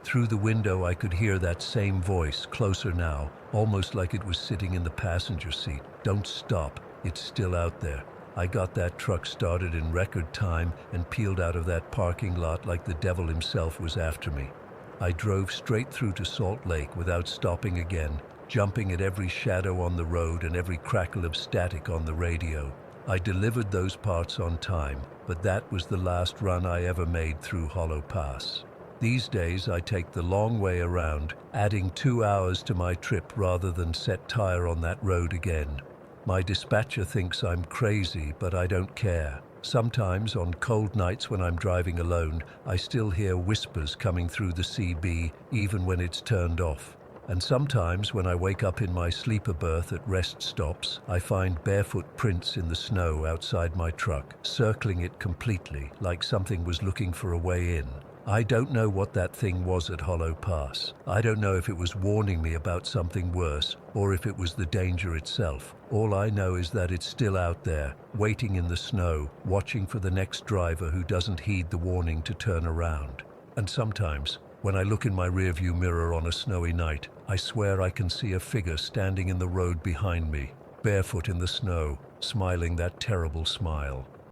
Through the window I could hear that same voice, closer now, almost like it was sitting in the passenger seat. "Don't stop. It's still out there." I got that truck started in record time and peeled out of that parking lot like the devil himself was after me. I drove straight through to Salt Lake without stopping again, jumping at every shadow on the road and every crackle of static on the radio. I delivered those parts on time, but that was the last run I ever made through Hollow Pass. These days I take the long way around, adding 2 hours to my trip rather than set tire on that road again. My dispatcher thinks I'm crazy, but I don't care. Sometimes, on cold nights when I'm driving alone, I still hear whispers coming through the CB, even when it's turned off. And sometimes, when I wake up in my sleeper berth at rest stops, I find barefoot prints in the snow outside my truck, circling it completely, like something was looking for a way in. I don't know what that thing was at Hollow Pass. I don't know if it was warning me about something worse or if it was the danger itself. All I know is that it's still out there, waiting in the snow, watching for the next driver who doesn't heed the warning to turn around. And sometimes, when I look in my rearview mirror on a snowy night, I swear I can see a figure standing in the road behind me, barefoot in the snow, smiling that terrible smile.